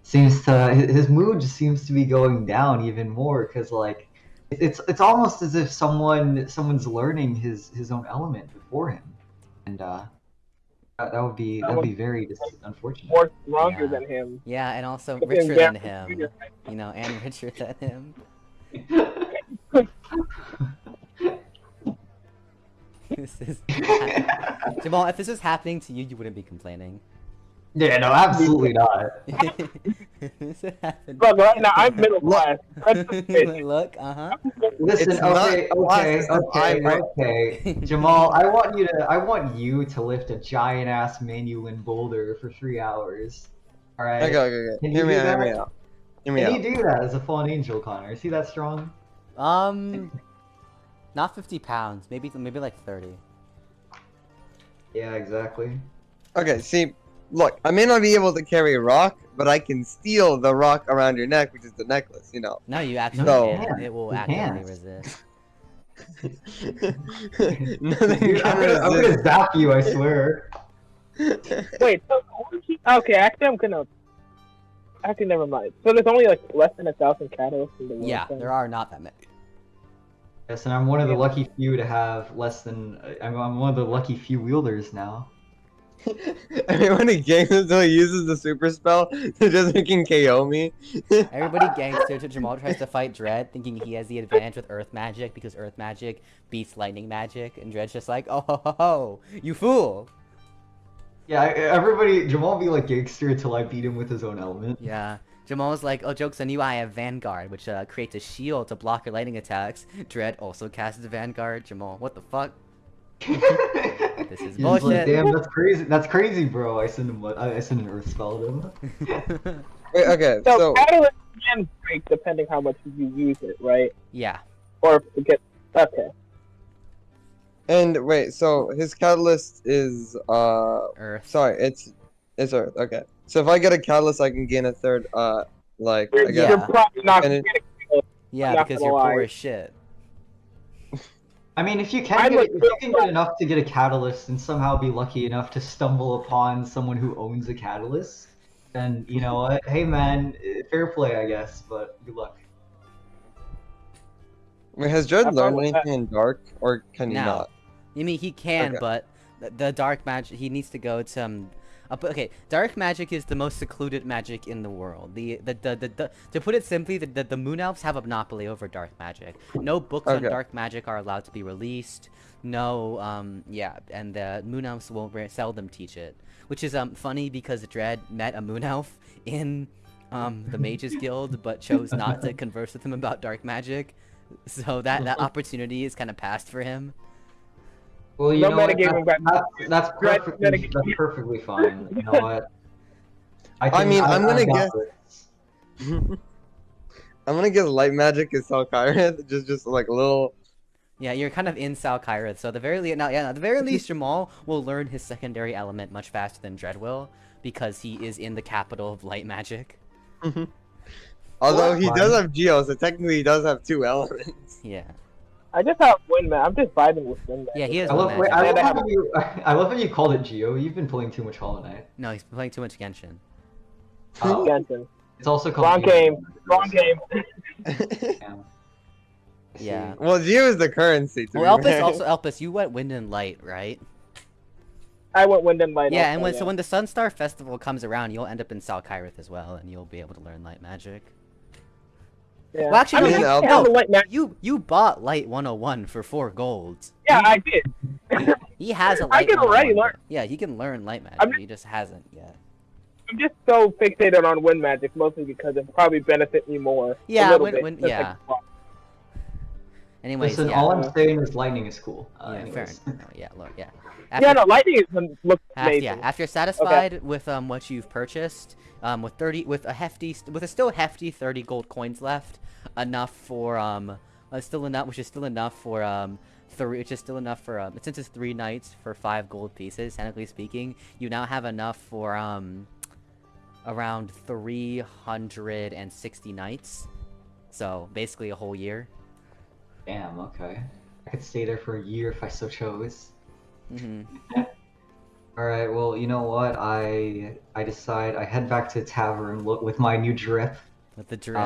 his mood just seems to be going down even more, because like, it's almost as if someone's learning his own element before him, and that would be very unfortunate. More stronger than him. Yeah, and also richer than him. You know, and richer than him. This is Jamal, if this was happening to you, you wouldn't be complaining. Yeah, no, absolutely not. Look, right now I'm middle class. Look, Listen, okay. Jamal, I want you to lift a giant ass Manuelin boulder for 3 hours. All right. Okay. Can Hear me out. Can you do that as a fallen angel, Connor? Is he that strong? Not 50 pounds. Maybe like 30. Yeah, exactly. Okay, see, look, I may not be able to carry a rock, but I can steal the rock around your neck, which is the necklace, you know. No, you actually can't. It will actively resist. Nothing can resist. I'm gonna zap you, I swear. Wait, so, okay, actually, never mind. So there's only like less than 1,000 catalysts in the world. Yeah, there are not that many. Yes, and I'm one of the lucky few to have less than. I'm one of the lucky few wielders now. I mean, when he ganks until he uses the super spell to just freaking KO me. Everybody ganks to Jamal tries to fight Dread, thinking he has the advantage with Earth Magic because Earth Magic beats Lightning Magic, and Dread's just like, oh ho ho ho, you fool! Yeah, Jamal be like gangster until I beat him with his own element. Yeah. Jamal's like, oh, joke's on you, I have Vanguard, which creates a shield to block your lightning attacks. Dread also casts Vanguard. Jamal, what the fuck? This is bullshit. Like, damn, that's crazy. That's crazy, bro. I send an Earth spell to him. Wait, okay, so catalyst can break depending how much you use it, right? Yeah. Or get okay. And wait, so his catalyst is Earth. Sorry, it's Earth. Okay. So if I get a catalyst, I can gain a third. Like I guess. You're probably not gonna get a Yeah, because you're poor as shit. I mean, if you can get enough to get a catalyst and somehow be lucky enough to stumble upon someone who owns a catalyst, then you know what? Hey man, fair play, I guess, but good luck. Wait, has Dread learned anything in Dark, or can he not? I mean, he can, Okay. but the dark magic, he needs to go to But okay, dark magic is the most secluded magic in the world. To put it simply, the moon elves have a monopoly over dark magic. No books on Okay. dark magic are allowed to be released. No, yeah, and the moon elves will seldom teach it, which is funny because Dredd met a moon elf in the Mages Guild, but chose not to converse with him about dark magic. So that opportunity is kind of passed for him. Well, you No know what? metagaming, That's Dread perfectly metagaming. that's perfectly fine. You know what? I mean, I'm gonna got guess. this. I'm gonna guess light magic is Salkyrith. Just like a little. Yeah, you're kind of in Salkyrith, so at the very least, at the very least, Jamal will learn his secondary element much faster than Dredd will, because he is in the capital of light magic. Although he Fine. does have Geo, so technically he does have 2 elements. Yeah. I just have wind man. I'm just vibing with wind man. Yeah, he has I one love, magic. I love how you I love how you called it Geo. You've been playing too much Hollow Knight. No, he's playing too much Genshin. Oh, Genshin. it's also called Wrong Geo. game. Wrong game. Damn. I Yeah. see. Well, Geo is the currency. To Well, be fair. Elpis, you went Wind and Light, right? I went wind and light. Yeah, also, and when the Sunstar Festival comes around, you'll end up in Salkyrith as well, and you'll be able to learn light magic. Yeah. Well, actually, I mean, no, I you- have a light magic. You bought Light 101 for 4 golds. Yeah, I did. He has a I Light can already 101. learn. Yeah, he can learn light magic. I'm- He just hasn't yet. I'm just so fixated on wind magic, mostly because it probably benefit me more. Yeah, a little when- bit. when- That's yeah. like- Anyways, Listen, yeah. all I'm saying is lightning is cool. Yeah, fair Anyways. enough. No, yeah, look, yeah. Yeah, no, lightning looks amazing. Yeah, after you're satisfied with what you've purchased, with a still hefty 30 gold coins left, enough for which is still enough for since it's 3 nights for 5 gold pieces, technically speaking, you now have enough for around 360 nights. So basically a whole year. Damn. Okay. I could stay there for a year if I so chose. All right. Well, you know what? I decide I head back to the tavern with my new drip. With the drip,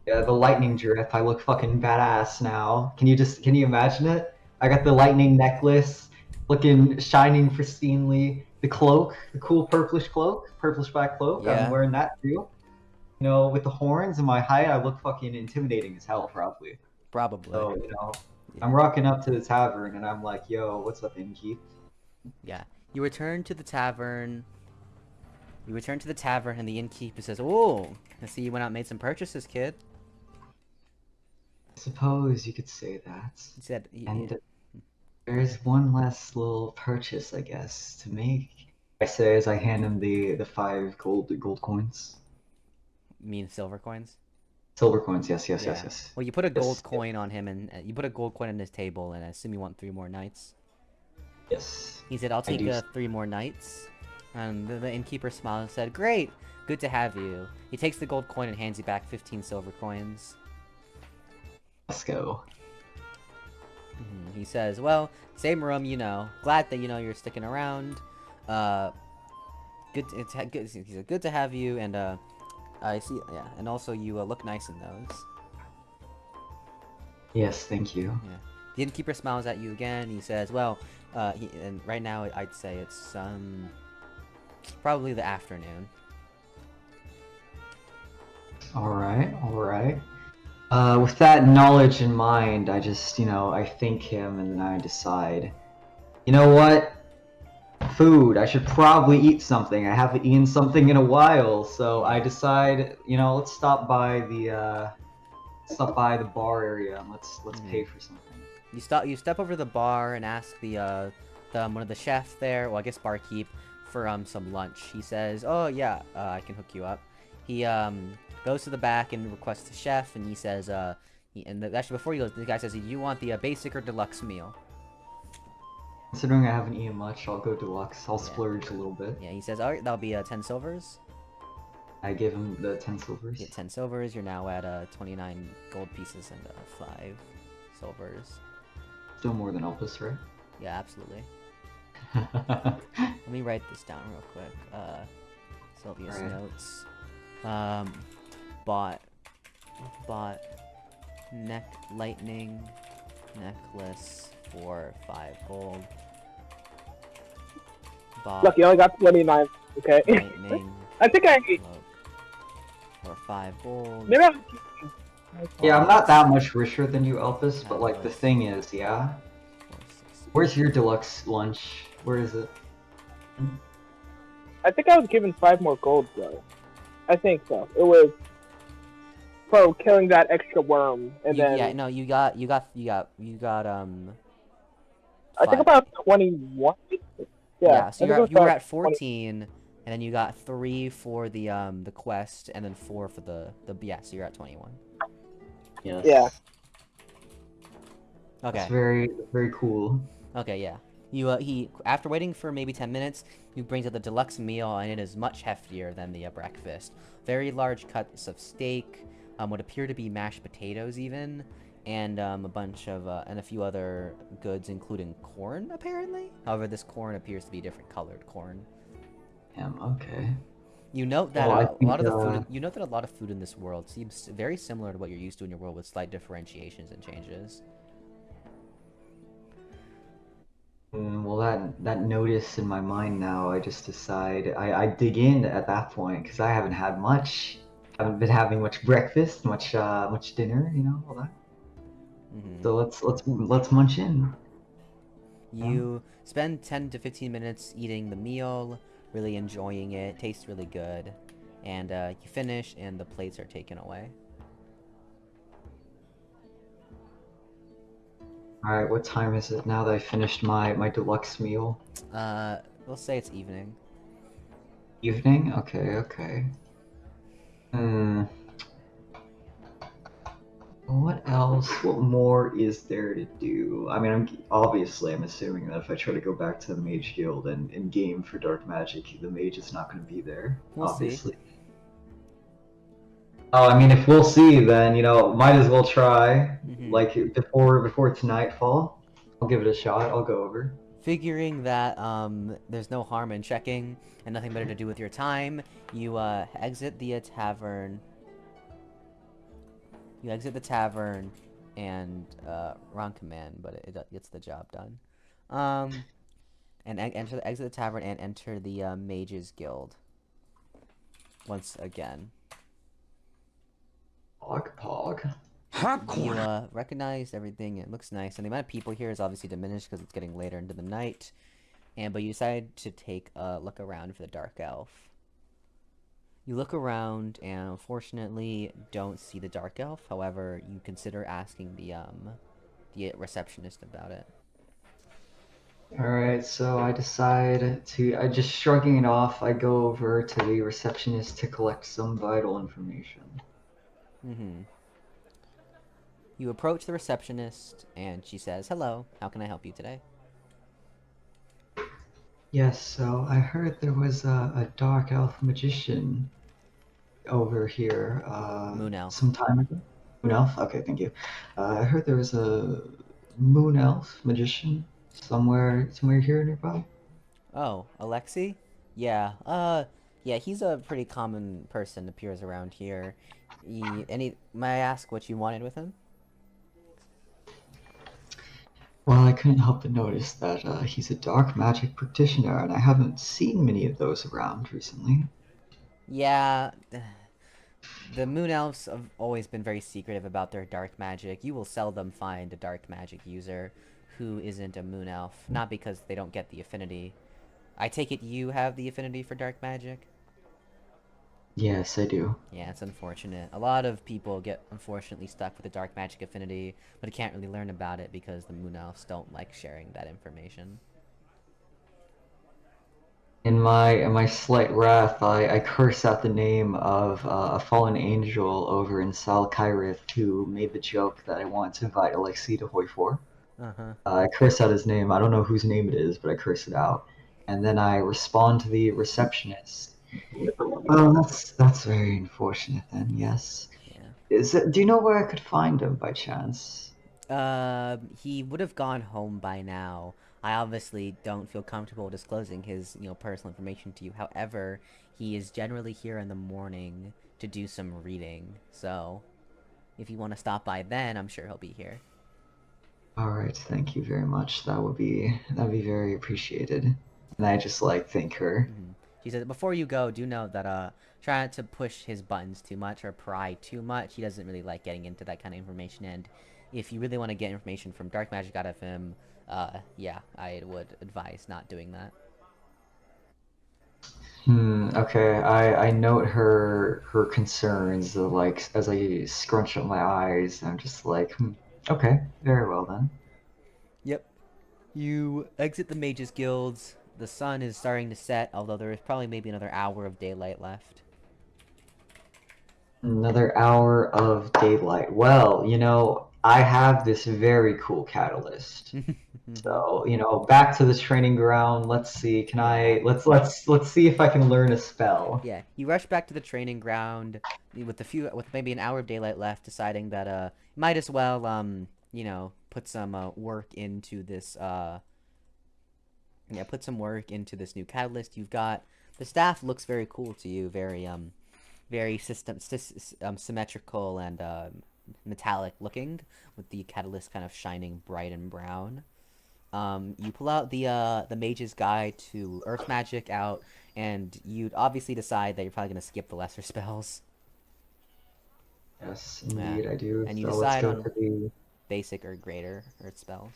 Yeah, the lightning drip. I look fucking badass now. Can you imagine it? I got the lightning necklace, looking shining pristinely. The cloak, the cool purplish black cloak. Yeah. I'm wearing that too. You know, with the horns and my height, I look fucking intimidating as hell, probably. Probably. So, you know, I'm rocking up to the tavern and I'm like, yo, what's up, innkeep? Yeah. You return to the tavern. And the innkeeper says, "Oh, I see you went out and made some purchases, kid." I suppose you could say that. He said, And there's one last little purchase, I guess, to make. I say as I hand him the 5 gold coins. "You mean silver coins?" Silver coins, yes. Yeah. Well, you put a gold Yes. coin on him, and you put a gold coin on his table, and I assume you want 3 more nights. Yes. He said, "I'll take do. 3 more nights." And the innkeeper smiled and said, "Great, good to have you." He takes the gold coin and hands you back 15 silver coins. Let's go. He says, "Well, same room, you know. Glad that you're sticking around. Good. He said, good to have you, and I see. Yeah, and also you look nice in those." Yes, thank you. Yeah. The innkeeper smiles at you again. He says, "Well, and right now I'd say it's probably the afternoon." Alright. With that knowledge in mind, I just, I thank him and then I decide, you know what? Food. I should probably eat something. I haven't eaten something in a while, so I decide, let's stop by the bar area and let's pay for something. You step over to the bar and ask the one of the chefs there, well, I guess barkeep, for some lunch. He says, "Oh yeah, I can hook you up." He goes to the back and requests the chef, and he says, actually before he goes, the guy says, "Do you want the basic or deluxe meal?" Considering I haven't eaten much, I'll go deluxe. I'll splurge a little bit. Yeah, he says, "Alright, that'll be 10 silvers." I give him the 10 silvers. You get 10 silvers. You're now at 29 gold pieces and 5 silvers. Still more than Elpis, right? Yeah, absolutely. Let me write this down real quick. Sylvia's Alright. notes. Bought lightning necklace for 5 gold. Bob, Look, you only got 29. Okay. lightning, I think I. cloak, for 5 gold. Maybe I'm. Yeah, I'm not that much richer than you, Elvis, but like the Catalyst, thing is, yeah. 4, 6. Where's your deluxe lunch? Where is it? I think I was given 5 more gold though. I think so. It was for killing that extra worm, and then Yeah, no, you got I think 5. about 21. Yeah, I so think it was you were about at 14, and then you got 3 for the quest, and then 4 for the yeah, so you're at 21. Yes. Yeah. Okay. That's very, very cool. Okay, yeah. He after waiting for maybe 10 minutes, he brings out the deluxe meal, and it is much heftier than the breakfast. Very large cuts of steak, what appear to be mashed potatoes even, and a bunch of and a few other goods, including corn apparently. However, this corn appears to be different colored corn. Okay. You note that Well, I a lot of the think, food. You note that a lot of food in this world seems very similar to what you're used to in your world, with slight differentiations and changes. Well, that notice in my mind now, I just decide I dig in at that point because I haven't had much. Haven't been having much breakfast, much dinner, you know, all that. Mm-hmm. So let's munch in. You spend 10 to 15 minutes eating the meal, really enjoying it. Tastes really good, and you finish, and the plates are taken away. All right, what time is it now that I finished my deluxe meal? We'll say it's evening. Evening? Okay. What else? What more is there to do? I mean, I'm assuming that if I try to go back to the Mage Guild and in game for Dark Magic, the Mage is not going to be there. We'll obviously. see. Oh, I mean, if we'll see, then might as well try. Mm-hmm. Like before it's nightfall, I'll give it a shot. I'll go over. Figuring that there's no harm in checking and nothing better to do with your time, you exit the tavern. You exit the tavern and wrong command, but it gets the job done. And exit the tavern and enter the Mages Guild once again. Pog. You recognize everything. It looks nice, and the amount of people here is obviously diminished because it's getting later into the night. But you decide to take a look around for the Dark Elf. You look around and unfortunately don't see the Dark Elf. However, you consider asking the receptionist about it. Alright, so I decide I just shrugging it off, I go over to the receptionist to collect some vital information. Mm-hmm. You approach the receptionist and she says, "Hello, how can I help you today?" Yes, so I heard there was a dark elf magician over here Moon Elf. some time ago. Moon elf? Okay, thank you. I heard there was a moon elf magician somewhere here nearby. Oh, Alexi? Yeah, yeah, he's a pretty common person, appears around here. May I ask what you wanted with him? Well, I couldn't help but notice that he's a dark magic practitioner, and I haven't seen many of those around recently. Yeah, the Moon Elves have always been very secretive about their dark magic. You will seldom find a dark magic user who isn't a Moon Elf, not because they don't get the affinity. I take it you have the affinity for dark magic? Yes, I do. Yeah, it's unfortunate. A lot of people get unfortunately stuck with the dark magic affinity, but can't really learn about it because the Moon Elves don't like sharing that information. In my slight wrath, I curse out the name of a fallen angel over in Sal Kyrith who made the joke that I want to invite Alexi to Hoi 4. I curse out his name. I don't know whose name it is, but I curse it out. And then I respond to the receptionist. Oh, that's very unfortunate then, yes. Yeah. Do you know where I could find him by chance? He would have gone home by now. I obviously don't feel comfortable disclosing his, personal information to you. However, he is generally here in the morning to do some reading. So, if you want to stop by then, I'm sure he'll be here. Alright, thank you very much. That'd be very appreciated. And I just like thank her. She says, before you go, do note that try not to push his buttons too much or pry too much. He doesn't really like getting into that kind of information, and if you really want to get information from dark magic out of him, yeah, I would advise not doing that. Okay. I note her concerns, like as I scrunch up my eyes. I'm just like, okay, very well then. Yep. You exit the Mages Guilds. The sun is starting to set, although there is probably maybe another hour of daylight left. Another hour of daylight. Well, I have this very cool catalyst. So, back to the training ground. Let's see. Can I let's see if I can learn a spell. Yeah, you rush back to the training ground with maybe an hour of daylight left, deciding that might as well put some work into this put some work into this new catalyst you've got. The staff looks very cool to you, very symmetrical and metallic looking, with the catalyst kind of shining bright and brown. You pull out the Mage's Guide to Earth Magic out, and you'd obviously decide that you're probably going to skip the lesser spells. Yes, indeed, I do. And you So decide let's go on for the basic or greater Earth spells.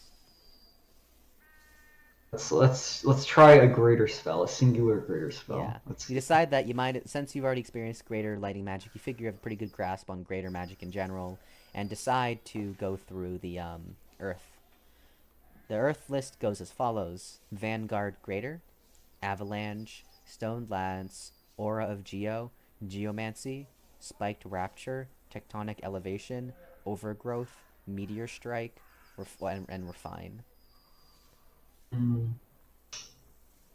let's try a greater spell, a singular greater spell. Yeah. Let's You decide that you might, since you've already experienced greater lighting magic, you figure you have a pretty good grasp on greater magic in general, and decide to go through the Earth. The Earth list goes as follows: Vanguard Greater, Avalanche, Stone Lance, Aura of Geo, Geomancy, Spiked Rapture, Tectonic Elevation, Overgrowth, Meteor Strike, and Refine.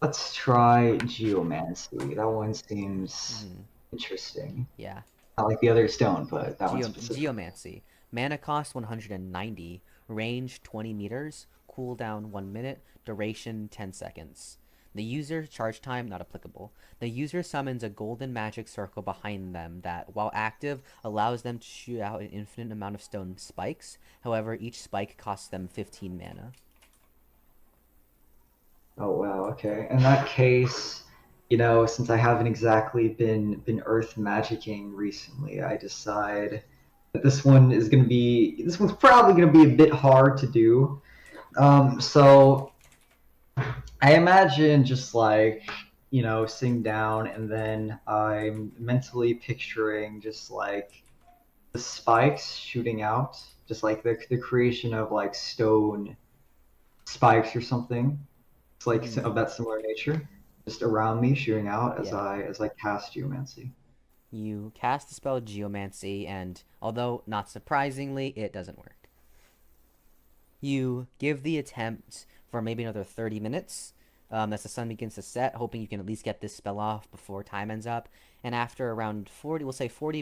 Let's try Geomancy. That one seems interesting. Yeah. Not like the other stone, but that one's specific. Geomancy. Mana cost 190, range 20 meters, cooldown 1 minute, duration 10 seconds. The user charge time not applicable. The user summons a golden magic circle behind them that, while active, allows them to shoot out an infinite amount of stone spikes. However, each spike costs them 15 mana. Oh wow, okay. In that case, since I haven't exactly been earth magicking recently, I decide that this one's probably gonna be a bit hard to do. So I imagine just like, sitting down, and then I'm mentally picturing just like the spikes shooting out, just like the creation of like stone spikes or something. It's like of that similar nature, just around me shooting out as I cast Geomancy. You cast the spell Geomancy, and although not surprisingly, it doesn't work. You give the attempt for maybe another 30 minutes as the sun begins to set, hoping you can at least get this spell off before time ends up. And after around 40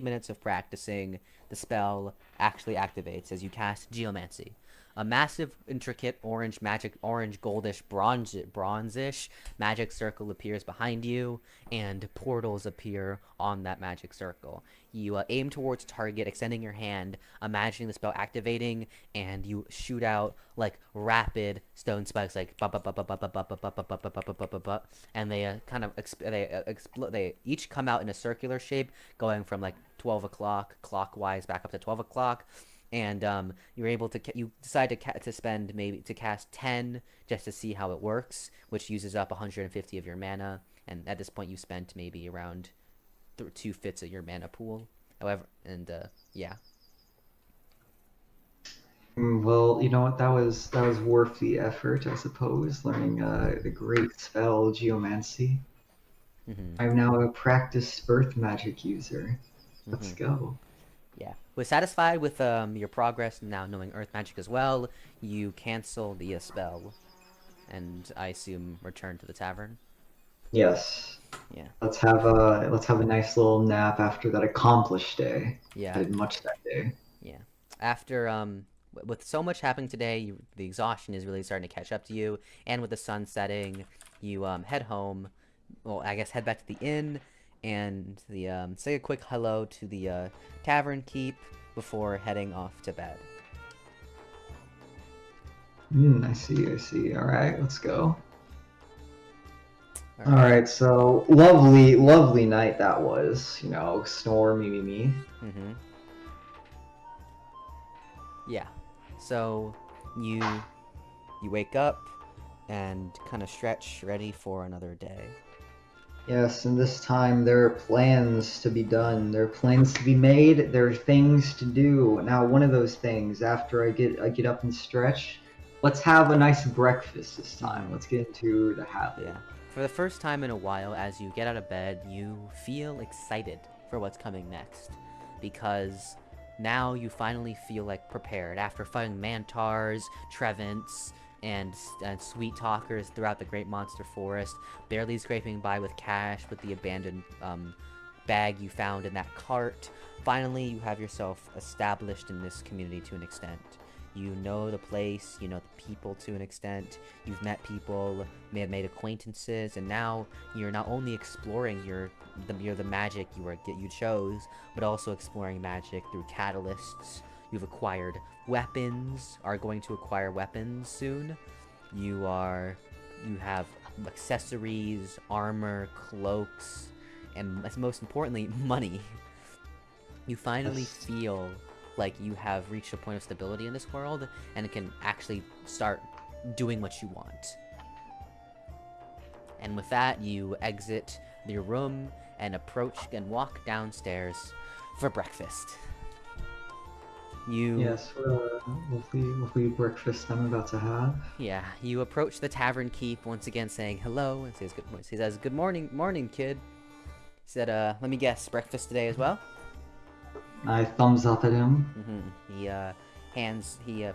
minutes of practicing, the spell actually activates as you cast Geomancy. A massive, intricate orange goldish, bronzish magic circle appears behind you, and portals appear on that magic circle. You aim towards target, extending your hand, imagining the spell activating, and you shoot out like rapid stone spikes, like and they kind of explode. They each come out in a circular shape, going from like 12 o'clock clockwise back up to 12 o'clock. And you're able to you decide to cast 10 just to see how it works, which uses up 150 of your mana. And at this point, you spent maybe around 2/5 of your mana pool. However, yeah. Well, you know what? That was worth the effort, I suppose. Learning the great spell Geomancy. I'm now a practiced earth magic user. Let's go. Yeah. We're satisfied with your progress, now knowing earth magic as well. You cancel the spell, and I assume return to the tavern. Yes. Yeah. Let's have a nice little nap after that accomplished day. Yeah. I did much that day. Yeah. After with so much happening today, the exhaustion is really starting to catch up to you, and with the sun setting, you head home. Well, I guess head back to the inn, and say a quick hello to the tavern keep before heading off to bed. I see. All right, let's go. All Alright, so lovely, lovely night that was. You know, snore, me. Mm-hmm. Yeah. So you wake up and kind of stretch, ready for another day. Yes, and this time there are plans to be done. There are plans to be made. There are things to do. Now, one of those things, after I get up and stretch, let's have a nice breakfast this time. Let's get into the habit. Yeah. For the first time in a while, as you get out of bed, you feel excited for what's coming next. Because now you finally feel like prepared. After fighting Mantars, Trevants, and Sweet Talkers throughout the Great Monster Forest, barely scraping by with cash with the abandoned bag you found in that cart, finally you have yourself established in this community to an extent. You know the place, you know the people to an extent, you've met people, may have made acquaintances, and now you're not only exploring the magic you chose, but also exploring magic through catalysts. You've acquired weapons, are going to acquire weapons soon. You have accessories, armor, cloaks, and most importantly, money. You finally feel like you have reached a point of stability in this world and can actually start doing what you want. And with that, you exit your room and approach and walk downstairs for breakfast. Yes, lovely breakfast I'm about to have. Yeah, you approach the tavern keep once again, saying hello, and he says good morning, kid. He said, let me guess, breakfast today as well? I thumbs up at him. He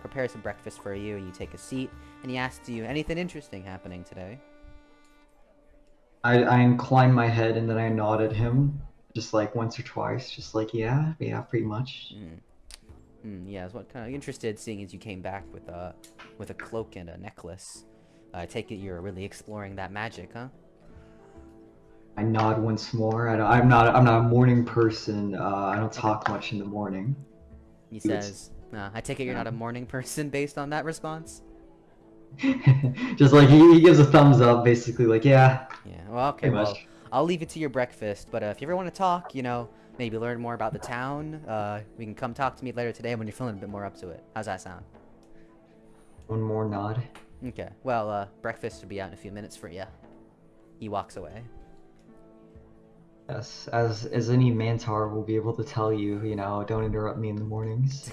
prepares some breakfast for you, and you take a seat, and he asks you, anything interesting happening today? I incline my head and then I nod at him, just like once or twice, just like yeah, pretty much. Yeah, I was kind of interested, seeing as you came back with a cloak and a necklace. I take it you're really exploring that magic, huh? I nod once more. I'm not a morning person. I don't talk much in the morning. He says, I take it you're not a morning person based on that response? Just like he gives a thumbs up, basically, like yeah. Yeah, well, okay, well, I'll leave it to your breakfast, but if you ever want to talk, maybe learn more about the town, we can come talk to me later today when you're feeling a bit more up to it. How's that sound? One more nod. Okay, well, breakfast will be out in a few minutes for you. He walks away. Yes, as any Mantar will be able to tell you, don't interrupt me in the mornings.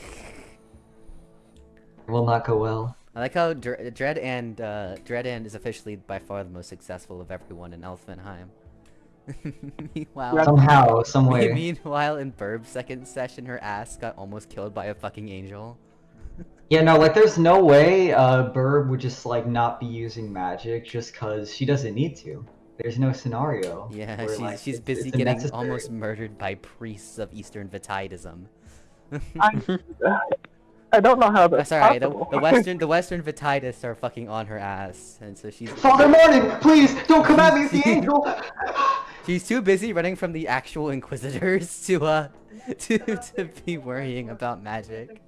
It will not go well. I like how Dread is officially by far the most successful of everyone in Althvinhaim. Meanwhile, somehow, some way. Meanwhile, in Burb's second session, her ass got almost killed by a fucking angel. Yeah, no, like there's no way Burb would just like not be using magic just cause she doesn't need to. There's no scenario. Yeah, where, she's busy getting almost murdered by priests of Eastern Vitidism. I don't know how that's Sorry, possible. the Western Vitidists are fucking on her ass, and so she's. Father Morning, please don't come at me, it's the angel. She's too busy running from the actual Inquisitors to be worrying about magic.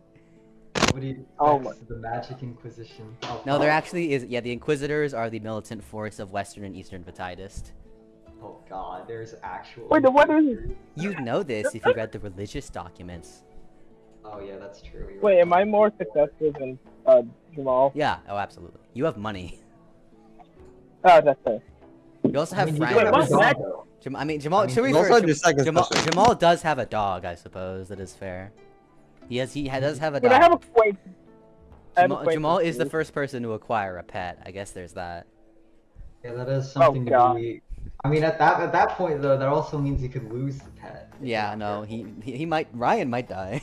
What do you expect? The Magic Inquisition? Oh, no, there actually is. Yeah, the Inquisitors are the militant force of Western and Eastern Vitidist. Oh god, there's actual. Wait, what is? You'd know this if you read the religious documents. Oh yeah, that's true. Wait, am I more successful than Jamal? Yeah. Oh, absolutely. You have money. Oh, that's fair. You also have friends. Wait, what's that? Jamal does have a dog, I suppose. That is fair. He does have a dog. But I have a point. Jamal is the first person to acquire a pet. I guess there's that. Yeah, that is something to be. I mean, at that point though, that also means he could lose the pet. Yeah, no, he might. Ryan might die.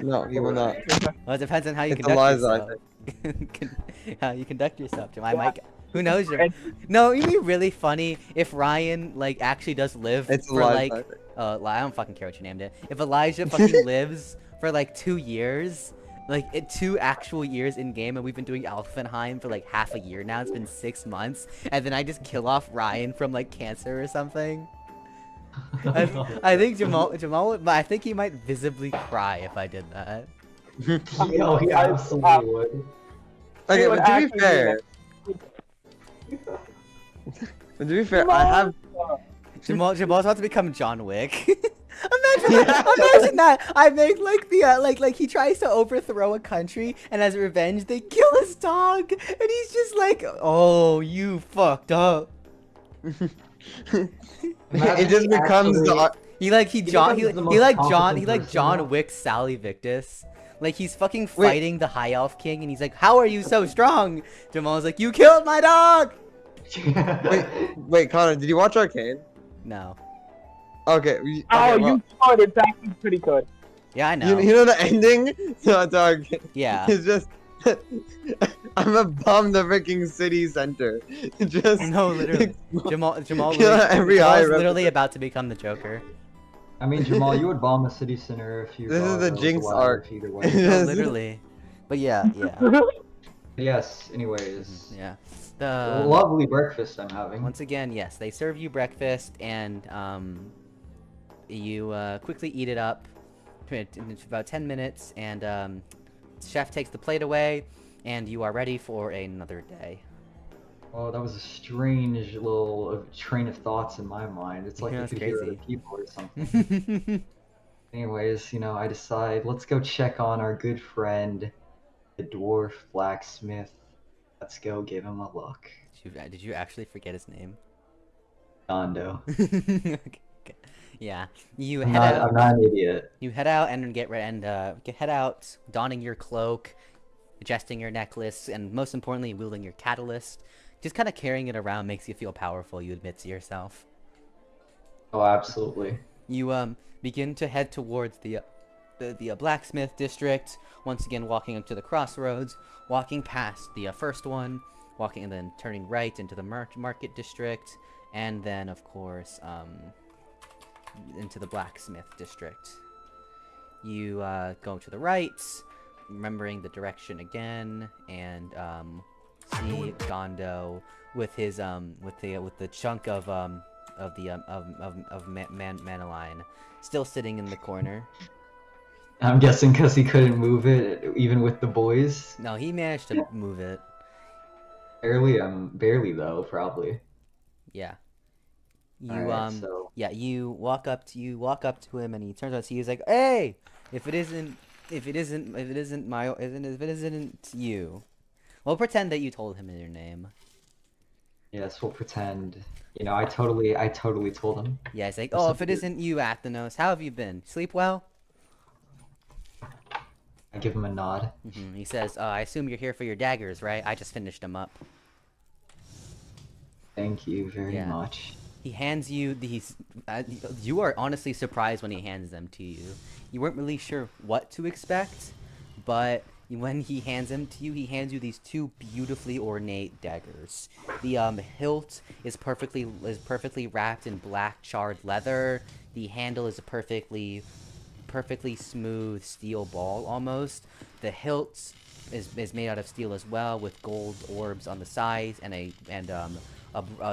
No, he will not. Well, it depends on how you conduct yourself. How you conduct yourself, Jim. I might. Who knows? No, it'd be really funny if Ryan like actually does live for like. I don't fucking care what you named it. If Elijah fucking lives for like 2 years, like 2 actual years in game, and we've been doing Althvinhaim for like half a year now. It's been 6 months, and then I just kill off Ryan from like cancer or something. I think Jamal. I think he might visibly cry if I did that. Oh, he absolutely would. Okay, but to be fair, But to be fair, I have. Jamal's about to become John Wick. Imagine that. I make like the like he tries to overthrow a country, and as revenge, they kill his dog, and he's just like, "Oh, you fucked up." It just becomes the. He like becomes the most competent person John now. Wick Sally Victus. Like he's fucking fighting the High Elf King, and he's like, "How are you so strong?" Jamal's like, "You killed my dog." Wait, Connor, did you watch Arcane? No. Okay. Oh, well, you saw it. It's actually pretty good. Yeah, I know. you know the ending to Arcane? Yeah. It's just. I'm a bomb the freaking city center. Just. No, literally. Jamal Every eye Jamal's literally about to become the Joker. I mean, Jamal, you would bomb a city center if you. This is the Jinx alive arc. Either way. No, literally. But yeah. Yes. Anyways, Yeah. lovely breakfast I'm having. Once again, yes, they serve you breakfast, and you quickly eat it up. It's about 10 minutes, and chef takes the plate away, and you are ready for another day. Oh, that was a strange little train of thoughts in my mind. It's like Yeah, I that's could hear crazy. other people or something. Anyways, I decide let's go check on our good friend, the dwarf blacksmith. Let's go give him a look. Did you actually forget his name? Dondo. Okay. Yeah. You I'm head out. not, I'm not an idiot. You head out and get ready, and head out, donning your cloak, adjusting your necklace, and most importantly, wielding your catalyst. Just kind of carrying it around makes you feel powerful, you admit to yourself. Oh, absolutely. You begin to head towards the blacksmith district. Once again, walking up to the crossroads, walking past the first one, walking and then turning right into the market district, and then of course into the blacksmith district. You go to the right, remembering the direction again, and see Gondo with his with the chunk of Manaline still sitting in the corner. I'm guessing because he couldn't move it, even with the boys. No, he managed to move it. Barely though, probably. Yeah. You Alright, so yeah, you walk up to him, and he turns out to you. He's like, "Hey, if it isn't you, we'll pretend that you told him your name." yes, we'll pretend. I totally told him. Yeah, he's like, That's "Oh, so if it weird. isn't you, Athenos, how have you been? Sleep well?" I give him a nod. He says, "I assume you're here for your daggers, right? I just finished them up." Thank you very Yeah. much. He hands you these. You are honestly surprised when he hands them to you. You weren't really sure what to expect, but when he hands them to you, he hands you these two beautifully ornate daggers. The hilt is perfectly wrapped in black charred leather. The handle is a perfectly smooth steel ball almost. The hilt is made out of steel as well, with gold orbs on the sides and a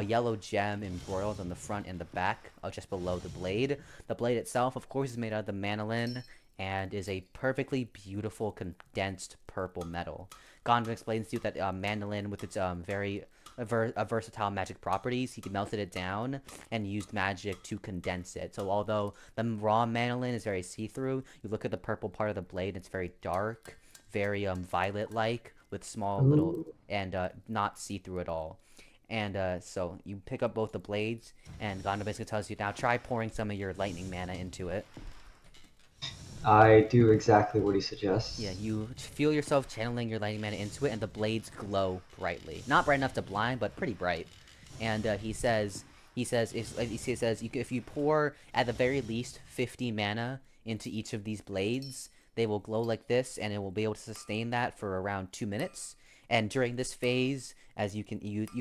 yellow gem embroiled on the front and the back, just below the blade. The blade itself, of course, is made out of the manolin and is a perfectly beautiful condensed purple metal. Gondor explains to you that manolin, with its very versatile magic properties, he melted it down and used magic to condense it. So although the raw manolin is very see-through, you look at the purple part of the blade, it's very dark, very violet-like, with small little, and not see-through at all. And so you pick up both the blades, and Gondor basically tells you, now try pouring some of your lightning mana into it. I do exactly what he suggests. Yeah, you feel yourself channeling your lightning mana into it, and the blades glow brightly. Not bright enough to blind, but pretty bright. And he says if you pour at the very least 50 mana into each of these blades, they will glow like this, and it will be able to sustain that for around 2 minutes. And during this phase, as you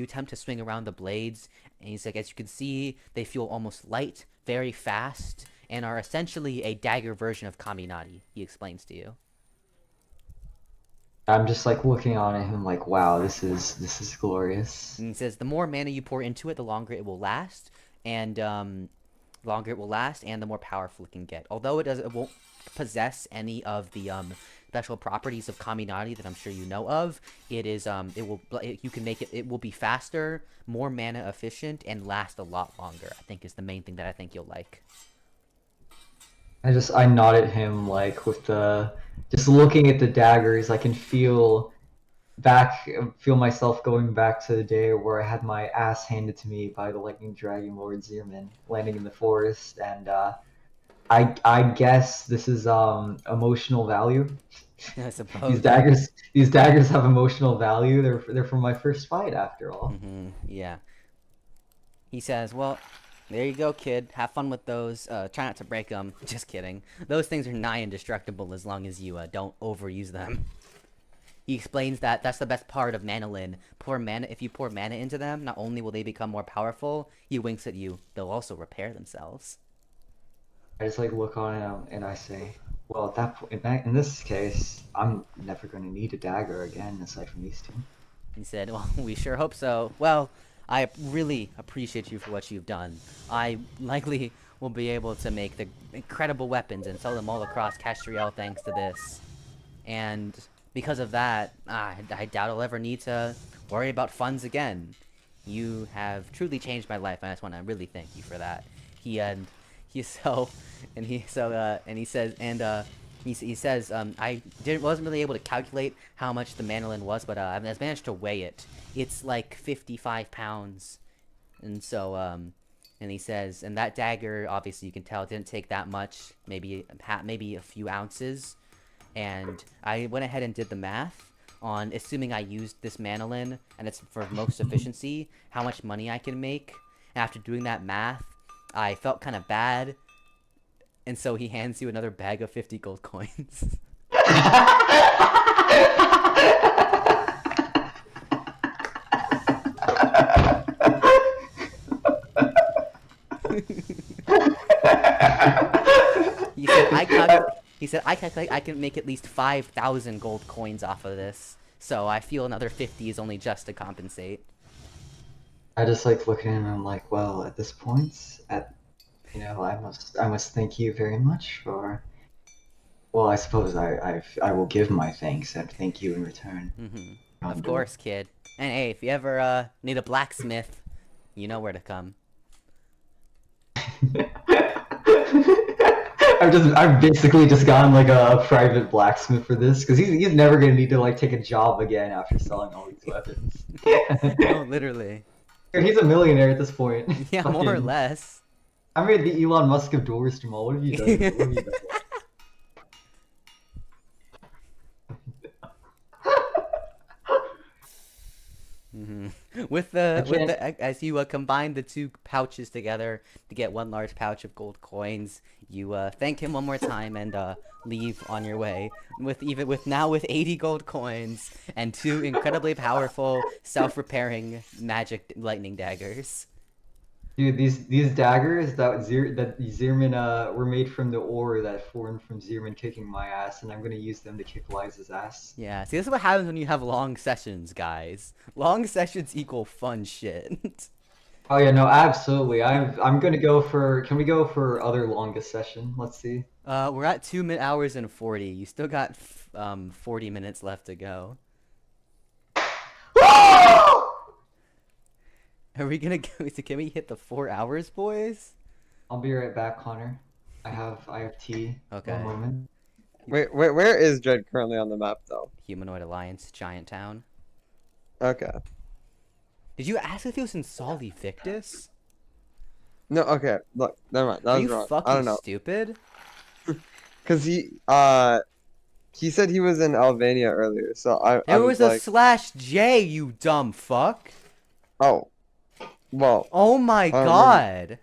attempt to swing around the blades, and he's like, as you can see, they feel almost light, very fast, and are essentially a dagger version of Kaminati, he explains to you. I'm just like looking on at him like, wow, this is glorious. And he says the more mana you pour into it, the longer it will last, and the more powerful it can get. Although it won't possess any of the special properties of Kaminari that I'm sure you know of. It is you can make it. It will be faster, more mana efficient, and last a lot longer. I think is the main thing that I think you'll like. I nod at him like with the just looking at the daggers. I can feel myself going back to the day where I had my ass handed to me by the Lightning Dragon Lord Zierman landing in the forest, and I guess this is emotional value. I suppose. These daggers have emotional value. They're from my first fight after all. Yeah. He says, "Well, there you go, kid. Have fun with those. Try not to break them. Just kidding. Those things are nigh indestructible as long as you don't overuse them." He explains that that's the best part of Manolin. If you pour mana into them, not only will they become more powerful, he winks at you, they'll also repair themselves. I just like look on him and I say, well, at that point, in this case, I'm never going to need a dagger again aside from these two. He said, "Well, we sure hope so. Well, I really appreciate you for what you've done. I likely will be able to make the incredible weapons and sell them all across Castriel thanks to this. And because of that, I doubt I'll ever need to worry about funds again. You have truly changed my life, and I just want to really thank you for that." He says, "I wasn't really able to calculate how much the Manolin was, but I've managed to weigh it. It's like 55 pounds. And so, and he says, and that dagger, obviously you can tell, didn't take that much, maybe a few ounces. And I went ahead and did the math on, assuming I used this Manolin, and it's for most efficiency, how much money I can make. And after doing that math, I felt kind of bad. And so he hands you another bag of 50 gold coins." He said, I calculate I can make at least 5,000 gold coins off of this. So I feel another 50 is only just to compensate. I just like looking at him and I'm like, well, at this point, I must thank you very much for. Well, I suppose I will give my thanks and thank you in return. Of course, kid. And hey, if you ever need a blacksmith, you know where to come. I've basically just gotten like a private blacksmith for this because he's never gonna need to like take a job again after selling all these weapons. No, literally. He's a millionaire at this point. Yeah, more or less. I made the Elon Musk of doors, Jamal. What have you done? As you combine the two pouches together to get one large pouch of gold coins, you thank him one more time and leave on your way with 80 gold coins and 2 incredibly powerful self-repairing magic lightning daggers. Dude, these daggers that Zierman were made from the ore that formed from Zierman kicking my ass, and I'm gonna use them to kick Liza's ass. Yeah, see, this is what happens when you have long sessions, guys. Long sessions equal fun shit. Oh yeah, no, absolutely. I'm gonna go for. Can we go for other longest session? Let's see. We're at 2 hours and 40. You still got 40 minutes left to go. Are we gonna go? Can we hit the 4 hours, boys? I'll be right back, Connor. I have tea. Okay. One moment. Wait, where is Dread currently on the map, though? Humanoid Alliance, Giant Town. Okay. Did you ask if he was in Soli Victus? No, okay. Look, never mind. That was wrong. I don't know. Stupid? Cause he said he was in Althvinhaim earlier, so I was like... a /J, you dumb fuck. Oh. Well. Oh my god.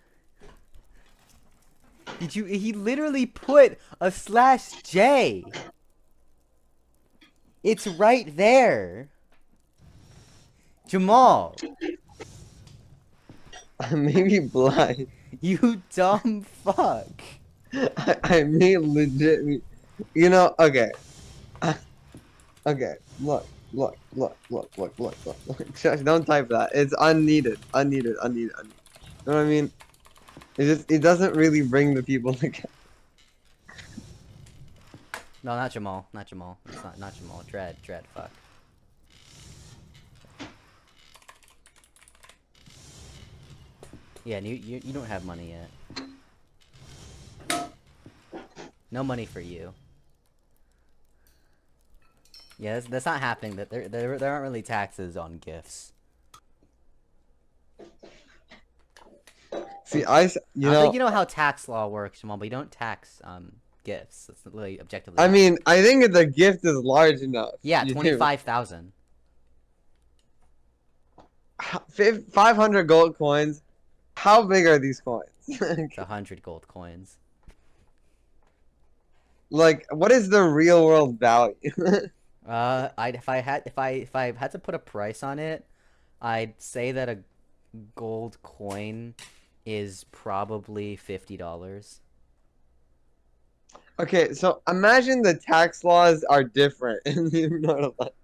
He literally put a /J. It's right there. Jamal. I may be blind. You dumb fuck. I may legit, okay. Okay, look. Don't type that. It's unneeded. You know what I mean? It doesn't really bring the people together. No, not Jamal. Not Jamal. It's not Jamal. Dread. Fuck. Yeah, and you don't have money yet. No money for you. Yeah, that's not happening. That there aren't really taxes on gifts. See, I don't think you know how tax law works, Jamal, but you don't tax gifts. That's really objectively. I mean, I think if the gift is large enough. Yeah, you 25,000. 500 gold coins. How big are these coins? It's 100 gold coins. Like, what is the real world value? If I had to put a price on it, I'd say that a gold coin is probably $50. Okay, so imagine the tax laws are different in the humanoid alliance.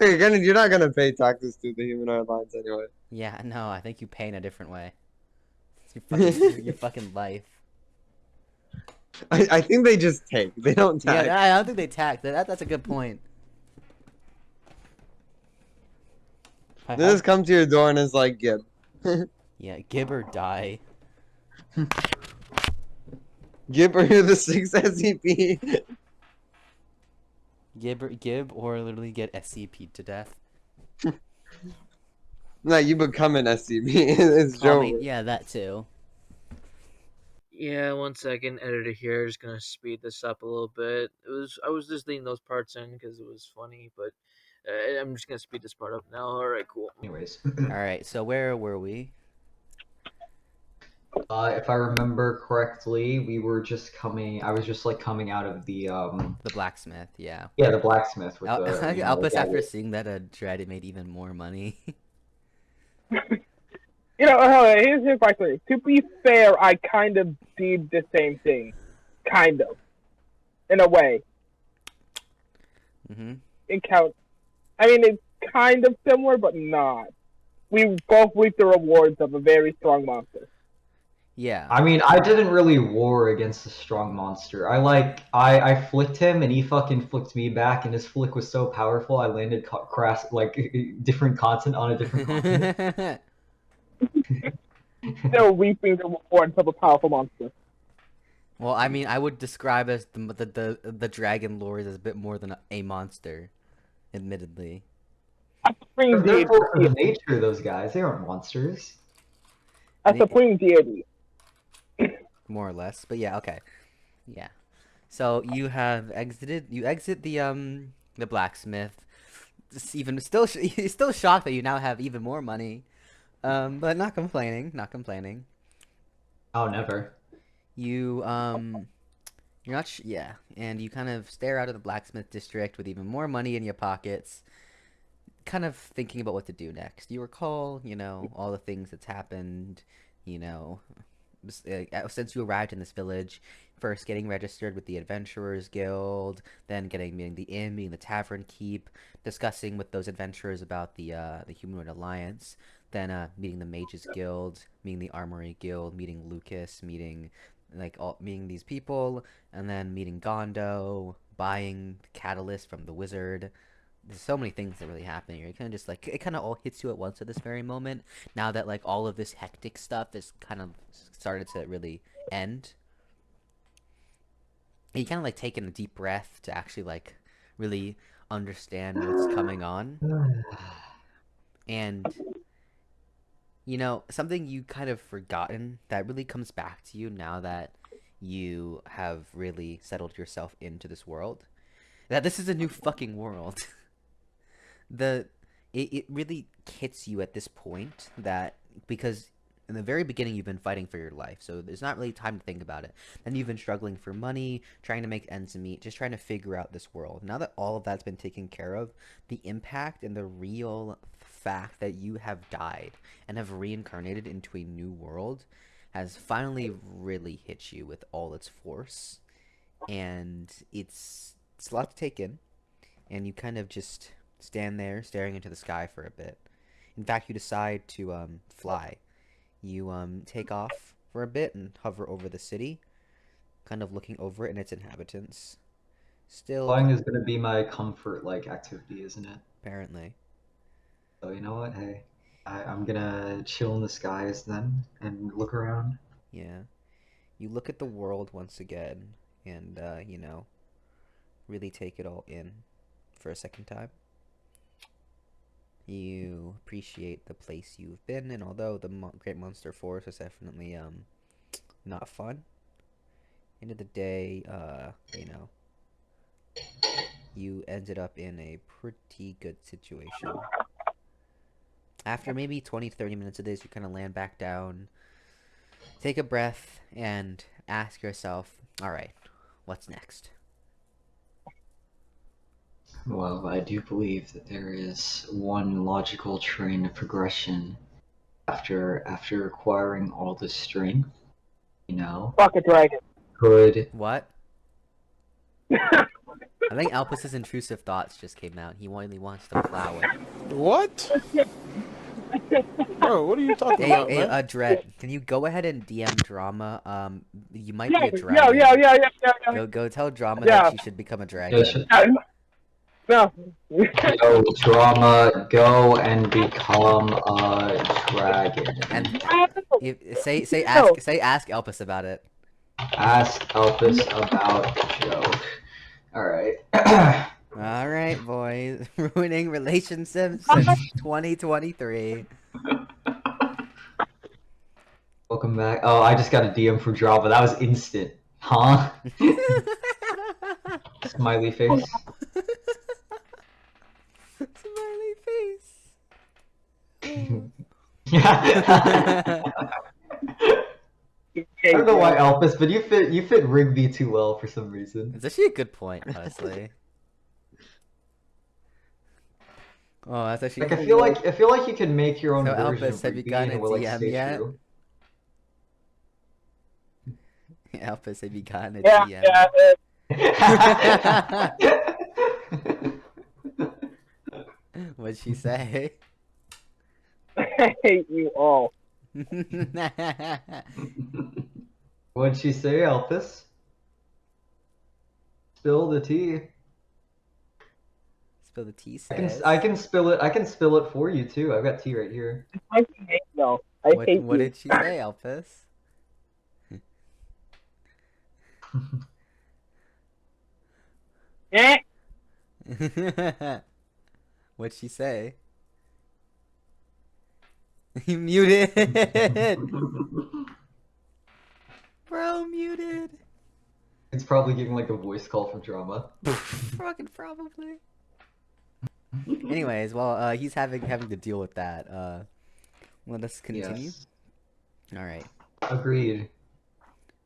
Okay, you're not gonna pay taxes to the humanoid alliance anyway. Yeah, no, I think you pay in a different way. It's your fucking life. I think they just take. They don't tax. Yeah, I don't think they tax. That's a good point. They just come to your door and it's like, Gib. Yeah, Gib or die. Gib or the 6 SCP. Gib or literally get SCP'd to death. No, you become an SCP. It's Joe. Yeah, that too. Yeah, 1 second, editor here. Just gonna speed this up a little bit. I was just leaving those parts in because it was funny, but I'm just gonna speed this part up now. All right, cool. Anyways. All right, so where were we? If I remember correctly, we were just coming. I was just like coming out of the blacksmith. Yeah. Yeah, the blacksmith with Albus, after seeing that, Dread made even more money. Here's my question. To be fair, I kind of did the same thing. Kind of. In a way. Mm-hmm. It's kind of similar, but not. We both reaped the rewards of a very strong monster. Yeah. I mean, I didn't really war against a strong monster. I flicked him and he fucking flicked me back, and his flick was so powerful I landed different content on a different continent. Still reaping the rewards of a powerful monster. Well, I mean, I would describe as the dragon lords as a bit more than a monster, admittedly. Supreme They're deity. forces of nature, those guys. They aren't monsters. A supreme deity. More or less, but yeah, okay. Yeah. So you exit the blacksmith. He's still shocked that you now have even more money. But not complaining. Oh, never. You're not yeah, and you kind of stare out of the blacksmith district with even more money in your pockets, kind of thinking about what to do next. You recall, all the things that's happened, since you arrived in this village. First getting registered with the Adventurers Guild, then meeting the inn, meeting the Tavern Keep, discussing with those adventurers about the Humanoid Alliance, then meeting the Mages Guild, meeting the Armory Guild, meeting Lucas, meeting these people, and then meeting Gondo, buying Catalyst from the Wizard. There's so many things that really happen here. It kind of just it kind of all hits you at once at this very moment. Now that all of this hectic stuff is kind of started to really end. You kind of taking a deep breath to actually really understand what's coming on. And something you kind of forgotten that really comes back to you now that you have really settled yourself into this world. That this is a new fucking world. It really hits you at this point that because in the very beginning you've been fighting for your life, so there's not really time to think about it. Then you've been struggling for money, trying to make ends meet, just trying to figure out this world. Now that all of that's been taken care of, the impact and the real fact that you have died and have reincarnated into a new world has finally really hit you with all its force. And it's a lot to take in, and you kind of just stand there staring into the sky for a bit. In fact, you decide to fly. You take off for a bit and hover over the city, kind of looking over it and its inhabitants. Still, Flying is gonna be my comfort like activity, isn't it? apparently. So you know what? Hey, I'm gonna chill in the skies then and look around. Yeah. You look at the world once again and, really take it all in for a second time. You appreciate the place you've been, and although the Great Monster Forest is definitely, not fun, end of the day, you ended up in a pretty good situation. After maybe 20 to 30 minutes of this, you kind of land back down, take a breath, and ask yourself, alright, what's next? Well, I do believe that there is one logical train of progression after acquiring all the strength, Fuck a dragon. could What? I think Alpus's intrusive thoughts just came out. He only wants to plow it. What? Bro, what are you talking about, man? Dredd, can you go ahead and DM Drama? You might Yeah, be a dragon. yeah. Go tell Drama Yeah. that she should become a dragon. No. Yo, Drama, go and become a dragon. And say No. ask Elpis about it. Ask Elvis about the joke. Alright. All right, boys. Ruining relationships since 2023. Welcome back. Oh, I just got a DM from Drama. That was instant. Huh? Smiley face. Smiley face. I don't know why Elvis, but you fit Rigby too well for some reason. It's actually a good point, honestly. Oh, that's actually. Like I feel like you can make your own So, version Elvis, of have you Rigby gotten and it a will like DM stay yet? true. Elpis, have you gotten a Yeah, DM? What'd she say? I hate you all. What'd she say, Elvis? Spill the tea. Spill the tea, sis. I can spill it. I can spill it for you too. I've got tea right here. I hate you. I hate What you. did she say, Elpis? Eh? What'd she say? You muted. Bro, muted. It's probably getting like a voice call from Drama. Fucking probably. Anyways, well, he's having to deal with that. Let us continue. Yes. All right. Agreed.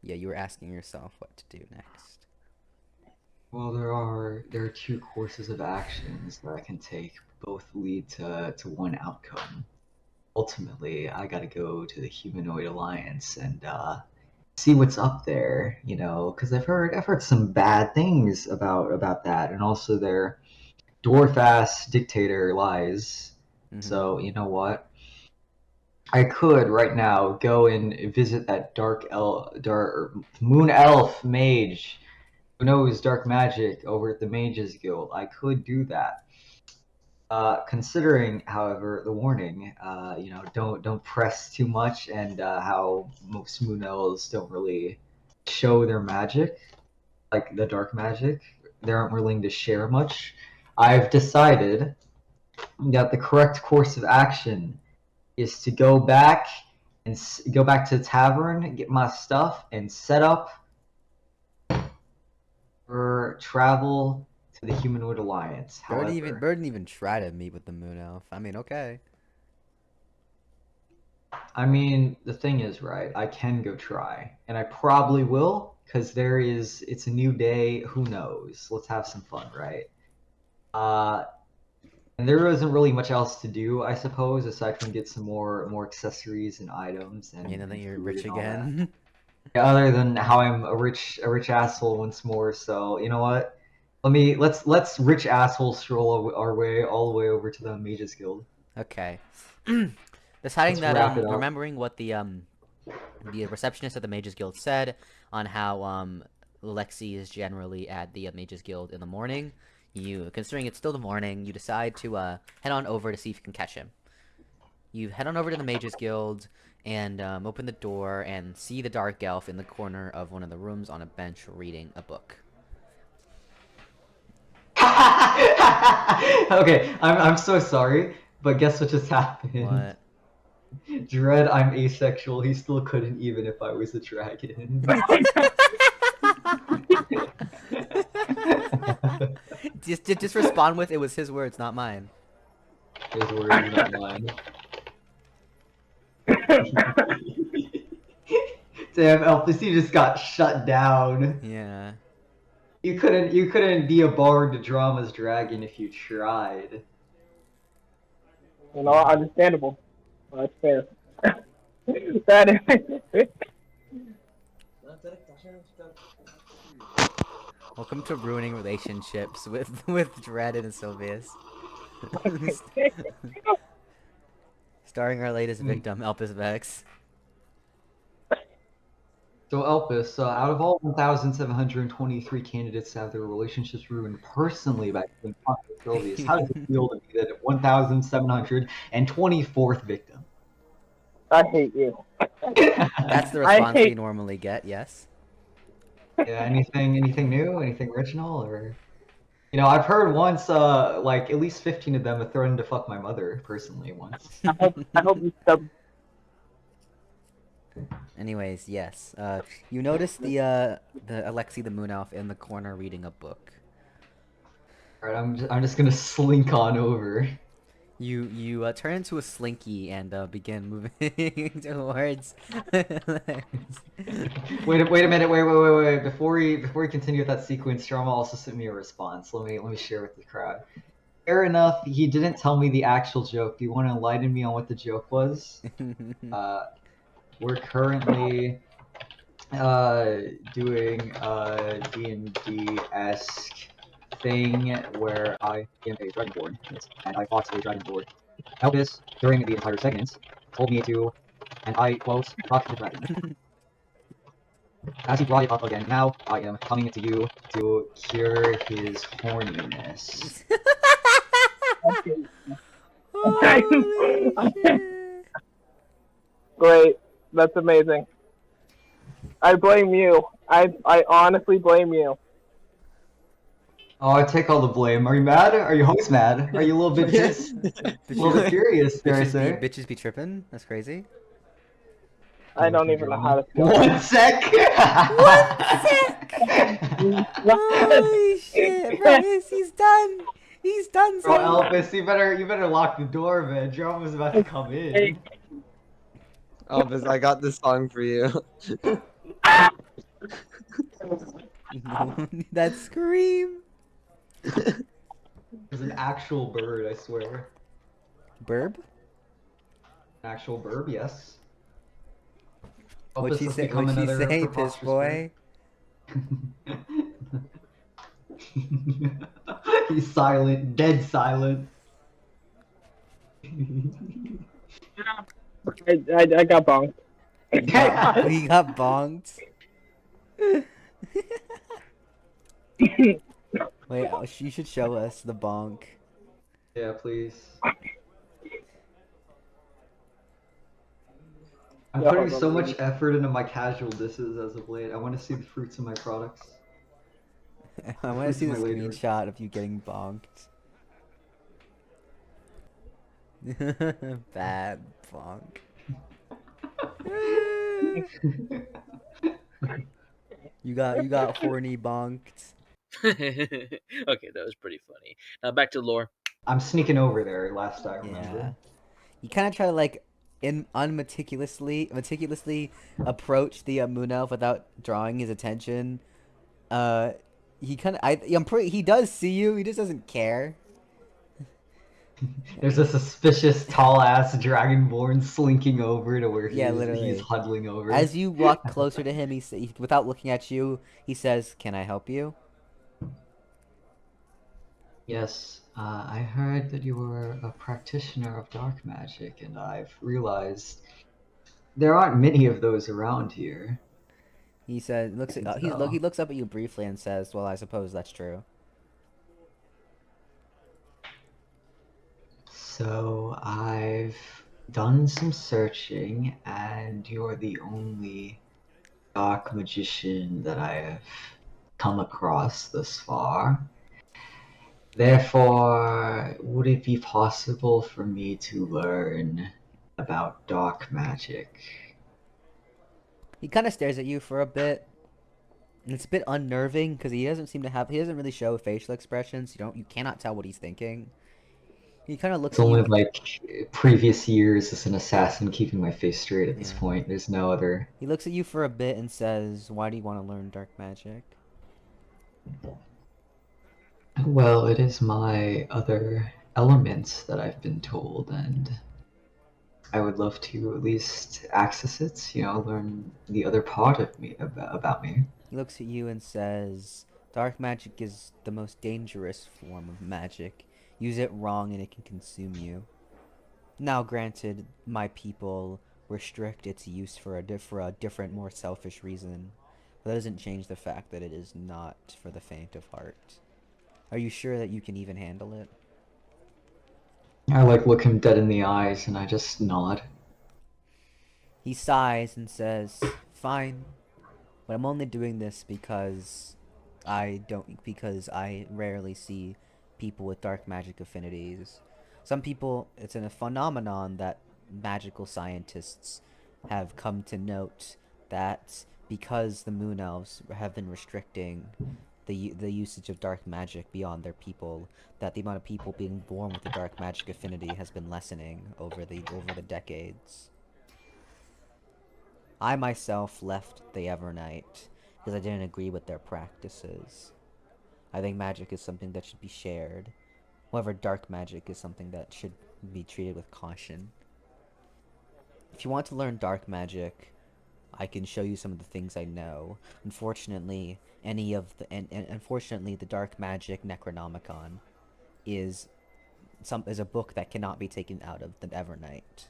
Yeah, you were asking yourself what to do next. Well, there are two courses of actions that I can take. Both lead to one outcome. Ultimately, I gotta go to the Humanoid Alliance and see what's up there. Because I've heard some bad things about that, and also their dwarf-ass dictator lies. Mhm. So you know what? I could right now go and visit that dark moon elf mage who knows dark magic over at the Mages Guild. I could do that. Considering, however, the warning, don't press too much, and how most moon elves don't really show their magic, like the dark magic. They aren't willing to share much. I've decided that the correct course of action is to go back to the tavern, get my stuff, and set up for travel to the Humanoid Alliance. Bird However, didn't even try to meet with the Moon Elf. I mean, okay. I mean, the thing is, right, I can go try, and I probably will, because it's a new day, who knows? Let's have some fun, right? And there isn't really much else to do, I suppose, aside from get some more accessories and items. And You know that you're food rich and all that. again. Yeah, other than how I'm a rich asshole once more. So you know what? Let's rich asshole stroll our way all the way over to the Mages Guild. Okay. Deciding Let's that wrap it up. remembering what the receptionist at the Mages Guild said on how Lexi is generally at the Mages Guild in the morning. Considering it's still the morning, you decide to head on over to see if you can catch him. You head on over to the Mages Guild and open the door and see the Dark Elf in the corner of one of the rooms on a bench reading a book. Okay, I'm so sorry, but guess what just happened? What? Dread, I'm asexual. He still couldn't even if I was a dragon. just respond with, it was his words, not mine. His words, not mine. Damn, Elphys, you just got shut down. Yeah. You couldn't be a bard to Drama's dragon if you tried. You know, understandable. That's fair. That is. Welcome to ruining relationships with Dread and Sylvius. Starring our latest victim, Elpis Vex. So Elpis, out of all 1,723 candidates to have their relationships ruined personally by being fucked with Sylvius, how does it feel to be the 1,724th victim? I hate you. That's the response we normally get, yes. Yeah, anything new? Anything original? Or, you know, I've heard once, like at least 15 of them have threatened to fuck my mother personally once. I hope you stop. Anyways, yes. You notice the Alexi the Moon Elf in the corner reading a book. Alright, I'm just gonna slink on over. You turn into a slinky and begin moving towards. Wait a minute, wait. Before we continue with that sequence, Drama also sent me a response. Let me share with the crowd. Fair enough, he didn't tell me the actual joke. Do you want to enlighten me on what the joke was? We're currently doing a D&D-esque thing where I am a Dragonborn, and I fought a Dragonborn. Elvis, during the entire segment, told me to, and I, quote, fuck the dragon. As he brought it up again, now I am coming to you to cure his horniness. Great. That's amazing. I blame you. I honestly blame you. Oh, I take all the blame. Are you mad? Are you always mad? Are you a little bit just a little bit furious, dare I say? Bitches be tripping? That's crazy. I don't even know how to feel. 1 sec! 1 sec! Holy shit, Marcus, he's done! He's done Bro, something! Elvis, you better lock the door, man. Drama's about to come in. Elvis, I got this song for you. That scream! There's an actual bird, I swear. Burb? An actual bird, yes. What'd she say, piss boy? He's silent, dead silent. I got bonked. He got bonked. Wait, you should show us the bonk. Yeah, please. I'm putting so much effort into my casual disses as of late. I want to see the fruits of my products. I want to see the screenshot of you getting bonked. Bad bonk. You got horny bonked. Okay, that was pretty funny. Now back to lore. I'm sneaking over there last I remember. Yeah. You kind of try to like meticulously approach the Moon Elf without drawing his attention. He kind of he does see you. He just doesn't care. There's a suspicious tall ass dragonborn slinking over to where he's huddling over. As you walk closer to him, he without looking at you, he says, "Can I help you?" Yes, I heard that you were a practitioner of dark magic, and I've realized there aren't many of those around here. He said, he looks up at you briefly and says, "Well, I suppose that's true." So I've done some searching, and you're the only dark magician that I have come across thus far. Therefore, would it be possible for me to learn about dark magic? He kind of stares at you for a bit. And it's a bit unnerving because he doesn't really show facial expressions. You cannot tell what he's thinking. He kind of looks It's at only you. like previous years as an assassin keeping my face straight at this Yeah. point. There's no other. He looks at you for a bit and says, "Why do you want to learn dark magic?" Well, it is my other element that I've been told, and I would love to at least access it, learn the other part of me about me. He looks at you and says, "Dark magic is the most dangerous form of magic. Use it wrong and it can consume you. Now, granted, my people restrict its use for a different, more selfish reason, but that doesn't change the fact that it is not for the faint of heart. Are you sure that you can even handle it?" I look him dead in the eyes and I just nod. He sighs and says, "Fine, but I'm only doing this because because I rarely see people with dark magic affinities. Some people, it's a phenomenon that magical scientists have come to note that because the Moon Elves have been restricting the usage of dark magic beyond their people, that the amount of people being born with a dark magic affinity has been lessening over the decades. I myself left the Evernight because I didn't agree with their practices. I think magic is something that should be shared. However, dark magic is something that should be treated with caution. If you want to learn dark magic, I can show you some of the things I know. Unfortunately, unfortunately, the dark magic Necronomicon is a book that cannot be taken out of the Evernight,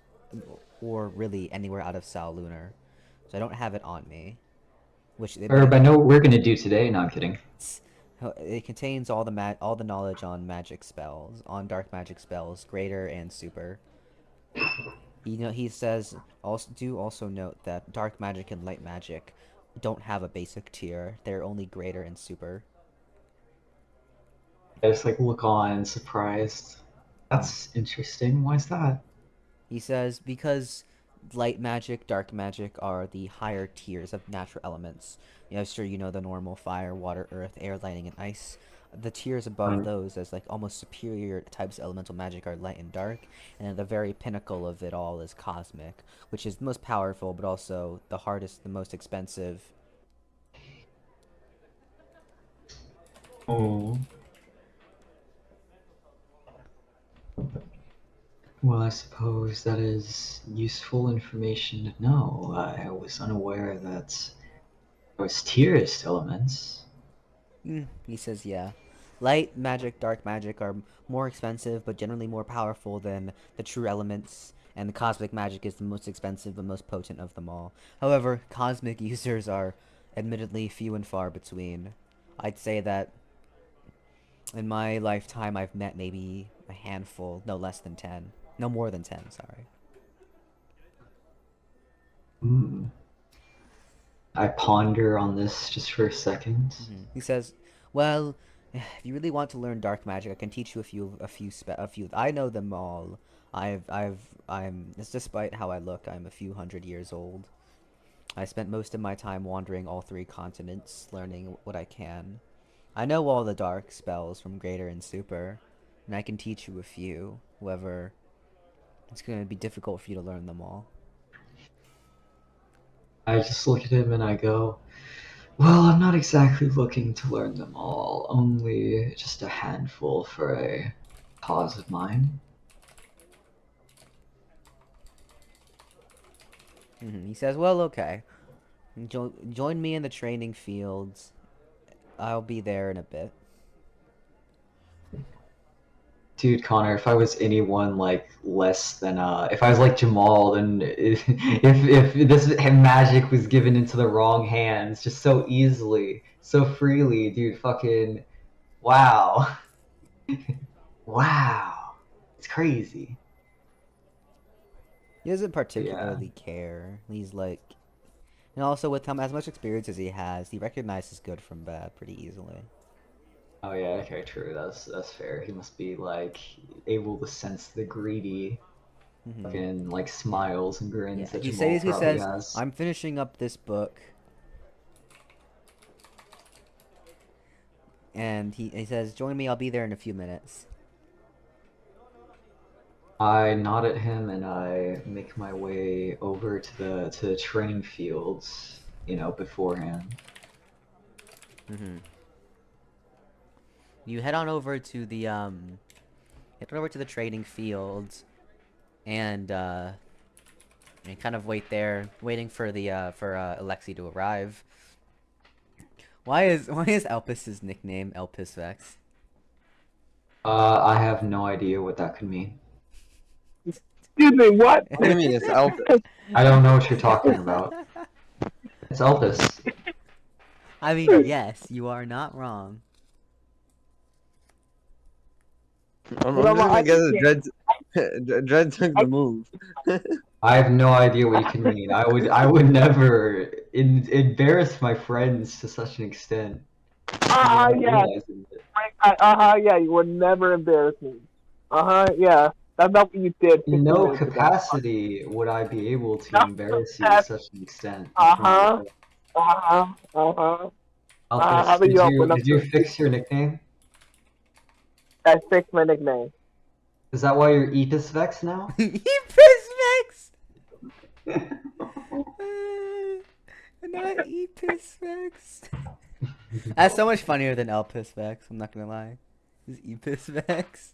or really anywhere out of Sal Lunar. So I don't have it on me. Herb, I know what we're gonna do today. No, I'm kidding. It contains all the knowledge on magic spells, on dark magic spells, greater and super. He says also note that dark magic and light magic don't have a basic tier. They're only greater and super. I just look on, surprised. That's interesting. Why is that? He says because light magic, dark magic are the higher tiers of natural elements. I'm sure you know the normal fire, water, earth, air, lightning, and ice. The tiers above those, as almost superior types of elemental magic, are light and dark, and the very pinnacle of it all is cosmic, which is the most powerful, but also the hardest, the most expensive. Oh. Well, I suppose that is useful information to know. I was unaware that there was tiers to elements. He says, yeah. Light magic, dark magic are more expensive, but generally more powerful than the true elements, and the cosmic magic is the most expensive but most potent of them all. However, cosmic users are admittedly few and far between. I'd say that in my lifetime I've met maybe a handful, no less than 10. No more than 10, sorry. I ponder on this just for a second. He says, "Well, if you really want to learn dark magic, I can teach you a few. I know them all. Despite how I look, I'm a few hundred years old. I spent most of my time wandering all 3 continents, learning what I can. I know all the dark spells from Greater and Super, and I can teach you a few. However, it's going to be difficult for you to learn them all." I just look at him and I go, well, I'm not exactly looking to learn them all, only just a handful for a cause of mine. He says, "Well, okay. Join me in the training fields. I'll be there in a bit." Dude, Connor, if I was anyone like less than if I was like Jamal, then if this magic was given into the wrong hands just so easily, so freely, dude, fucking wow. Wow. It's crazy. He doesn't Yeah. particularly care. He's like, and also with him, as much experience as he has, he recognizes good from bad pretty easily. Oh yeah, okay, true. That's fair. He must be like able to sense the greedy Hmm. fucking like smiles and Yeah, grins that he Jamal basically probably says, has. "I'm finishing up this book," and he says, "Join me. I'll be there in a few minutes." I nod at him and I make my way over to the training fields, beforehand. Hmm. You head on over to the training fields, and you kind of wait there, waiting for the Alexi to arrive. Why is Elpis's nickname Elpis Vex? I have no idea what that could mean. Excuse me, what? What do you mean? It's Elvis. I don't know what you're talking about. It's Elvis. I mean, yes, you are not wrong. I'm You know just what? gonna guess that Dread took the move. I have no idea what you can mean. I would never embarrass my friends to such an extent. Yeah. Realizing it. Yeah, you would never embarrass me. Yeah. That's not what you did In 15 no minutes ago. capacity would I be able to Not embarrass you to that. such an extent in front of Uh-huh. you. Uh-huh. Uh-huh. How Alphys, about did you open you up did you fix your nickname? I fixed my nickname. Is that why you're Epis Vex now? Epis Vex! Not Epis Vex. That's so much funnier than Elpis Vex, I'm not gonna lie. Is Epis Vex?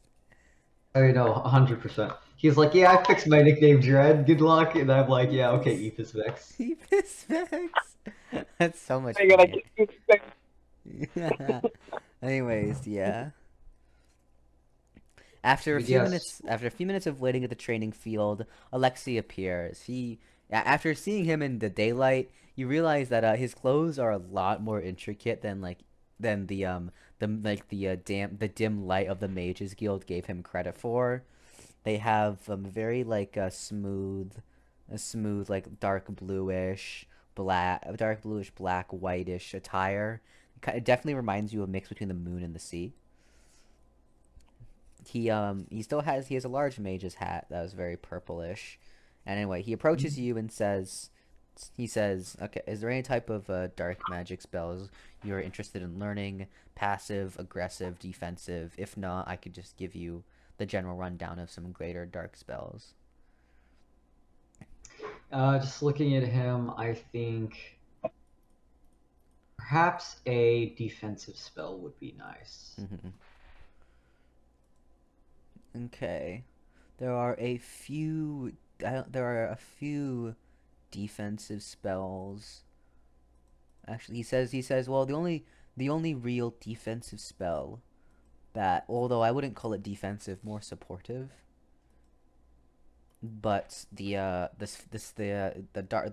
Oh no, 100%. He's like, yeah, I fixed my nickname, Dread. Good luck. And I'm like, yeah, okay, Epis Vex. Epis Vex? That's so much I gotta funnier. get Yeah. Anyways, yeah. After a But few yes, minutes of waiting at the training field, Alexei appears. After seeing him in the daylight, you realize that his clothes are a lot more intricate than the dim light of the Mages Guild gave him credit for. They have very like a smooth like dark bluish black whitish attire. It definitely reminds you of a mix between the moon and the sea. He has a large mage's hat that was very purplish. And anyway, he approaches you and says, "Okay, is there any type of dark magic spells you're interested in learning? Passive, aggressive, defensive? If not, I could just give you the general rundown of some greater dark spells." just looking at him, I think perhaps a defensive spell would be nice. Mm-hmm. Okay, there are a few. There are a few defensive spells. Actually, he says, well, the only real defensive spell that, although I wouldn't call it defensive, more supportive. But the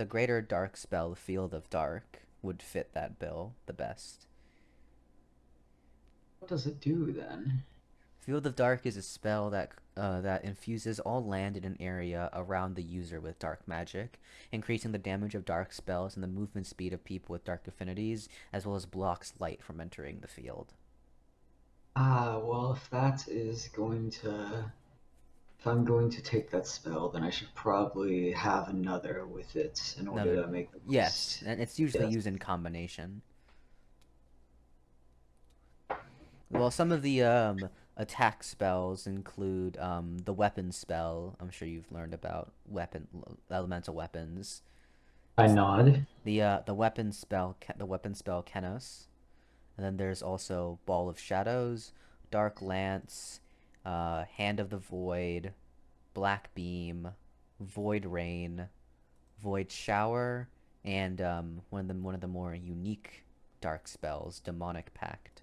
greater dark spell, Field of Dark, would fit that bill the best. What does it do then? Field of Dark is a spell that infuses all land in an area around the user with dark magic, increasing the damage of dark spells and the movement speed of people with dark affinities, as well as blocks light from entering the field. Well, if I'm going to take that spell, then I should probably have another with it in order Another, to make the yes, most. and it's usually Yes. used in combination. Well, some of the attack spells include the weapon spell. I'm sure you've learned about elemental weapons. I nod. The weapon spell Kenos, and then there's also Ball of Shadows, Dark Lance, Hand of the Void, Black Beam, Void Rain, Void Shower, and one of the more unique dark spells, Demonic Pact.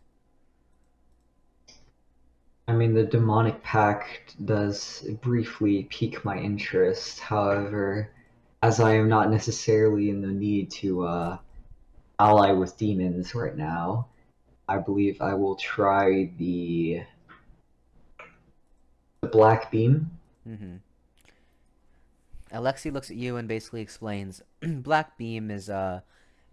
I mean, the demonic pact does briefly pique my interest. However, as I am not necessarily in the need to ally with demons right now, I believe I will try the black beam. Mm-hmm. Alexi looks at you and basically explains, Black Beam is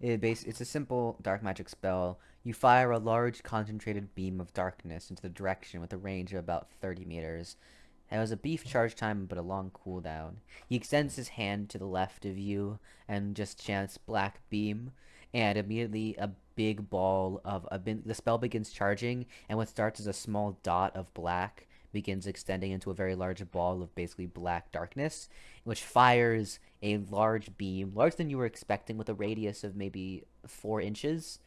it's a simple dark magic spell. You fire a large concentrated beam of darkness into the direction with a range of about 30 meters. It has a brief charge time but a long cooldown. He extends his hand to the left of you and just chants Black Beam, and immediately a big ball of the spell begins charging, and what starts as a small dot of black begins extending into a very large ball of basically black darkness, which fires a large beam, larger than you were expecting, with a radius of maybe 4 inches,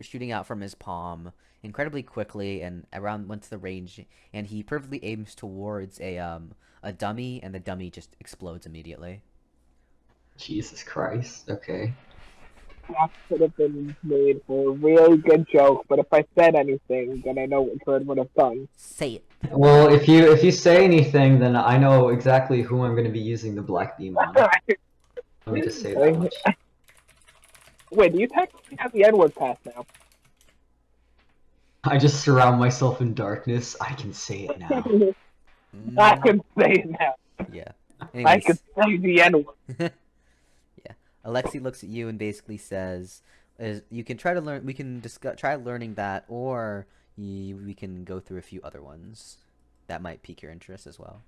shooting out from his palm incredibly quickly and around once the range, and he perfectly aims towards a dummy, and the dummy just explodes immediately. Jesus Christ. Okay. That could have been made for a really good joke, but if I said anything, then I know what Bird would have done. Say it. Well, if you say anything, then I know exactly who I'm going to be using the black beam on. Let me just say that much. Wait, do you technically have the N-word pass now? I just surround myself in darkness. I can say it now. I can say it now. Yeah. I Anyways, can say the N-word. yeah. Alexi looks at you and basically says, "You can try to learn. We can try learning that, or we can go through a few other ones that might pique your interest as well."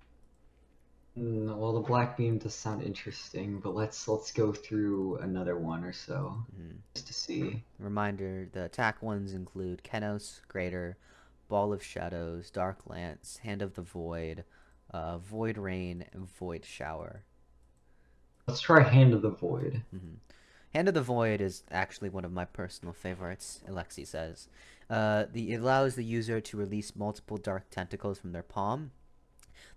Well, the black beam does sound interesting, but let's go through another one or so just to see. Reminder: the attack ones include Kenos, Greater, Ball of Shadows, Dark Lance, Hand of the Void, Void Rain, and Void Shower. Let's try Hand of the Void. Hand of the Void is actually one of my personal favorites, Alexi says. It allows the user to release multiple dark tentacles from their palm.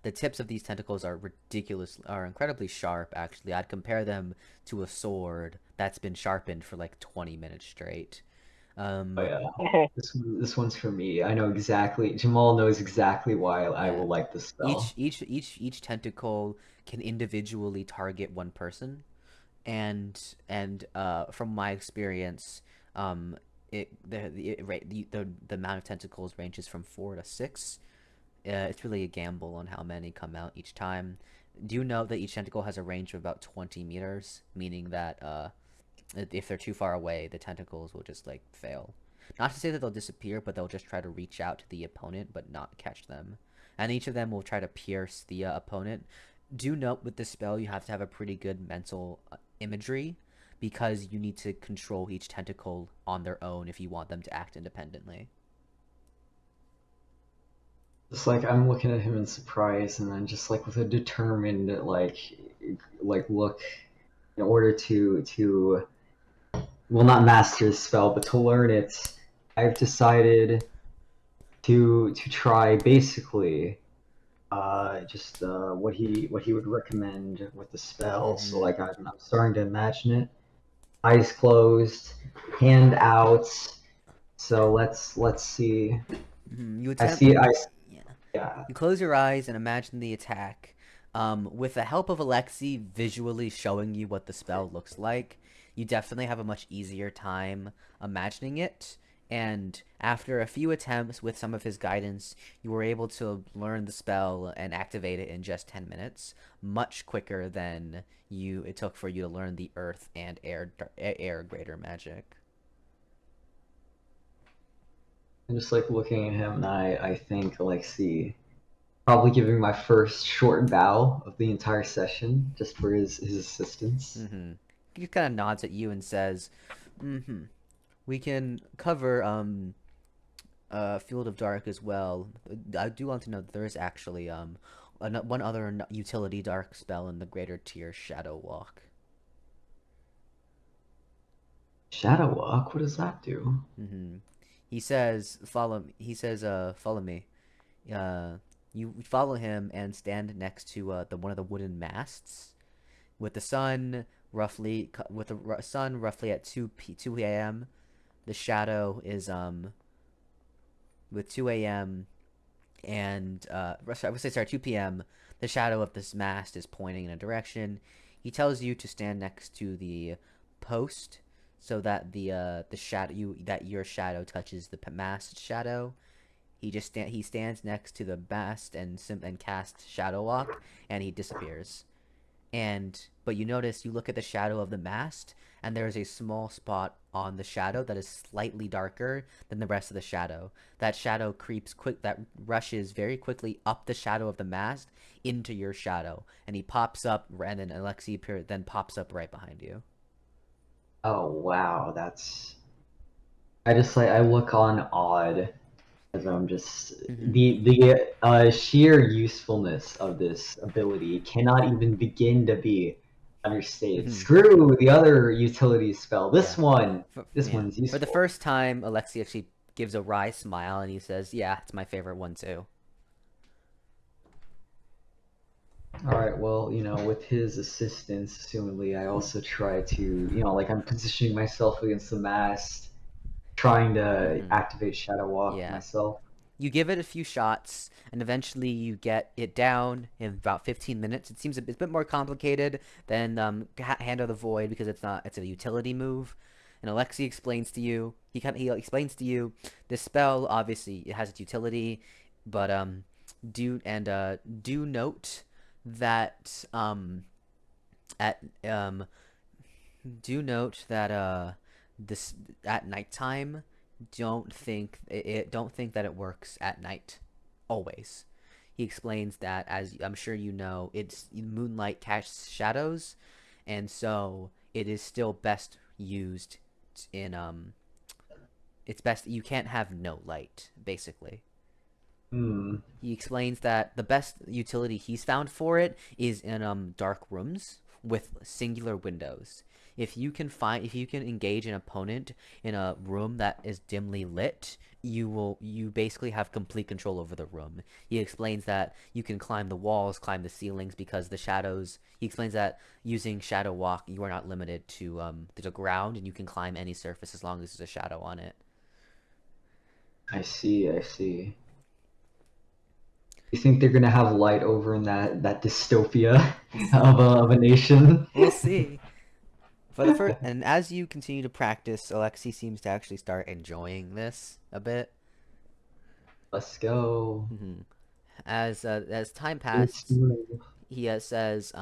The tips of these tentacles are incredibly sharp, actually. I'd compare them to a sword that's been sharpened for like 20 minutes straight. Oh yeah, this one's for me. I know exactly. Jamal knows exactly why I will like this spell. Each tentacle can individually target one person, and from my experience, the amount of tentacles ranges from 4 to 6. It's really a gamble on how many come out each time. Do you know that each tentacle has a range of about 20 meters, meaning that if they're too far away, the tentacles will just like fail. Not to say that they'll disappear, but they'll just try to reach out to the opponent but not catch them. And each of them will try to pierce the opponent. Do note with this spell you have to have a pretty good mental imagery, because you need to control each tentacle on their own if you want them to act independently. Just like I'm looking at him in surprise, and then just like with a determined like look, in order to well, not master the spell, but to learn it, I've decided to try basically just what he would recommend with the spell. So like I'm starting to imagine it, eyes closed, hand out. So let's see. You attempt. Yeah. You close your eyes and imagine the attack. With the help of Alexi visually showing you what the spell looks like, you definitely have a much easier time imagining it. And after a few attempts with some of his guidance, you were able to learn the spell and activate it in just 10 minutes, much quicker than it took for you to learn the earth and air greater magic. I'm just like looking at him, and I think Alexi probably giving my first short bow of the entire session just for his assistance. He kind of nods at you and says, we can cover Field of Dark as well. I do want to know that there is actually one other utility dark spell in the greater tier, Shadow Walk. Shadow Walk? What does that do? He says, follow me. You follow him and stand next to one of the wooden masts, with the sun roughly at 2 a.m. The shadow is with 2 a.m. and I would say sorry 2 p.m. The shadow of this mast is pointing in a direction. He tells you to stand next to the post so that the shadow that your shadow touches the mast shadow. He stands next to the mast and casts Shadow Walk, and he disappears. But you notice, you look at the shadow of the mast, and there is a small spot on the shadow that is slightly darker than the rest of the shadow. That shadow that rushes very quickly up the shadow of the mast into your shadow, and he pops up, and then Alexi then pops up right behind you. Oh wow, that's. I look on odd as I'm just the sheer usefulness of this ability cannot even begin to be understated. Screw the other utility spell. This one's useful. For the first time, Alexi actually gives a wry smile and he says, "Yeah, it's my favorite one too." All right, well, with his assistance, assumedly, I also try to, like I'm positioning myself against the mast, trying to activate Shadow Walk myself. You give it a few shots, and eventually you get it down in about 15 minutes. It seems a bit more complicated than Hand of the Void because it's a utility move. And Alexi explains to you, he explains to you, this spell obviously it has its utility, but do note that this at nighttime. Don't think that it works at night always. He explains that, as I'm sure you know, it's moonlight casts shadows, and so it is still best used in it's best you can't have no light basically. He explains that the best utility he's found for it is in dark rooms with singular windows. If you can engage an opponent in a room that is dimly lit, you basically have complete control over the room. He explains that you can climb the walls, climb the ceilings because the shadows. He explains that using Shadow Walk, you are not limited to the ground, and you can climb any surface as long as there's a shadow on it. I see. You think they're gonna have light over in that dystopia of a nation? We'll see. And as you continue to practice, Alexi seems to actually start enjoying this a bit. Let's go. As time passes, he says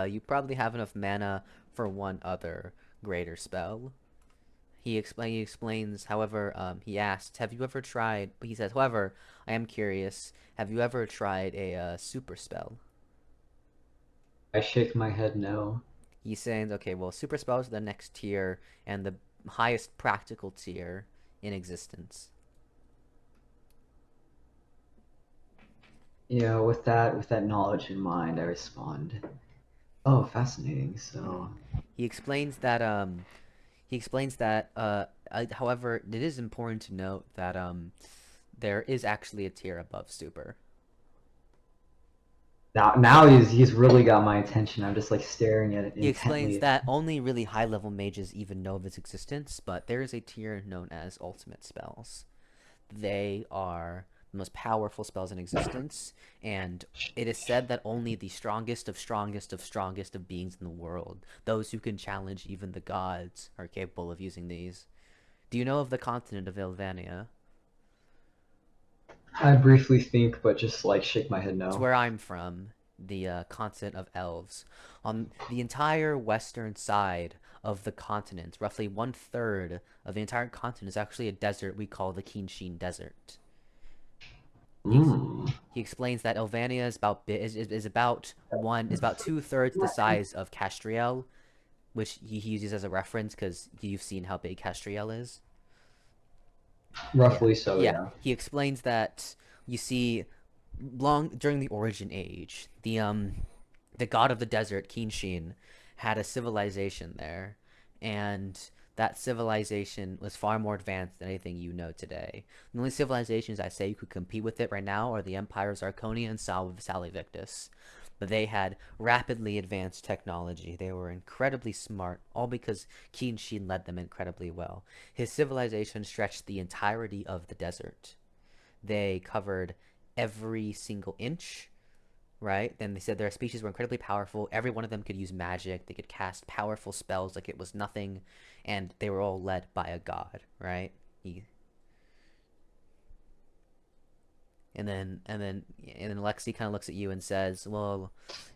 you probably have enough mana for one other greater spell. He explains, however, he asks, have you ever tried, he says, however, I am curious, have you ever tried a super spell? I shake my head no. He's saying, okay, well, super spells are the next tier and the highest practical tier in existence. Yeah, with that knowledge in mind, I respond, oh, fascinating. So he explains that however, it is important to note that there is actually a tier above super. Now he's really got my attention. I'm just like staring at it intently. He explains that only really high level mages even know of its existence, but there is a tier known as ultimate spells. They are the most powerful spells in existence, and it is said that only the strongest of beings in the world, those who can challenge even the gods, are capable of using these. Do you know of the continent of Althvinhaim? I briefly think, but just like shake my head no. It's where I'm from, the continent of elves. On the entire western side of the continent, roughly 1/3 of the entire continent is actually a desert we call the Kinshin Desert. He explains that Althvinhaim is about 2/3 the size of Castriel, which he uses as a reference because you've seen how big Castriel is. Roughly so, yeah. He explains that you see, during the Origin Age, the god of the desert, Kinshin, had a civilization there, and that civilization was far more advanced than anything you know today. The only civilizations I say you could compete with it right now are the Empires Arconia and Sal Victus. But they had rapidly advanced technology. They were incredibly smart, all because Qin Shin led them incredibly well. His civilization stretched the entirety of the desert. They covered every single inch, right? Then they said their species were incredibly powerful. Every one of them could use magic. They could cast powerful spells like it was nothing, and they were all led by a god, right? And then Lexi kind of looks at you and says, "Well,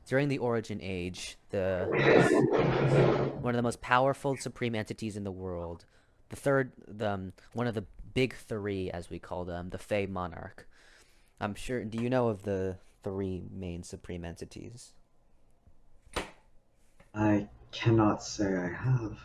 during the Origin Age, one of the most powerful supreme entities in the world, one of the big three, as we call them, the Fey Monarch. I'm sure. Do you know of the three main supreme entities?" I cannot say I have.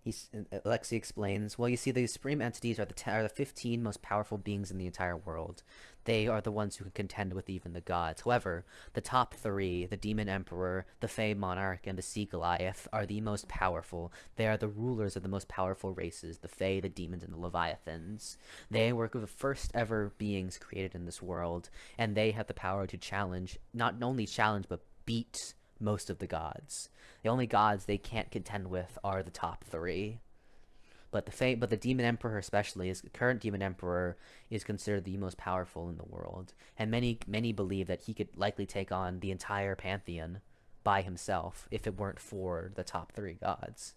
Alexi explains, well, you see, the supreme entities are the 15 most powerful beings in the entire world. They are the ones who can contend with even the gods. However, the top three, the Demon Emperor, the Fey Monarch, and the Sea Goliath, are the most powerful. They are the rulers of the most powerful races, the Fey, the Demons, and the Leviathans. They were the first ever beings created in this world, and they have the power to challenge, not only challenge, but beat most of the gods. The only gods they can't contend with are the top three. But the Demon Emperor especially, the current Demon Emperor, is considered the most powerful in the world. And many believe that he could likely take on the entire pantheon by himself if it weren't for the top three gods.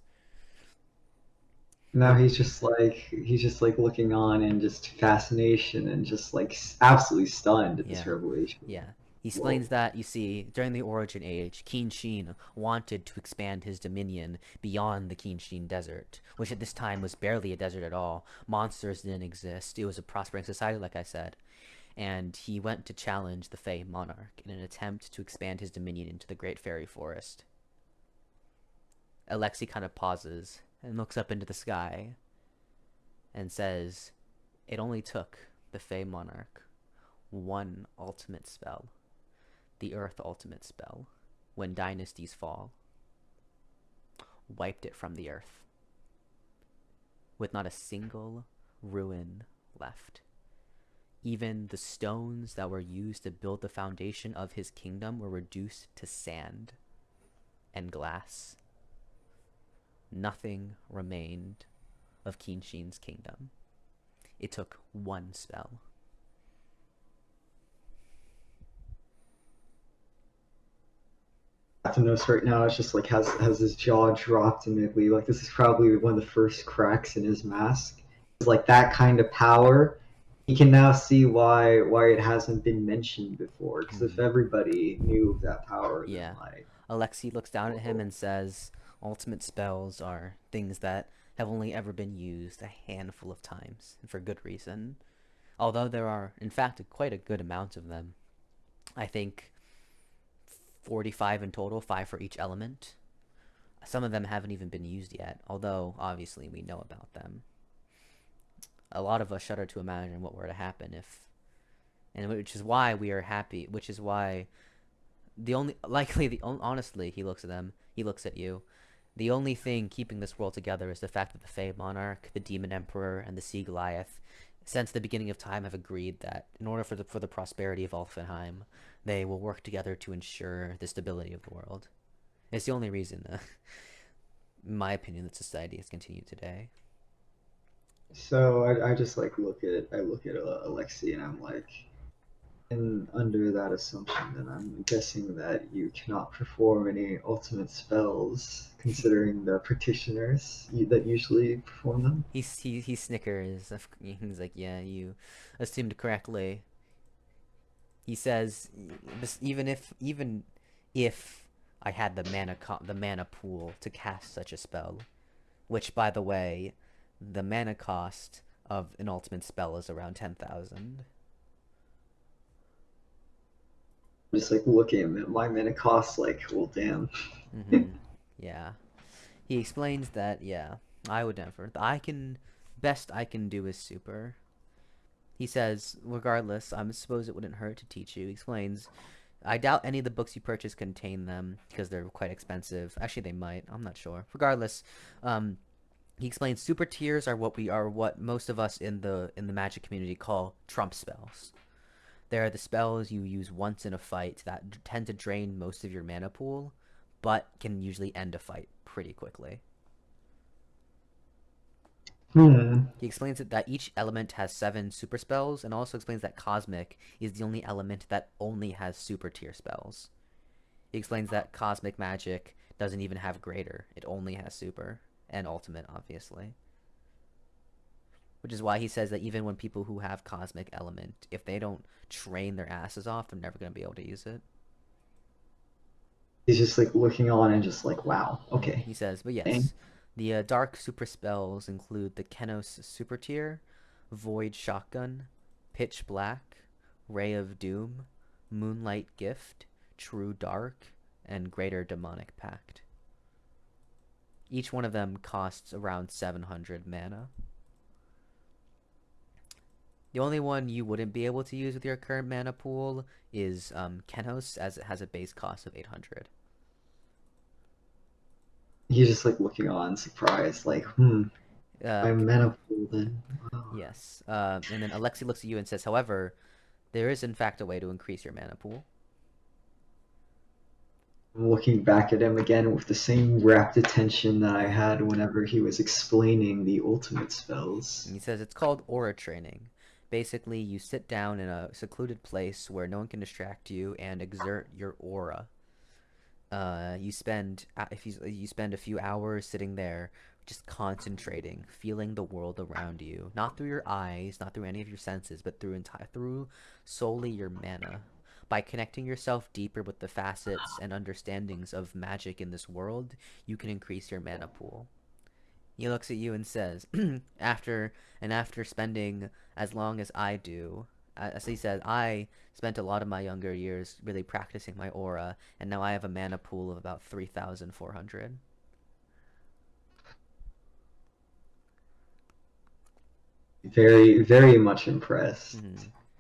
Now he's just like looking on in just fascination and just like absolutely stunned at this Yeah. revelation. Yeah. He explains that, you see, during the Origin Age, Qin Shin wanted to expand his dominion beyond the Qin Shin Desert, which at this time was barely a desert at all. Monsters didn't exist. It was a prospering society, like I said. And he went to challenge the Fey Monarch in an attempt to expand his dominion into the Great Fairy Forest. Alexi kind of pauses and looks up into the sky and says, "It only took the Fey Monarch one ultimate spell. The Earth ultimate spell, when dynasties fall, wiped it from the earth, with not a single ruin left. Even the stones that were used to build the foundation of his kingdom were reduced to sand and glass. Nothing remained of Qin Shin's kingdom. It took one spell." Athenos right now is just like has his jaw dropped immediately. Like this is probably one of the first cracks in his mask. It's like that kind of power. He can now see why it hasn't been mentioned before. Because if everybody knew of that power, Yeah. then like Alexi looks down at him and says, "Ultimate spells are things that have only ever been used a handful of times, and for good reason. Although there are, in fact, quite a good amount of them. I think 45 in total, 5 for each element. Some of them haven't even been used yet, although obviously we know about them. A lot of us shudder to imagine what were to happen if, and which is why we are happy, which is why honestly, he looks at them, he looks at you. The only thing keeping this world together is the fact that the Fey Monarch, the Demon Emperor, and the Sea Goliath, since the beginning of time, have agreed that in order for the prosperity of Althvinhaim, they will work together to ensure the stability of the world. It's the only reason, in my opinion, that society has continued today." so I just like look at Alexi and I'm like, and under that assumption, then I'm guessing that you cannot perform any ultimate spells, considering the practitioners that usually perform them. He snickers. He's like, "Yeah, you assumed correctly." He says, even if I had the mana pool to cast such a spell, which, by the way, the mana cost of an ultimate spell is around 10,000. Just like looking at my mana costs, like, well, damn. Yeah. He explains that, yeah, I would never. Best I can do is super. He says, regardless, I suppose it wouldn't hurt to teach you. He explains, I doubt any of the books you purchase contain them because they're quite expensive. Actually, they might. I'm not sure. Regardless, he explains super tiers are what most of us in the magic community call trump spells. They're the spells you use once in a fight that tend to drain most of your mana pool, but can usually end a fight pretty quickly. He explains that each element has 7 super spells, and also explains that Cosmic is the only element that only has super tier spells. He explains that Cosmic Magic doesn't even have Greater, it only has Super, and Ultimate, obviously. Which is why he says that even when people who have Cosmic Element, if they don't train their asses off, they're never going to be able to use it. He's just like looking on and just like, wow, okay. He says, but yes, Dang. the dark super spells include the Kenos Super Tier, Void Shotgun, Pitch Black, Ray of Doom, Moonlight Gift, True Dark, and Greater Demonic Pact. Each one of them costs around 700 mana. The only one you wouldn't be able to use with your current mana pool is Kenos, as it has a base cost of 800. He's just like looking on, surprised, like, my mana pool then. Wow. Yes. And then Alexi looks at you and says, however, there is in fact a way to increase your mana pool. I'm looking back at him again with the same rapt attention that I had whenever he was explaining the ultimate spells. And he says it's called aura training. Basically, you sit down in a secluded place where no one can distract you and exert your aura. You spend a few hours sitting there, just concentrating, feeling the world around you, not through your eyes, not through any of your senses, but through solely your mana. By connecting yourself deeper with the facets and understandings of magic in this world, you can increase your mana pool. He looks at you and says, after spending as long as I do, as he said, I spent a lot of my younger years really practicing my aura, and now I have a mana pool of about 3,400. Very, very much impressed.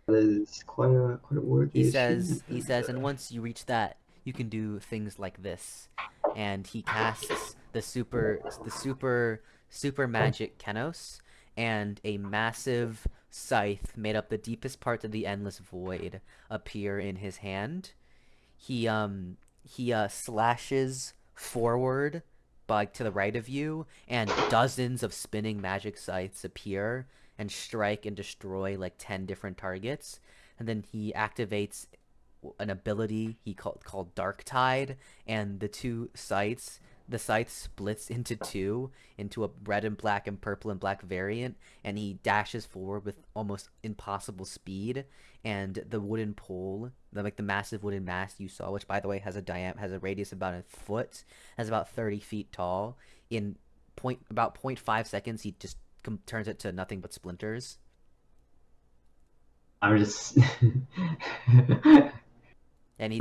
That is quite a worthy achievement. He says, and once you reach that, you can do things like this. And he casts the super magic Kenos, and a massive scythe made up the deepest parts of the endless void appear in his hand. He slashes forward to the right of you, and dozens of spinning magic scythes appear and strike and destroy like 10 different targets. And then he activates an ability he called Dark Tide, and the scythe splits into 2, into a red and black and purple and black variant, and he dashes forward with almost impossible speed. And the wooden pole, the massive wooden mast you saw, which by the way has a radius of about a foot, has about 30 feet tall. In about 0.5 seconds, he just turns it to nothing but splinters. I'm just. And he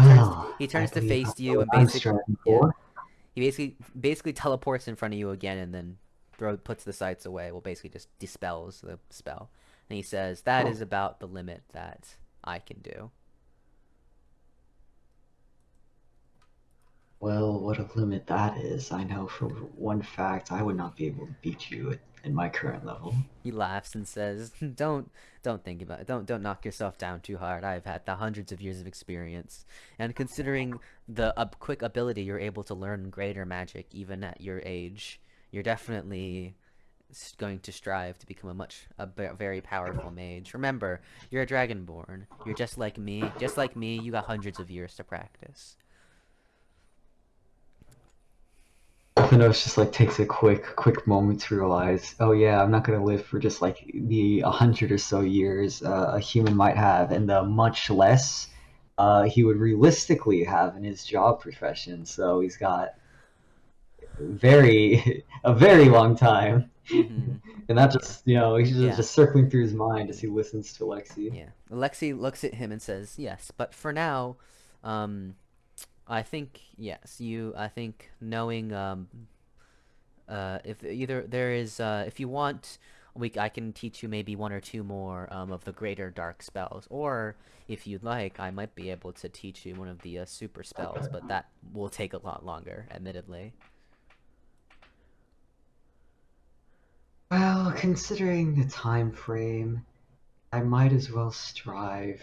turns to face you and basically teleports in front of you again, and then puts the sights away. Well, basically just dispels the spell. And he says, that is about the limit that I can do. Well, what a limit that is. I know for one fact I would not be able to beat you in my current level. He laughs and says, don't think about it. Don't knock yourself down too hard. I've had the hundreds of years of experience. And considering the quick ability you're able to learn greater magic even at your age, you're definitely going to strive to become a very powerful mage. Remember, you're a dragonborn. You're just like me. Just like me, you got hundreds of years to practice. Althvinhaim just like takes a quick moment to realize, oh yeah, I'm not gonna live for just like the 100 or so years a human might have, and the much less he would realistically have in his job profession. So he's got a very long time. And that just, he's just circling through his mind as he listens to Alexi. Yeah, Alexi looks at him and says, yes, but for now, I think, yes, I think knowing, if you want, I can teach you maybe 1 or 2 more, of the greater dark spells, or if you'd like, I might be able to teach you one of the, super spells, but that will take a lot longer, admittedly. Well, considering the time frame, I might as well strive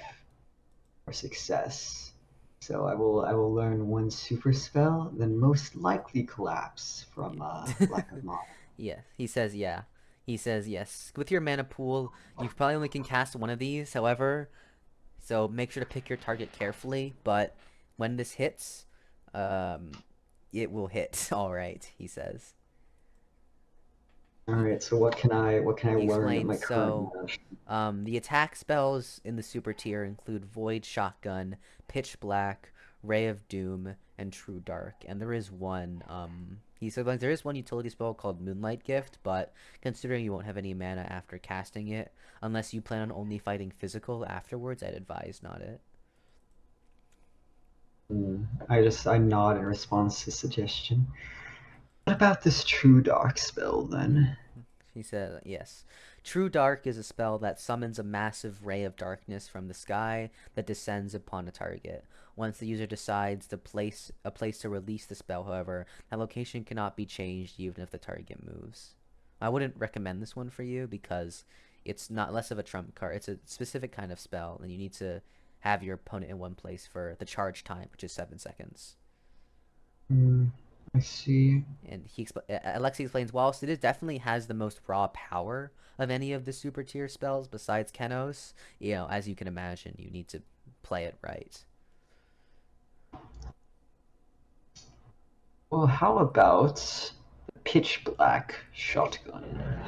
or success. So I will learn one super spell, then most likely collapse from lack of mana. Yeah, he says yeah. He says yes. With your mana pool, you probably only can cast one of these, however, so make sure to pick your target carefully, but when this hits, it will hit, alright, he says. All right, so what can I He learn at my explains, current so, match? the attack spells in the super tier include Void Shotgun, Pitch Black, Ray of Doom, and True Dark. And there is one, he said like there is one utility spell called Moonlight Gift, but considering you won't have any mana after casting it, unless you plan on only fighting physical afterwards, I'd advise not it. I nod in response to suggestion. What about this True Dark spell then? He said, yes. True Dark is a spell that summons a massive ray of darkness from the sky that descends upon a target. Once the user decides a place to release the spell, however, that location cannot be changed even if the target moves. I wouldn't recommend this one for you because it's not less of a trump card. It's a specific kind of spell, and you need to have your opponent in one place for the charge time, which is 7 seconds. I see. And Alexi explains, whilst it definitely has the most raw power of any of the super tier spells besides Kenos, you know, as you can imagine, you need to play it right. Well, how about the Pitch Black shotgun?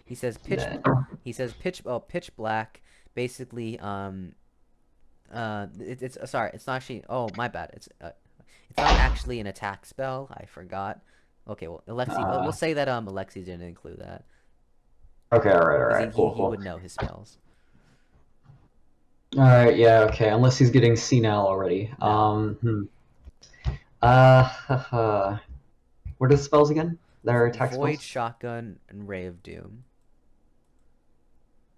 He says Then. pitch black basically it's sorry, it's not actually, oh my bad, it's not actually an attack spell. I forgot. Okay, well, Alexi, we'll say that Alexi didn't include that. Okay, all right, He cool. would know his spells. All right, yeah, okay. Unless he's getting senile already. No. What are the spells again? There are attack Void spells. Shotgun and Ray of Doom.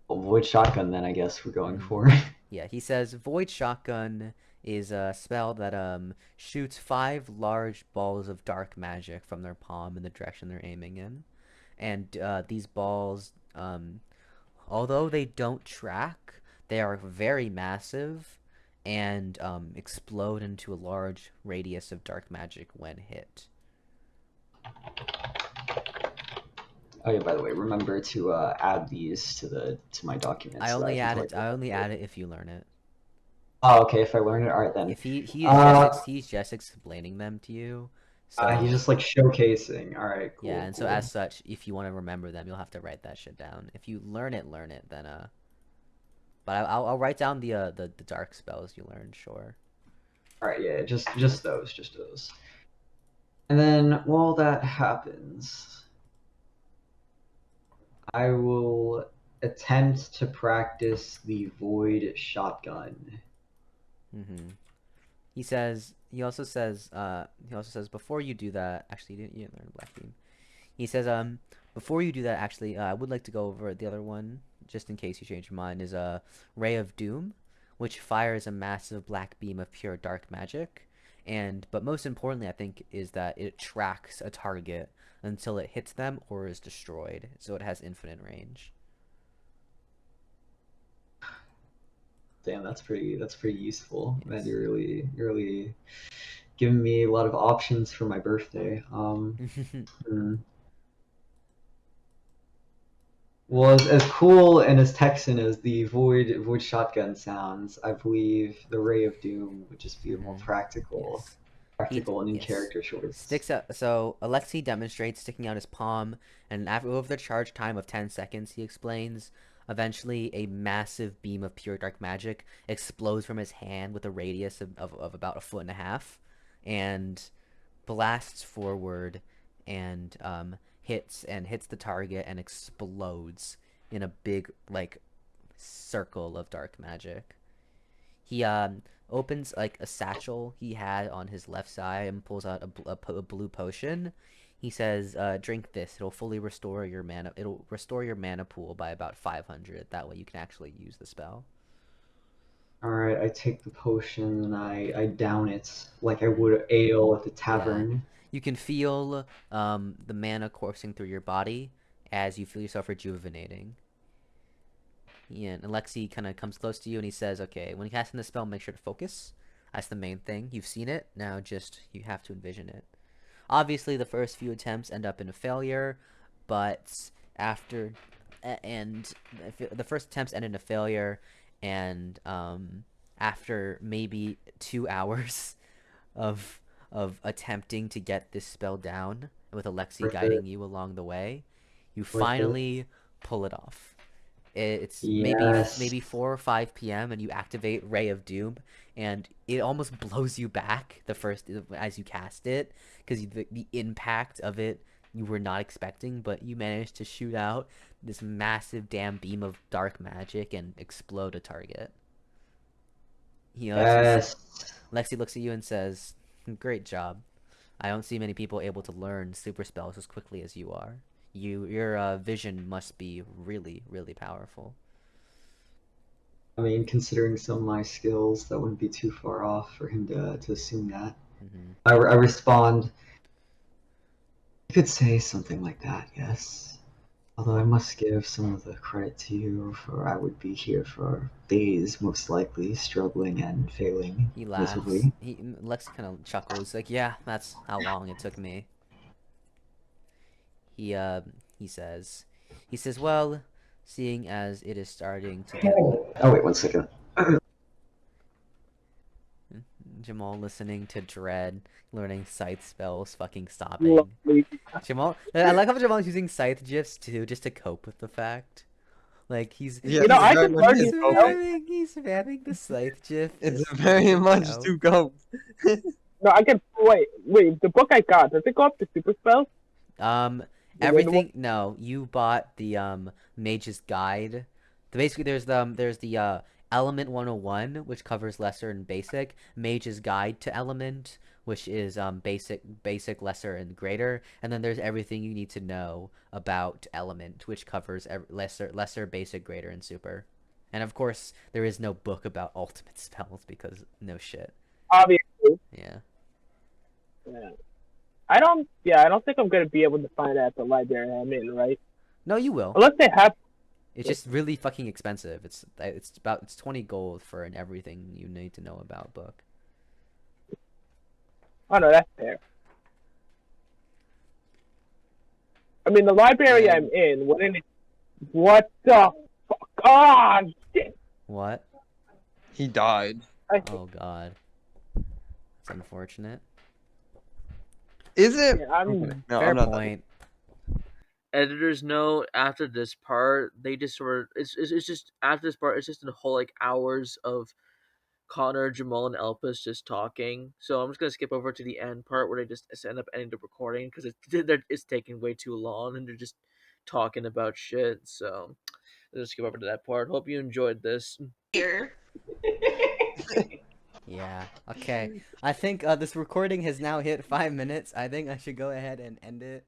Well, Void Shotgun, then I guess we're going for. Yeah, he says Void Shotgun is a spell that shoots 5 large balls of dark magic from their palm in the direction they're aiming in, and these balls, although they don't track, they are very massive and explode into a large radius of dark magic when hit. Oh yeah, by the way, remember to add these to my documents. I only add it it if you learn it. Oh, okay. If I learn it, all right then. If he's just explaining them to you, so he's just like showcasing. All right, cool. yeah, and cool. so as such, if you want to remember them, you'll have to write that shit down. If you learn it, then But I'll write down the dark spells you learned, sure. All right, yeah, just those. And then while that happens, I will attempt to practice the Void Shotgun. He also says before you do that, actually you didn't learn Black Beam. He says before you do that, actually I would like to go over the other one just in case you change your mind, is a Ray of Doom, which fires a massive black beam of pure dark magic. But most importantly, I think, is that it tracks a target until it hits them or is destroyed, so it has infinite range. Damn, that's pretty useful. Yes. Man, you're really giving me a lot of options for my birthday. Well, as cool and as Texan as the Void Shotgun sounds, I believe the Ray of Doom would just be a more practical, and in-character choice. Sticks out. So Alexi demonstrates sticking out his palm, and over the charge time of 10 seconds, he explains, eventually a massive beam of pure dark magic explodes from his hand with a radius of about 1.5 feet, and blasts forward and hits the target and explodes in a big circle of dark magic. He opens a satchel he had on his left side and pulls out a blue potion. He says, drink this. It'll fully restore your mana. It'll restore your mana pool by about 500. That way you can actually use the spell. All right, I take the potion and I down it like I would ale at the tavern. Yeah. You can feel the mana coursing through your body as you feel yourself rejuvenating. Yeah, and Alexi kind of comes close to you and he says, okay, when casting the spell, make sure to focus. That's the main thing. You've seen it, now just, you have to envision it. Obviously, the first few attempts end up in a failure, but after, and the first attempts end in a failure, and after maybe 2 hours of attempting to get this spell down, with Alexi Worth guiding it. you along the way, you Worth it. finally pull it off. It's Yes. maybe 4 or 5 p.m. and you activate Ray of Doom, and it almost blows you back as you cast it, because the impact of it you were not expecting, but you managed to shoot out this massive damn beam of dark magic and explode a target. Yes. Lexi looks at you and says, "Great job. I don't see many people able to learn super spells as quickly as you are. Your vision must be really, really powerful." I mean, considering some of my skills, that wouldn't be too far off for him to assume that. Mm-hmm. I respond, you could say something like that, yes. Although I must give some of the credit to you, for I would be here for days, most likely, struggling and failing He laughs. miserably. Lex kind of chuckles, like, "Yeah, that's how long it took me." He says, "Well, seeing as it is starting to get..." Oh, wait, 1 second. Jamal listening to Dread learning scythe spells, fucking stopping. Lovely. Jamal, I like how Jamal's using scythe gifs too, just to cope with the fact. Like he's Yeah, You know, I very can much learn to these cope. he's spamming the scythe gif. It's just very much cope. to cope. No, I can wait. The book I got, does it go up to super spells? Everything. No, you bought the Mage's Guide. Basically, there's the Element 101, which covers lesser and basic. Mage's Guide to Element, which is basic, lesser, and greater. And then there's everything you need to know about Element, which covers lesser, basic, greater, and super. And of course, there is no book about ultimate spells because no shit. Obviously. Yeah. Yeah. I don't think I'm gonna be able to find it at the library I'm in, right? No, you will. Unless they have. It's just really fucking expensive. It's 20 gold for an everything you need to know about book. Oh no, that's fair. I mean, the library I'm in, what the fuck? Ah, shit! What? He died. Oh god. It's unfortunate. Is it? I'm No, Fair I'm not point. Editor's note: after this part, they just sort of it's just after this part, it's just a whole like hours of Connor, Jamal, and Elpis just talking. So I'm just gonna skip over to the end part where they just end up ending the recording because it's taking way too long and they're just talking about shit. So let's skip over to that part. Hope you enjoyed this. Here. Yeah. Okay. I think this recording has now hit 5 minutes. I think I should go ahead and end it.